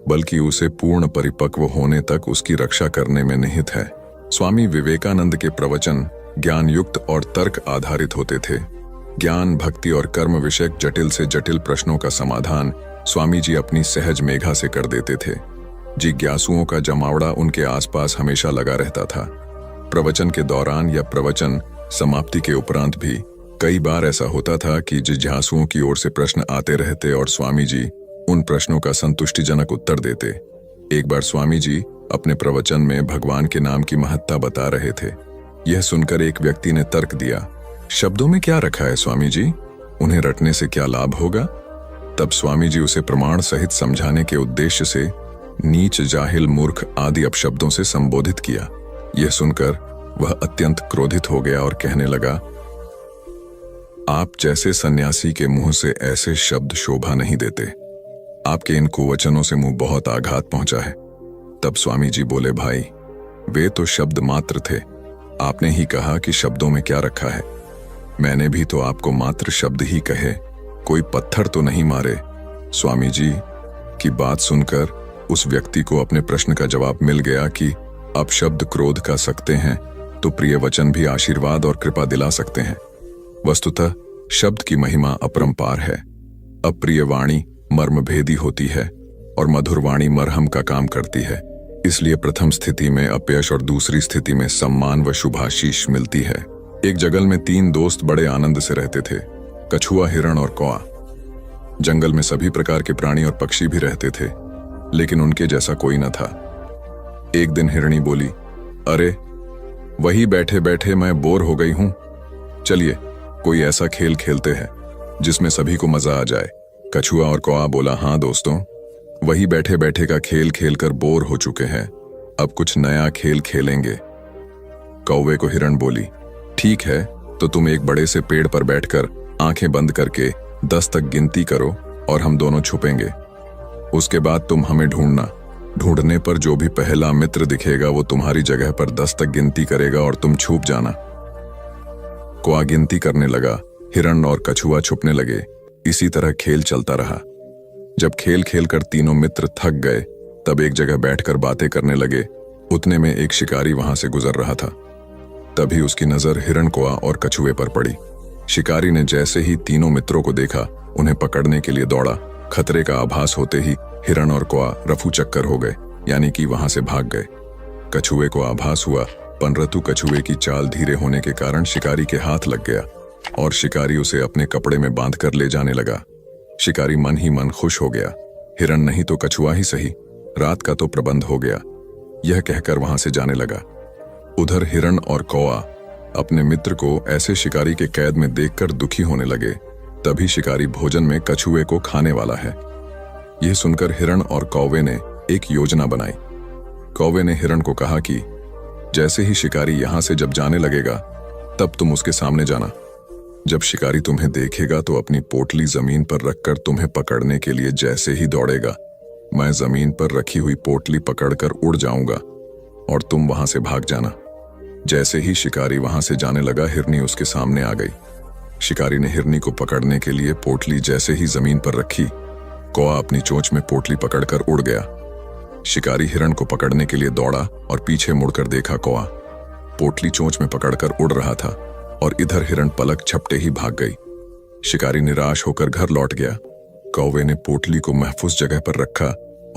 बल्कि उसे पूर्ण परिपक्व होने तक उसकी रक्षा करने में निहित है। स्वामी विवेकानंद के प्रवचन ज्ञान युक्त और तर्क आधारित होते थे। ज्ञान, भक्ति और कर्म विषयक जटिल से जटिल प्रश्नों का समाधान स्वामी जी अपनी सहज मेघा से कर देते थे। जिज्ञासुओं का जमावड़ा उनके आसपास हमेशा लगा रहता था। प्रवचन के दौरान या प्रवचन समाप्ति के उपरांत भी कई बार ऐसा होता था कि जिज्ञासुओं की ओर से प्रश्न आते रहते और स्वामी जी उन प्रश्नों का संतुष्टिजनक उत्तर देते। एक बार स्वामी जी अपने प्रवचन में भगवान के नाम की महत्ता बता रहे थे। यह सुनकर एक व्यक्ति ने तर्क दिया, शब्दों में क्या रखा है स्वामी जी, उन्हें रटने से क्या लाभ होगा? तब स्वामी जी उसे प्रमाण सहित समझाने के उद्देश्य से नीच, जाहिल, मूर्ख आदि अपशब्दों से संबोधित किया। यह सुनकर वह अत्यंत क्रोधित हो गया और कहने लगा, आप जैसे सन्यासी के मुंह से ऐसे शब्द शोभा नहीं देते, आपके इन कुवचनों से मुंह बहुत आघात पहुंचा है। तब स्वामी जी बोले, भाई वे तो शब्द मात्र थे, आपने ही कहा कि शब्दों में क्या रखा है। मैंने भी तो आपको मात्र शब्द ही कहे, कोई पत्थर तो नहीं मारे। स्वामी जी की बात सुनकर उस व्यक्ति को अपने प्रश्न का जवाब मिल गया कि अब शब्द क्रोध का सकते हैं तो प्रिय वचन भी आशीर्वाद और कृपा दिला सकते हैं। वस्तुतः शब्द की महिमा अपरंपार है। अप्रिय वाणी मर्मभेदी होती है और मधुर वाणी मरहम का काम करती है। इसलिए प्रथम स्थिति में अपयश और दूसरी स्थिति में सम्मान व शुभाशीष मिलती है। एक जंगल में 3 दोस्त बड़े आनंद से रहते थे, कछुआ, हिरण और कौआ। जंगल में सभी प्रकार के प्राणी और पक्षी भी रहते थे, लेकिन उनके जैसा कोई न था। एक दिन हिरणी बोली, अरे वही बैठे बैठे मैं बोर हो गई हूं, चलिए कोई ऐसा खेल खेलते हैं जिसमें सभी को मजा आ जाए। कछुआ और कौआ बोला, हाँ दोस्तों, वही बैठे बैठे का खेल खेलकर बोर हो चुके हैं, अब कुछ नया खेल खेलेंगे। कौवे को हिरण बोली, ठीक है, तो तुम एक बड़े से पेड़ पर बैठकर आंखें बंद करके 10 तक गिनती करो और हम दोनों छुपेंगे। उसके बाद तुम हमें ढूंढना। ढूंढने पर जो भी पहला मित्र दिखेगा वो तुम्हारी जगह पर 10 तक गिनती करेगा और तुम छुप जाना। कौआ गिनती करने लगा, हिरण और कछुआ छुपने लगे। इसी तरह खेल चलता रहा। जब खेल खेलकर तीनों मित्र थक गए, तब एक जगह बैठकर बातें करने लगे। उतने में एक शिकारी वहां से गुजर रहा था। तभी उसकी नजर हिरण, कौआ और कछुए पर पड़ी। शिकारी ने जैसे ही तीनों मित्रों को देखा, उन्हें पकड़ने के लिए दौड़ा। खतरे का आभास होते ही हिरण और कौआ रफू चक्कर हो गए, यानी कि वहां से भाग गए। कछुए को आभास हुआ पनरतु कछुए की चाल धीरे होने के कारण शिकारी के हाथ लग गया और शिकारी उसे अपने कपड़े में बांधकर ले जाने लगा। शिकारी मन ही मन खुश हो गया। हिरण नहीं तो कछुआ ही सही, रात का तो प्रबंध हो गया, यह कहकर वहां से जाने लगा। उधर हिरण और कौआ अपने मित्र को ऐसे शिकारी के कैद में देखकर दुखी होने लगे। तभी शिकारी भोजन में कछुए को खाने वाला है। यह सुनकर हिरण और कौवे ने एक योजना बनाई। कौवे ने हिरण को कहा कि जैसे ही शिकारी यहां से जब जाने लगेगा तब तुम उसके सामने जाना। जब शिकारी तुम्हें देखेगा तो अपनी पोटली जमीन पर रखकर तुम्हें पकड़ने के लिए जैसे ही दौड़ेगा, मैं जमीन पर रखी हुई पोटली पकड़कर उड़ जाऊंगा और तुम वहां से भाग जाना। जैसे ही शिकारी वहां से जाने लगा, हिरनी उसके सामने आ गई। शिकारी ने हिरनी को पकड़ने के लिए पोटली जैसे ही जमीन पर रखी, कौआ अपनी चोंच में पोटली पकड़कर उड़ गया। शिकारी हिरण को पकड़ने के लिए दौड़ा और पीछे मुड़कर देखा, कौआ पोटली चोंच में पकड़कर उड़ रहा था और इधर हिरण पलक झपटे ही भाग गई। शिकारी निराश होकर घर लौट गया। कौवे ने पोटली को महफूज जगह पर रखा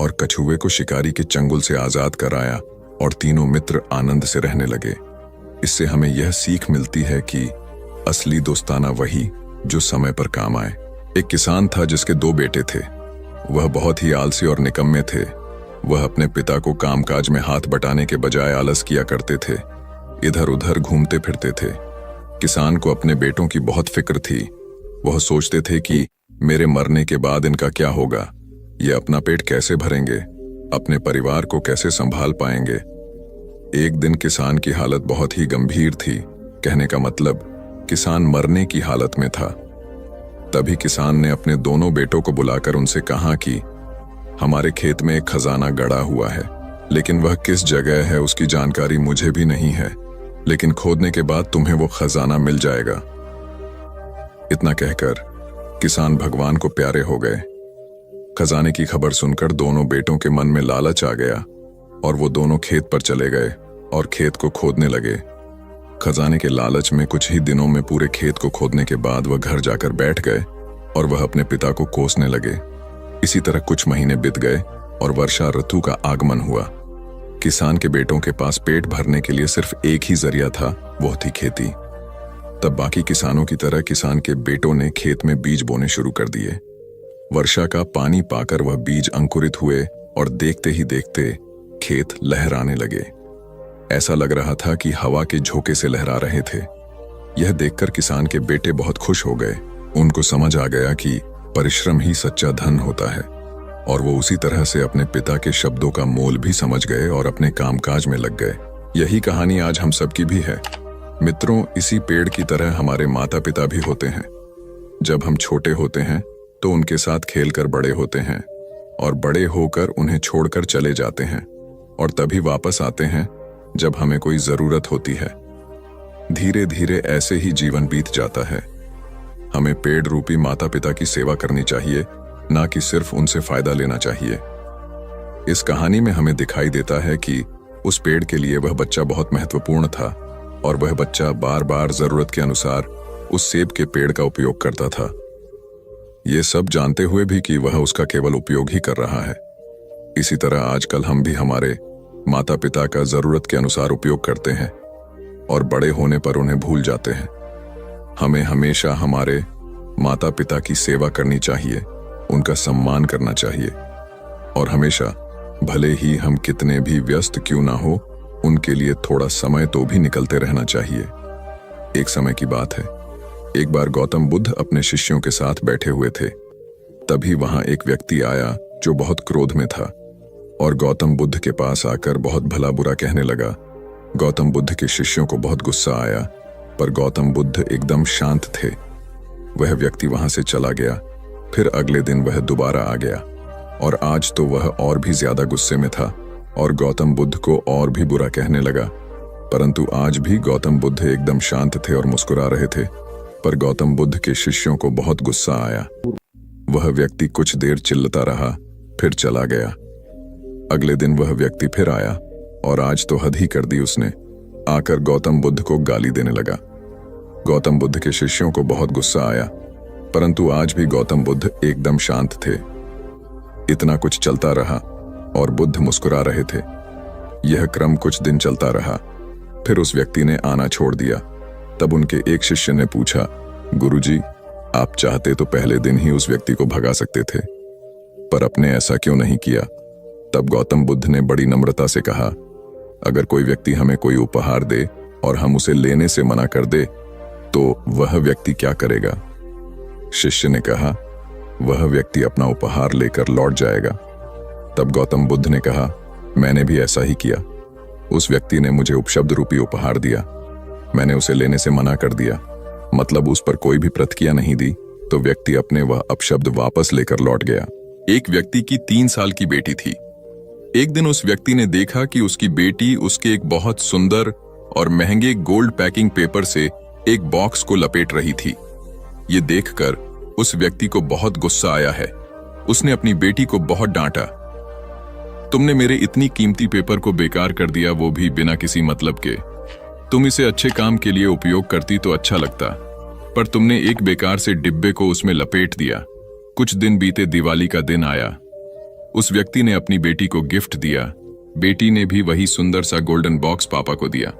और कछुए को शिकारी के चंगुल से आजाद कराया और तीनों मित्र आनंद से रहने लगे। इससे हमें यह सीख मिलती है कि असली दोस्ताना वही जो समय पर काम आए। एक किसान था जिसके 2 बेटे थे। वह बहुत ही आलसी और निकम्मे थे। वह अपने पिता को कामकाज में हाथ बटाने के बजाय आलस किया करते थे, इधर उधर घूमते फिरते थे। किसान को अपने बेटों की बहुत फिक्र थी। वह सोचते थे कि मेरे मरने के बाद इनका क्या होगा, ये अपना पेट कैसे भरेंगे, अपने परिवार को कैसे संभाल पाएंगे। एक दिन किसान की हालत बहुत ही गंभीर थी। कहने का मतलब किसान मरने की हालत में था। तभी किसान ने अपने दोनों बेटों को बुलाकर उनसे कहा कि हमारे खेत में एक खजाना गड़ा हुआ है, लेकिन वह किस जगह है उसकी जानकारी मुझे भी नहीं है, लेकिन खोदने के बाद तुम्हें वो खजाना मिल जाएगा। इतना कहकर किसान भगवान को प्यारे हो गए। खजाने की खबर सुनकर दोनों बेटों के मन में लालच आ गया और वो दोनों खेत पर चले गए और खेत को खोदने लगे। खजाने के लालच में कुछ ही दिनों में पूरे खेत को खोदने के बाद वह घर जाकर बैठ गए और वह अपने पिता को कोसने लगे। इसी तरह कुछ महीने बीत गए और वर्षा ऋतु का आगमन हुआ। किसान के बेटों के पास पेट भरने के लिए सिर्फ एक ही जरिया था, वो थी खेती। तब बाकी किसानों की तरह किसान के बेटों ने खेत में बीज बोने शुरू कर दिए। वर्षा का पानी पाकर वह बीज अंकुरित हुए और देखते ही देखते खेत लहराने लगे। ऐसा लग रहा था कि हवा के झोंके से लहरा रहे थे। यह देखकर किसान के बेटे बहुत खुश हो गए। उनको समझ आ गया कि परिश्रम ही सच्चा धन होता है और वो उसी तरह से अपने पिता के शब्दों का मोल भी समझ गए और अपने कामकाज में लग गए। यही कहानी आज हम सबकी भी है। मित्रों, इसी पेड़ की तरह हमारे माता पिता भी होते हैं। जब हम छोटे होते हैं तो उनके साथ खेलकर बड़े होते हैं और बड़े होकर उन्हें छोड़कर चले जाते हैं और तभी वापस आते हैं जब हमें कोई जरूरत होती है। धीरे धीरे ऐसे ही जीवन बीत जाता है। हमें पेड़ रूपी माता पिता की सेवा करनी चाहिए, ना कि सिर्फ उनसे फायदा लेना चाहिए। इस कहानी में हमें दिखाई देता है कि उस पेड़ के लिए वह बच्चा बहुत महत्वपूर्ण था और वह बच्चा बार बार जरूरत के अनुसार उस सेब के पेड़ का उपयोग करता था, ये सब जानते हुए भी कि वह उसका केवल उपयोग ही कर रहा है। इसी तरह आजकल हम भी हमारे माता पिता का जरूरत के अनुसार उपयोग करते हैं और बड़े होने पर उन्हें भूल जाते हैं। हमें हमेशा हमारे माता पिता की सेवा करनी चाहिए, उनका सम्मान करना चाहिए और हमेशा, भले ही हम कितने भी व्यस्त क्यों ना हो, उनके लिए थोड़ा समय तो भी निकलते रहना चाहिए। एक समय की बात है, एक बार गौतम बुद्ध अपने शिष्यों के साथ बैठे हुए थे। तभी वहां एक व्यक्ति आया जो बहुत क्रोध में था और गौतम बुद्ध के पास आकर बहुत भला बुरा कहने लगा। गौतम बुद्ध के शिष्यों को बहुत गुस्सा आया, पर गौतम बुद्ध एकदम शांत थे। वह व्यक्ति वहां से चला गया। फिर अगले दिन वह दोबारा आ गया और आज तो वह और भी ज्यादा गुस्से में था और गौतम बुद्ध को और भी बुरा कहने लगा। परंतु आज भी गौतम बुद्ध एकदम शांत थे और मुस्कुरा रहे थे, पर गौतम बुद्ध के शिष्यों को बहुत गुस्सा आया। वह व्यक्ति कुछ देर चिल्लाता रहा, फिर चला गया। अगले दिन वह व्यक्ति फिर आया और आज तो हद ही कर दी उसने। आकर गौतम बुद्ध को गाली देने लगा। गौतम बुद्ध के शिष्यों को बहुत गुस्सा आया, परंतु आज भी गौतम बुद्ध एकदम शांत थे। इतना कुछ चलता रहा और बुद्ध मुस्कुरा रहे थे। यह क्रम कुछ दिन चलता रहा। फिर उस व्यक्ति ने आना छोड़ दिया। तब उनके एक शिष्य ने पूछा, गुरुजी, आप चाहते तो पहले दिन ही उस व्यक्ति को भगा सकते थे, पर आपने ऐसा क्यों नहीं किया? तब गौतम बुद्ध ने बड़ी नम्रता से कहा, अगर कोई व्यक्ति हमें कोई उपहार दे और हम उसे लेने से मना कर दे तो वह व्यक्ति क्या करेगा? शिष्य ने कहा, वह व्यक्ति अपना उपहार लेकर लौट जाएगा। तब गौतम बुद्ध ने कहा, मैंने भी ऐसा ही किया। उस व्यक्ति ने मुझे उपशब्द रूपी उपहार दिया, मैंने उसे लेने से मना कर दिया, मतलब उस पर कोई भी प्रतिक्रिया नहीं दी, तो व्यक्ति अपने वह अपशब्द वापस लेकर लौट गया। एक व्यक्ति की 3 साल की बेटी थी। एक दिन उस व्यक्ति ने देखा कि उसकी बेटी उसके एक बहुत सुंदर और महंगे गोल्ड पैकिंग पेपर से एक बॉक्स को लपेट रही थी। ये देखकर उस व्यक्ति को बहुत गुस्सा आया है। उसने अपनी बेटी को बहुत डांटा, तुमने मेरे इतनी कीमती पेपर को बेकार कर दिया, वो भी बिना किसी मतलब के। तुम इसे अच्छे काम के लिए उपयोग करती तो अच्छा लगता, पर तुमने एक बेकार से डिब्बे को उसमें लपेट दिया। कुछ दिन बीते, दिवाली का दिन आया। उस व्यक्ति ने अपनी बेटी को गिफ्ट दिया। बेटी ने भी वही सुंदर सा गोल्डन बॉक्स पापा को दिया।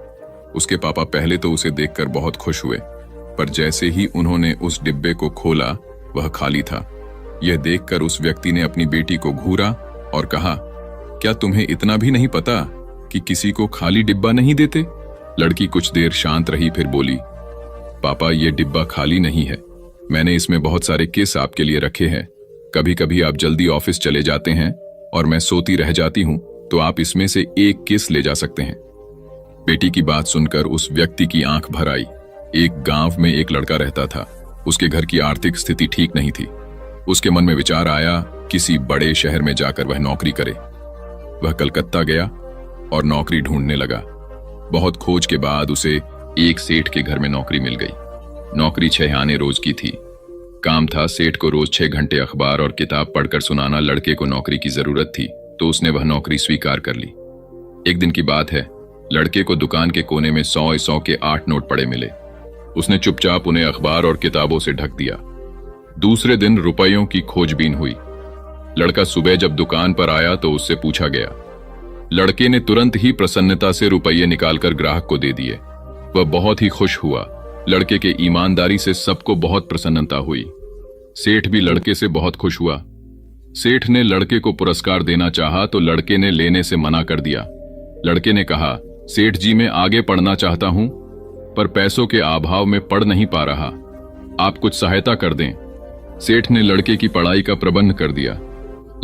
उसके पापा पहले तो उसे देखकर बहुत खुश हुए, पर जैसे ही उन्होंने उस डिब्बे को खोला वह खाली था। यह देखकर उस व्यक्ति ने अपनी बेटी को घूरा और कहा, क्या तुम्हें इतना भी नहीं पता कि किसी को खाली डिब्बा नहीं देते? लड़की कुछ देर शांत रही, फिर बोली, पापा, यह डिब्बा खाली नहीं है, मैंने इसमें बहुत सारे किस आपके लिए रखे हैं। कभी कभी आप जल्दी ऑफिस चले जाते हैं और मैं सोती रह जाती हूं, तो आप इसमें से एक किस ले जा सकते हैं। बेटी की बात सुनकर उस व्यक्ति की आंख भर आई। एक गांव में एक लड़का रहता था। उसके घर की आर्थिक स्थिति ठीक नहीं थी। उसके मन में विचार आया, किसी बड़े शहर में जाकर वह नौकरी करे। वह कलकत्ता गया और नौकरी ढूंढने लगा। बहुत खोज के बाद उसे एक सेठ के घर में नौकरी मिल गई। नौकरी 6 आने रोज की थी। काम था सेठ को रोज 6 घंटे अखबार और किताब पढ़कर सुनाना। लड़के को नौकरी की जरूरत थी तो उसने वह नौकरी स्वीकार कर ली। एक दिन की बात है, लड़के को दुकान के कोने में 100 के 8 नोट पड़े मिले। उसने चुपचाप उन्हें अखबार और किताबों से ढक दिया। दूसरे दिन रुपयों की खोजबीन हुई। लड़का सुबह जब दुकान पर आया तो उससे पूछा गया। लड़के ने तुरंत ही प्रसन्नता से रुपये निकालकर ग्राहक को दे दिए। वह बहुत ही खुश हुआ। लड़के के ईमानदारी से सबको बहुत प्रसन्नता हुई। सेठ भी लड़के से बहुत खुश हुआ। सेठ ने लड़के को पुरस्कार देना चाहा तो लड़के ने लेने से मना कर दिया। लड़के ने कहा, सेठ जी, मैं आगे पढ़ना चाहता हूं, पर पैसों के अभाव में पढ़ नहीं पा रहा, आप कुछ सहायता कर दें। सेठ ने लड़के की पढ़ाई का प्रबंध कर दिया।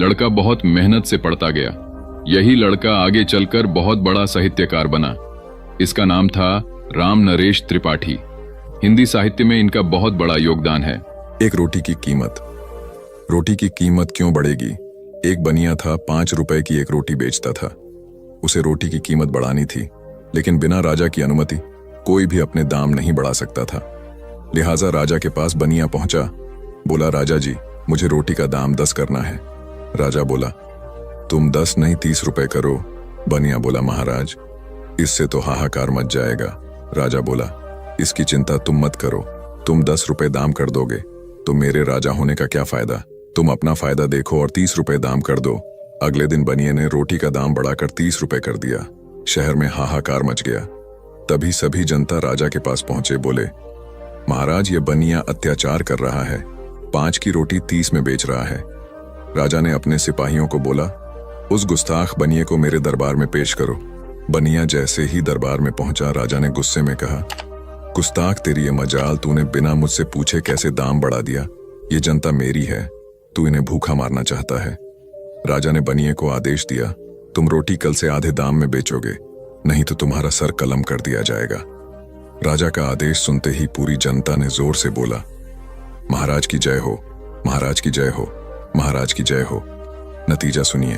लड़का बहुत मेहनत से पढ़ता गया। यही लड़का आगे चलकर बहुत बड़ा साहित्यकार बना। इसका नाम था राम नरेश त्रिपाठी। हिंदी साहित्य में इनका बहुत बड़ा योगदान है। एक रोटी की कीमत। रोटी की कीमत क्यों बढ़ेगी? एक बनिया था, 5 रुपए की एक रोटी बेचता था। उसे रोटी की कीमत बढ़ानी थी, लेकिन बिना राजा की अनुमति कोई भी अपने दाम नहीं बढ़ा सकता था। लिहाजा राजा के पास बनिया पहुंचा। बोला, राजा जी, मुझे रोटी का दाम 10 करना है। राजा बोला, तुम 10 नहीं 30 रुपए करो। बनिया बोला, महाराज, इससे तो हाहाकार मच जाएगा। राजा बोला, इसकी चिंता तुम मत करो, तुम 10 रुपए दाम कर दोगे तो मेरे राजा होने का क्या फायदा? तुम अपना फायदा देखो और 30 रुपए दाम कर दो। अगले दिन बनिए ने रोटी का दाम बढ़ाकर 30 रुपए कर दिया। शहर में हाहाकार मच गया। तभी सभी जनता राजा के पास पहुंचे। बोले, महाराज, ये बनिया अत्याचार कर रहा है, 5 की रोटी 30 में बेच रहा है। राजा ने अपने सिपाहियों को बोला, उस गुस्ताख बनिए को मेरे दरबार में पेश करो। बनिया जैसे ही दरबार में पहुंचा, राजा ने गुस्से में कहा, गुस्ताख, तेरी ये मजाल, तूने बिना मुझसे पूछे कैसे दाम बढ़ा दिया? ये जनता मेरी है, तू इन्हें भूखा मारना चाहता है। राजा ने बनिए को आदेश दिया, तुम रोटी कल से आधे दाम में बेचोगे, नहीं तो तुम्हारा सर कलम कर दिया जाएगा। राजा का आदेश सुनते ही पूरी जनता ने जोर से बोला, महाराज की जय हो, महाराज की जय हो, महाराज की जय हो। नतीजा सुनिए,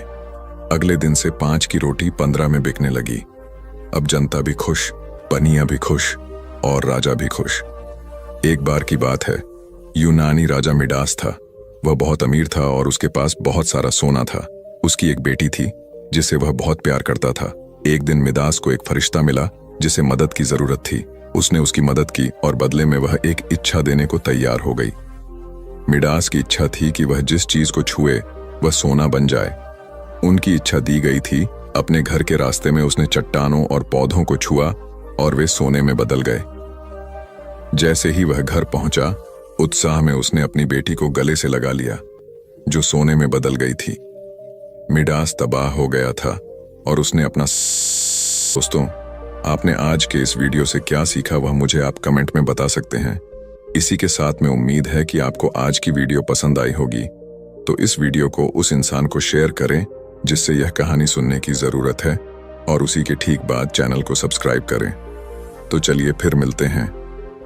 अगले दिन से 5 की रोटी 15 में बिकने लगी। अब जनता भी खुश, बनिया भी खुश और राजा भी खुश। एक बार की बात है, यूनानी राजा मिडास था। वह बहुत अमीर था और उसके पास बहुत सारा सोना था। उसकी एक बेटी थी जिसे वह बहुत प्यार करता था। एक दिन मिडास को एक फरिश्ता मिला जिसे मदद की जरूरत थी। उसने उसकी मदद की और बदले में वह एक इच्छा देने को तैयार हो गई। मिडास की इच्छा थी कि वह जिस चीज को छुए वह सोना बन जाए। उनकी इच्छा दी गई थी। अपने घर के रास्ते में उसने चट्टानों और पौधों को छुआ और वे सोने में बदल गए। जैसे ही वह घर पहुंचा, उत्साह में उसने अपनी बेटी को गले से लगा लिया, जो सोने में बदल गई थी। मिडास तबाह हो गया था और उसने अपना दोस्तों, आपने आज के इस वीडियो से क्या सीखा वह मुझे आप कमेंट में बता सकते हैं। इसी के साथ में उम्मीद है कि आपको आज की वीडियो पसंद आई होगी, तो इस वीडियो को उस इंसान को शेयर करें जिससे यह कहानी सुनने की जरूरत है, और उसी के ठीक बाद चैनल को सब्सक्राइब करें। तो चलिए फिर मिलते हैं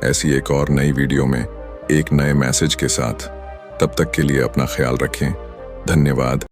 ऐसी एक और नई वीडियो में एक नए मैसेज के साथ। तब तक के लिए अपना ख्याल रखें। धन्यवाद।